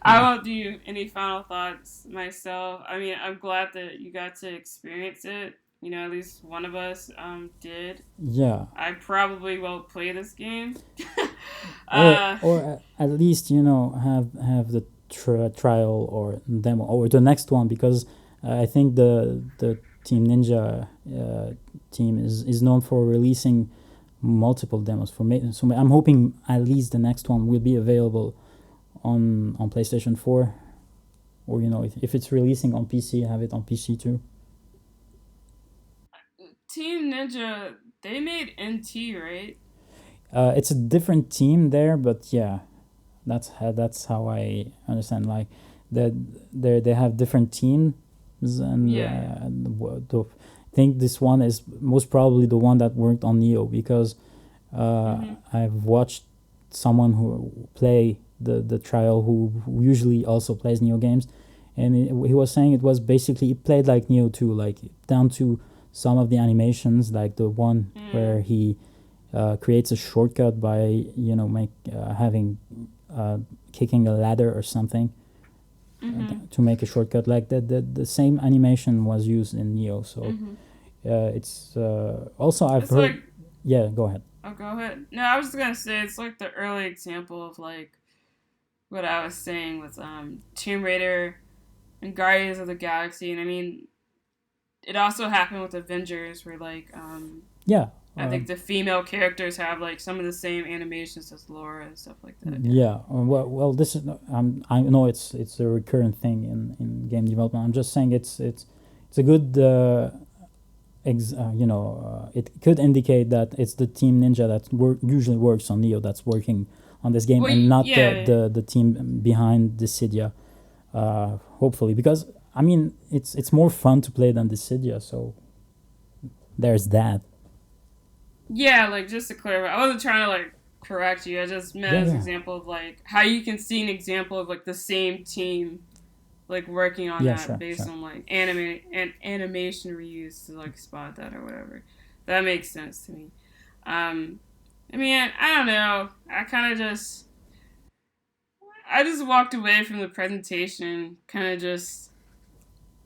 I Yeah. won't do any final thoughts myself. I mean, I'm glad that you got to experience it. At least one of us did. Yeah. I probably won't play this game. uh, Or at least have the trial or demo or the next one because I think the Team Ninja team is known for releasing multiple demos for me. So I'm hoping at least the next one will be available on PlayStation 4, or if it's releasing on PC, have it on PC too. Team Ninja, they made NT, right? It's a different team there, but yeah, that's how I understand. Like that they have different teams, and Yeah, yeah. I think this one is most probably the one that worked on Neo because Mhm. I've watched someone who play the trial who usually also plays Neo games, and he was saying it was basically it played like Neo 2, like down to some of the animations, like the one where Mm. he creates a shortcut by make having kicking a ladder or something Mhm. to make a shortcut like that. The same animation was used in Neo, so Mhm. it's also I've It's like, heard. Yeah, go ahead. oh, go ahead. No, I was just gonna say it's like the early example of like what I was saying with Tomb Raider and Guardians of the Galaxy, and I mean it also happened with Avengers, where like Yeah, I think the female characters have like some of the same animations as Laura and stuff like that. Yeah. Well, this is I know it's a recurrent thing in game development. I'm just saying it's a good it could indicate that it's the Team Ninja that usually works on Neo that's working on this game, and not the team behind Dissidia. Hopefully, because I mean it's more fun to play than Dissidia, so there's that. Yeah, like just to clarify, I wasn't trying to like correct you. I just meant as an example of like how you can see an example of like the same team like working on that based on like animation reuse to like spot that or whatever. That makes sense to me. I mean, I don't know. I just walked away from the presentation kind of just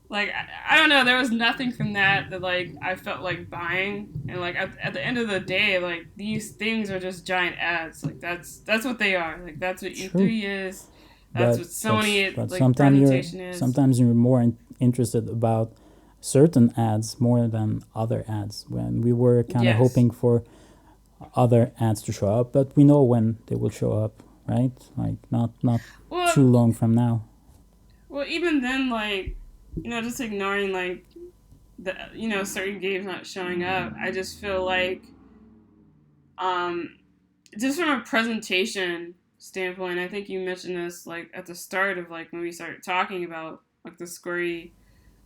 like I don't know, there was nothing from that like I felt like buying, and like at the end of the day, like these things are just giant ads. Like that's what they are. Like that's what E3 is. That's what Sony but like sometimes is. Sometimes you're more interested about certain ads more than other ads. When we were kind of hoping for other ads to show up, but we know when they will show up, right? Like not too long from now. Well, even then, like, you know, just ignoring like the certain games not showing up, I just feel like just from a presentation standpoint, I think you mentioned this like at the start of like when we started talking about like the Square.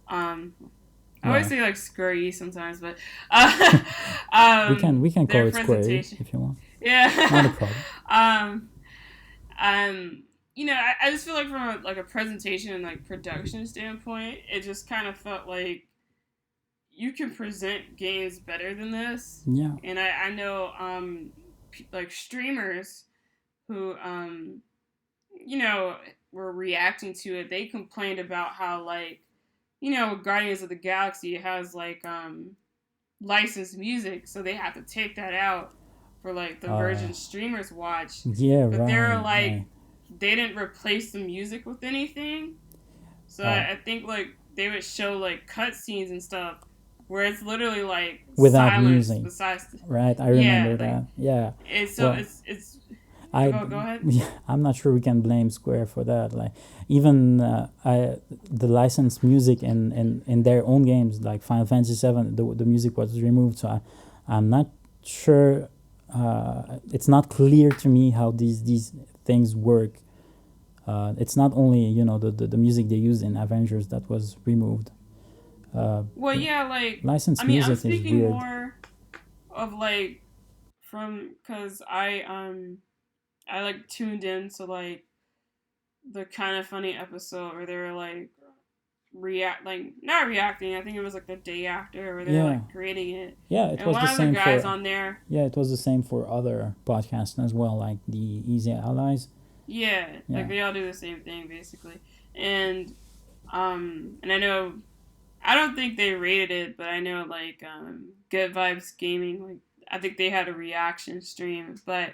I always say like Square sometimes, but we can call it Square if you want. Yeah, not a problem. You know, I just feel like from a presentation and like production standpoint, it just kind of felt like you can present games better than this. Yeah. And I know like streamers who you know were reacting to it. They complained about how like Guardians of the Galaxy has like licensed music, so they have to take that out for like the version streamers watch. Yeah, but right. They're like they didn't replace the music with anything, so I think like they would show like cutscenes and stuff where it's literally like without silence music. Besides right, I remember that. Yeah. It's. Go ahead. Yeah, I'm not sure we can blame Square for that. Like even the licensed music in their own games, like Final Fantasy VII, the music was removed. So I'm not sure. It's not clear to me how these things work. It's not only the music they use in Avengers that was removed. Like licensed music is weird. I'm speaking more of like from because I like tuned in to like the Kind of Funny episode where they were like not reacting. I think it was like the day after where they were like creating it. Yeah, it was the same for guys on there. Yeah, it was the same for other podcasts as well, like the Easy Allies. Yeah, like they all do the same thing basically, and I know I don't think they rated it, but I know like Good Vibes Gaming, like I think they had a reaction stream, but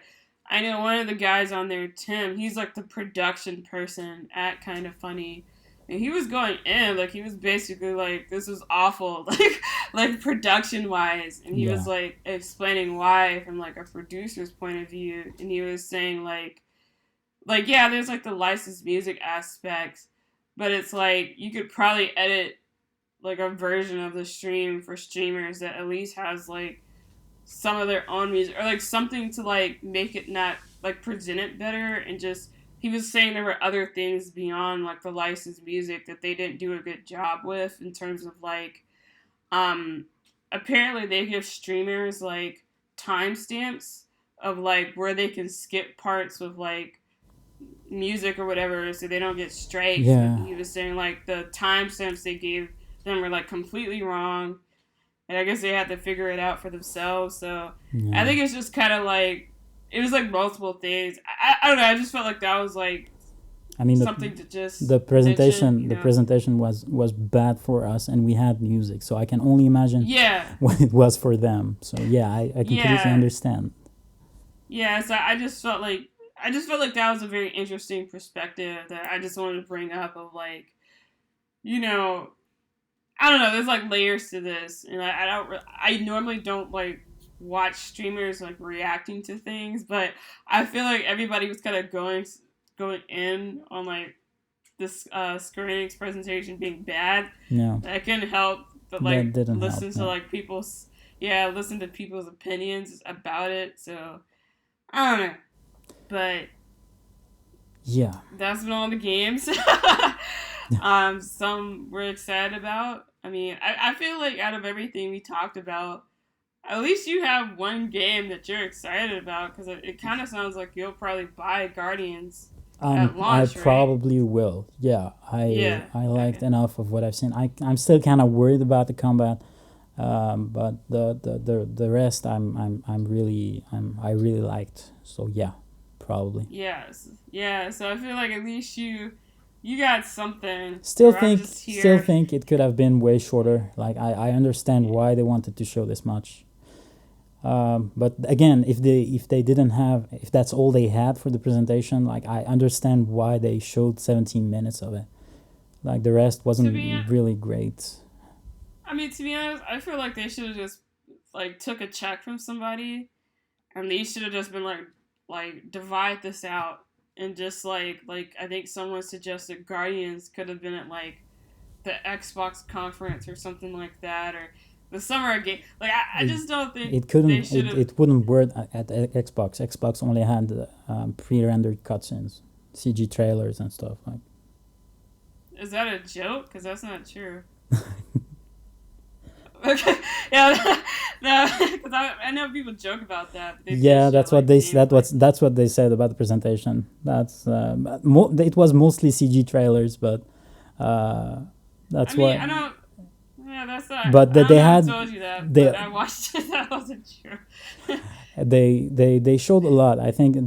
I know one of the guys on there, Tim, he's like the production person at Kind of Funny. And he was going in, like he was basically like, this is awful, like production wise. And he was like explaining why from like a producer's point of view. And he was saying like yeah, there's like the licensed music aspects, but it's like you could probably edit like a version of the stream for streamers that at least has like some of their own music or like something to like make it not like present it better. And just he was saying there were other things beyond like the licensed music that they didn't do a good job with in terms of like apparently they give streamers like timestamps of like where they can skip parts with like music or whatever so they don't get strikes. Yeah. He was saying like the timestamps they gave them were like completely wrong. And I guess they had to figure it out for themselves. So I think it's just kind of like, it was like multiple things. I don't know. I just felt like that was like something to just the presentation. mention, the presentation was bad for us, and we had music, so I can only imagine what it was for them. So I completely understand. Yeah. So I just felt like that was a very interesting perspective that I just wanted to bring up of like, I don't know. There's like layers to this, and I normally don't like watch streamers like reacting to things, but I feel like everybody was kind of going in on like this Square Enix presentation being bad. Yeah, I couldn't help but that like didn't help. listen to like people's listen to people's opinions about it. So I don't know, but Yeah. that's been all the games. Some we're excited about. I mean, I feel like out of everything we talked about, at least you have one game that you're excited about because it kind of sounds like you'll probably buy Guardians at I launch, right? probably will. Yeah, Yeah. I liked Okay. enough of what I've seen. I'm still kind of worried about the combat, but the rest I really liked. So yeah, probably. Yes. Yeah. So I feel like at least you got something. Still Where I'm think just still here. think it could have been way shorter. Like I understand why they wanted to show this much. But again, if they didn't have, if that's all they had for the presentation, like I understand why they showed 17 minutes of it. Like the rest To be, wasn't really great. I mean, to be honest, I feel like they should have just like took a check from somebody, and they should have just been like divide this out and just like I think someone suggested Guardians could have been at like the Xbox conference or something like that, or the summer game. Like I It, just don't think it they couldn't should have. it wouldn't work at Xbox. Xbox only had pre-rendered cutscenes, CG trailers and stuff like. Is that a joke? Because that's not true. Okay, yeah, no, because I know people joke about that, but they did Yeah, show that's what like gameplay. that's what they said about the presentation. That's it was mostly CG trailers, but uh, I that's mean, what. I don't. Yeah, that's not. But I don't they know who had told you that, they but I watched it. That wasn't true. they showed a lot. I think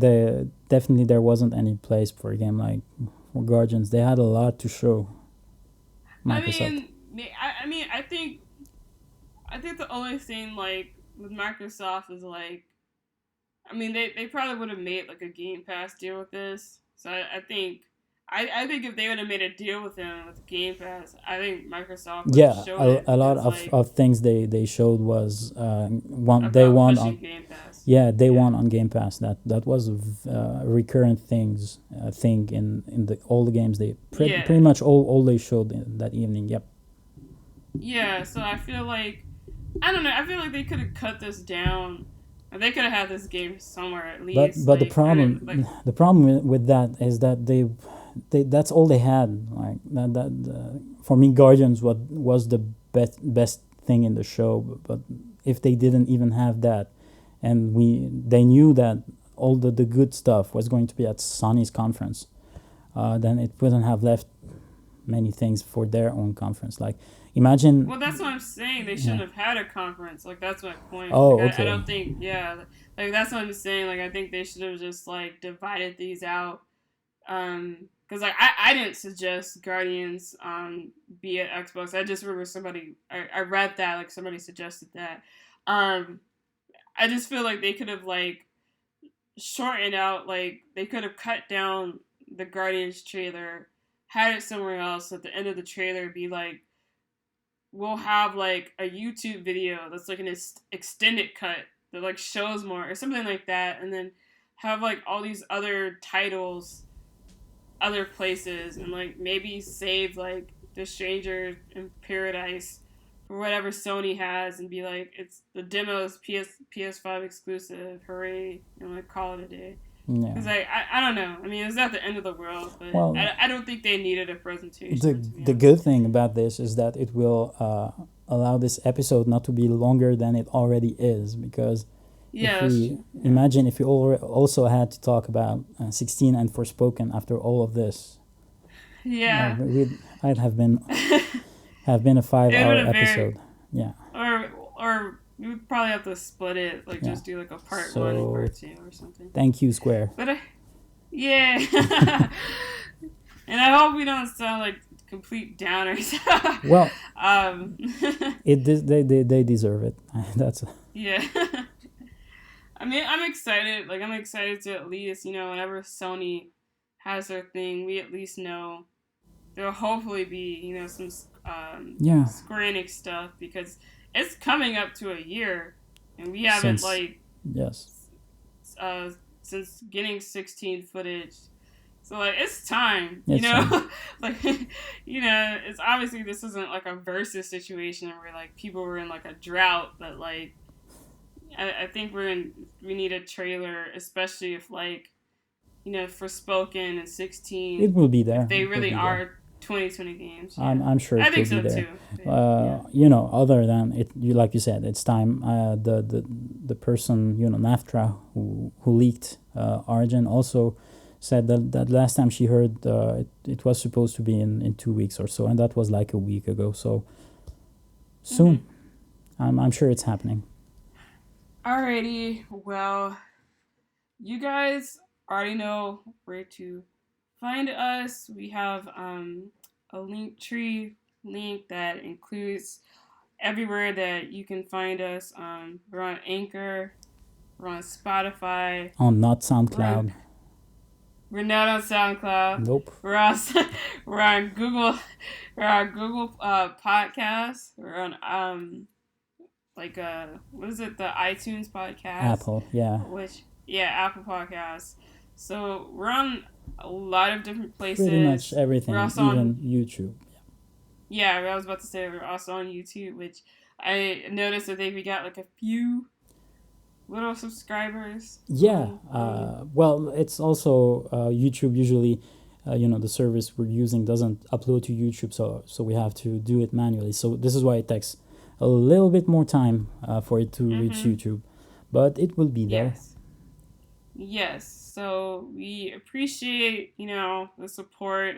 definitely there wasn't any place for a game like for Guardians. They had a lot to show. I Microsoft. mean, I mean, I think the only thing like with Microsoft is like, I mean, they probably would have made like a Game Pass deal with this. So I think. I think if they would have made a deal with him with Game Pass, I think Microsoft would have Yeah, showed it a lot as like of things they showed was one they about won pushing on. Game Pass. Yeah, day Yeah. one on Game Pass. That was a recurrent thing in the all the games they pretty Yeah. much all they showed in that evening. Yep. Yeah, so I feel like I don't know. I feel like they could have cut this down. Or they could have had this game somewhere at least. But Like I didn't like. the problem with that is that they that's all they had. Like for me, Guardians what was the best thing in the show. But if they didn't even have that, and they knew that all the good stuff was going to be at Sony's conference, then it wouldn't have left many things for their own conference. Like imagine. Well, that's what I'm saying. They shouldn't Yeah. have had a conference. Like that's my point. Like Oh, I okay. don't think. Yeah. Like that's what I'm saying. Like I think they should have just like divided these out. Because like I didn't suggest Guardians be at Xbox. I just remember I read that like somebody suggested that. Um, I just feel like they could have like shortened out, like they could have cut down the Guardians trailer, had it somewhere else. At the end of the trailer, be like, we'll have like a YouTube video that's like an extended cut that like shows more or something like that, and then have like all these other titles, other places, and like maybe save like The Stranger in Paradise or whatever Sony has, and be like, it's the demos PS5 exclusive, hooray, and like call it a day. Yeah. Because I don't know. I mean, it's not the end of the world, but Well, I don't think they needed a presentation. To be the honest. good thing about this is that it will allow this episode not to be longer than it already is, because Yeah, if that's we true. Yeah. imagine if we also had to talk about 16 and Forspoken after all of this, Yeah. I'd have been a 5 hour It would have episode. Yeah. or we would probably have to split it, like Yeah. just do like a part So, one and part two or something. Thank you, Square. But yeah, and I hope we don't sound like complete downers. Well, um, they deserve it. That's yeah. I mean, I'm excited. Like, I'm excited to at least, whenever Sony has their thing, we at least know there'll hopefully be, some yeah. Square Enix stuff, because it's coming up to a year and we haven't since like yes, uh since getting 16 footage. So like it's time, it's time. like it's obviously this isn't like a versus situation where like people were in like a drought, but like I think we need a trailer, especially if like Forspoken and 16, It will be if there. they It will really be there. are 2020 games. Yeah, I'm sure I it will think be so there. too. Yeah. Other than it, like you said, it's time. The person, NAFTA, who leaked Origin, also said that last time she heard it was supposed to be in 2 weeks or so, and that was like a week ago. So soon, I'm sure it's happening. Alrighty, well, you guys already know where to find us. We have a link tree link that includes everywhere that you can find us. We're on Anchor, we're on Spotify, Not we're on, SoundCloud. we're not on SoundCloud. Nope. We're on we're on Google. We're on Google Podcasts. We're on what is it? The iTunes podcast. Apple, yeah. Apple Podcasts. So we're on a lot of different places. Pretty much everything, We're also even on YouTube. Yeah, I was about to say we're also on YouTube, which I noticed that we got like a few little subscribers. Yeah. Well, it's also YouTube usually. The service we're using doesn't upload to YouTube, so we have to do it manually. So this is why it takes a little bit more time for it to reach YouTube, but it will be there. Yes. So we appreciate the support.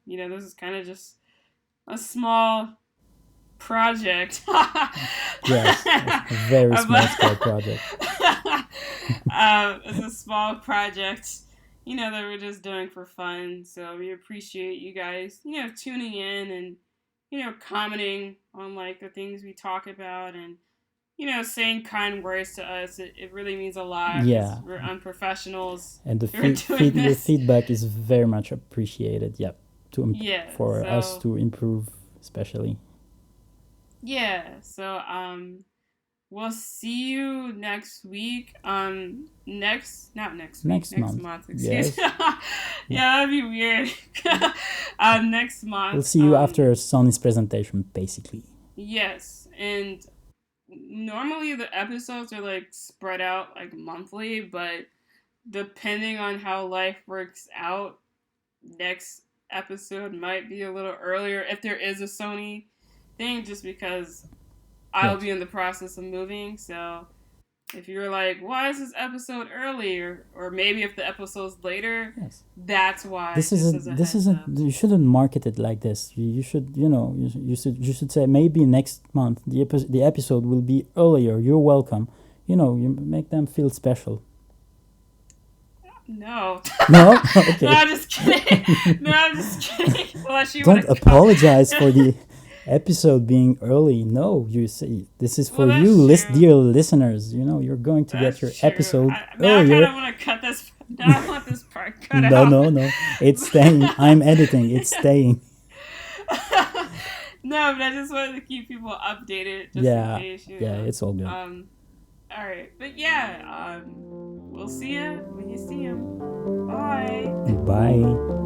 This is kind of just a small project. Yes, a very small project. It's a small project, that we're just doing for fun. So we appreciate you guys, tuning in and, commenting on like the things we talk about and, saying kind words to us. It really means a lot. Yeah. We're unprofessionals. And the feedback is very much appreciated. Yep. For us to improve, especially. Yeah. So we'll see you next week. Next month. Excuse me. Yeah, that'd be weird. Next month. We'll see you after Sony's presentation, basically. Yes, and normally the episodes are like spread out like monthly, but depending on how life works out, next episode might be a little earlier if there is a Sony thing, just because I'll be in the process of moving. So if you're like, why is this episode early, or maybe if the episode's later, that's why. This isn't. You shouldn't market it like this. You should, you should say maybe next month the episode will be earlier. You're welcome. You make them feel special. No. No? Okay. No, I'm just kidding. Unless you don't apologize for the episode being early. No, you see, this is for you, dear listeners. You're going to get your episode earlier. I kind of want to cut this. I want this part cut out. No. It's staying. I'm editing. It's staying. No, but I just wanted to keep people updated. Just in case, it's all good. All right, but we'll see you when you see him. Bye. Bye.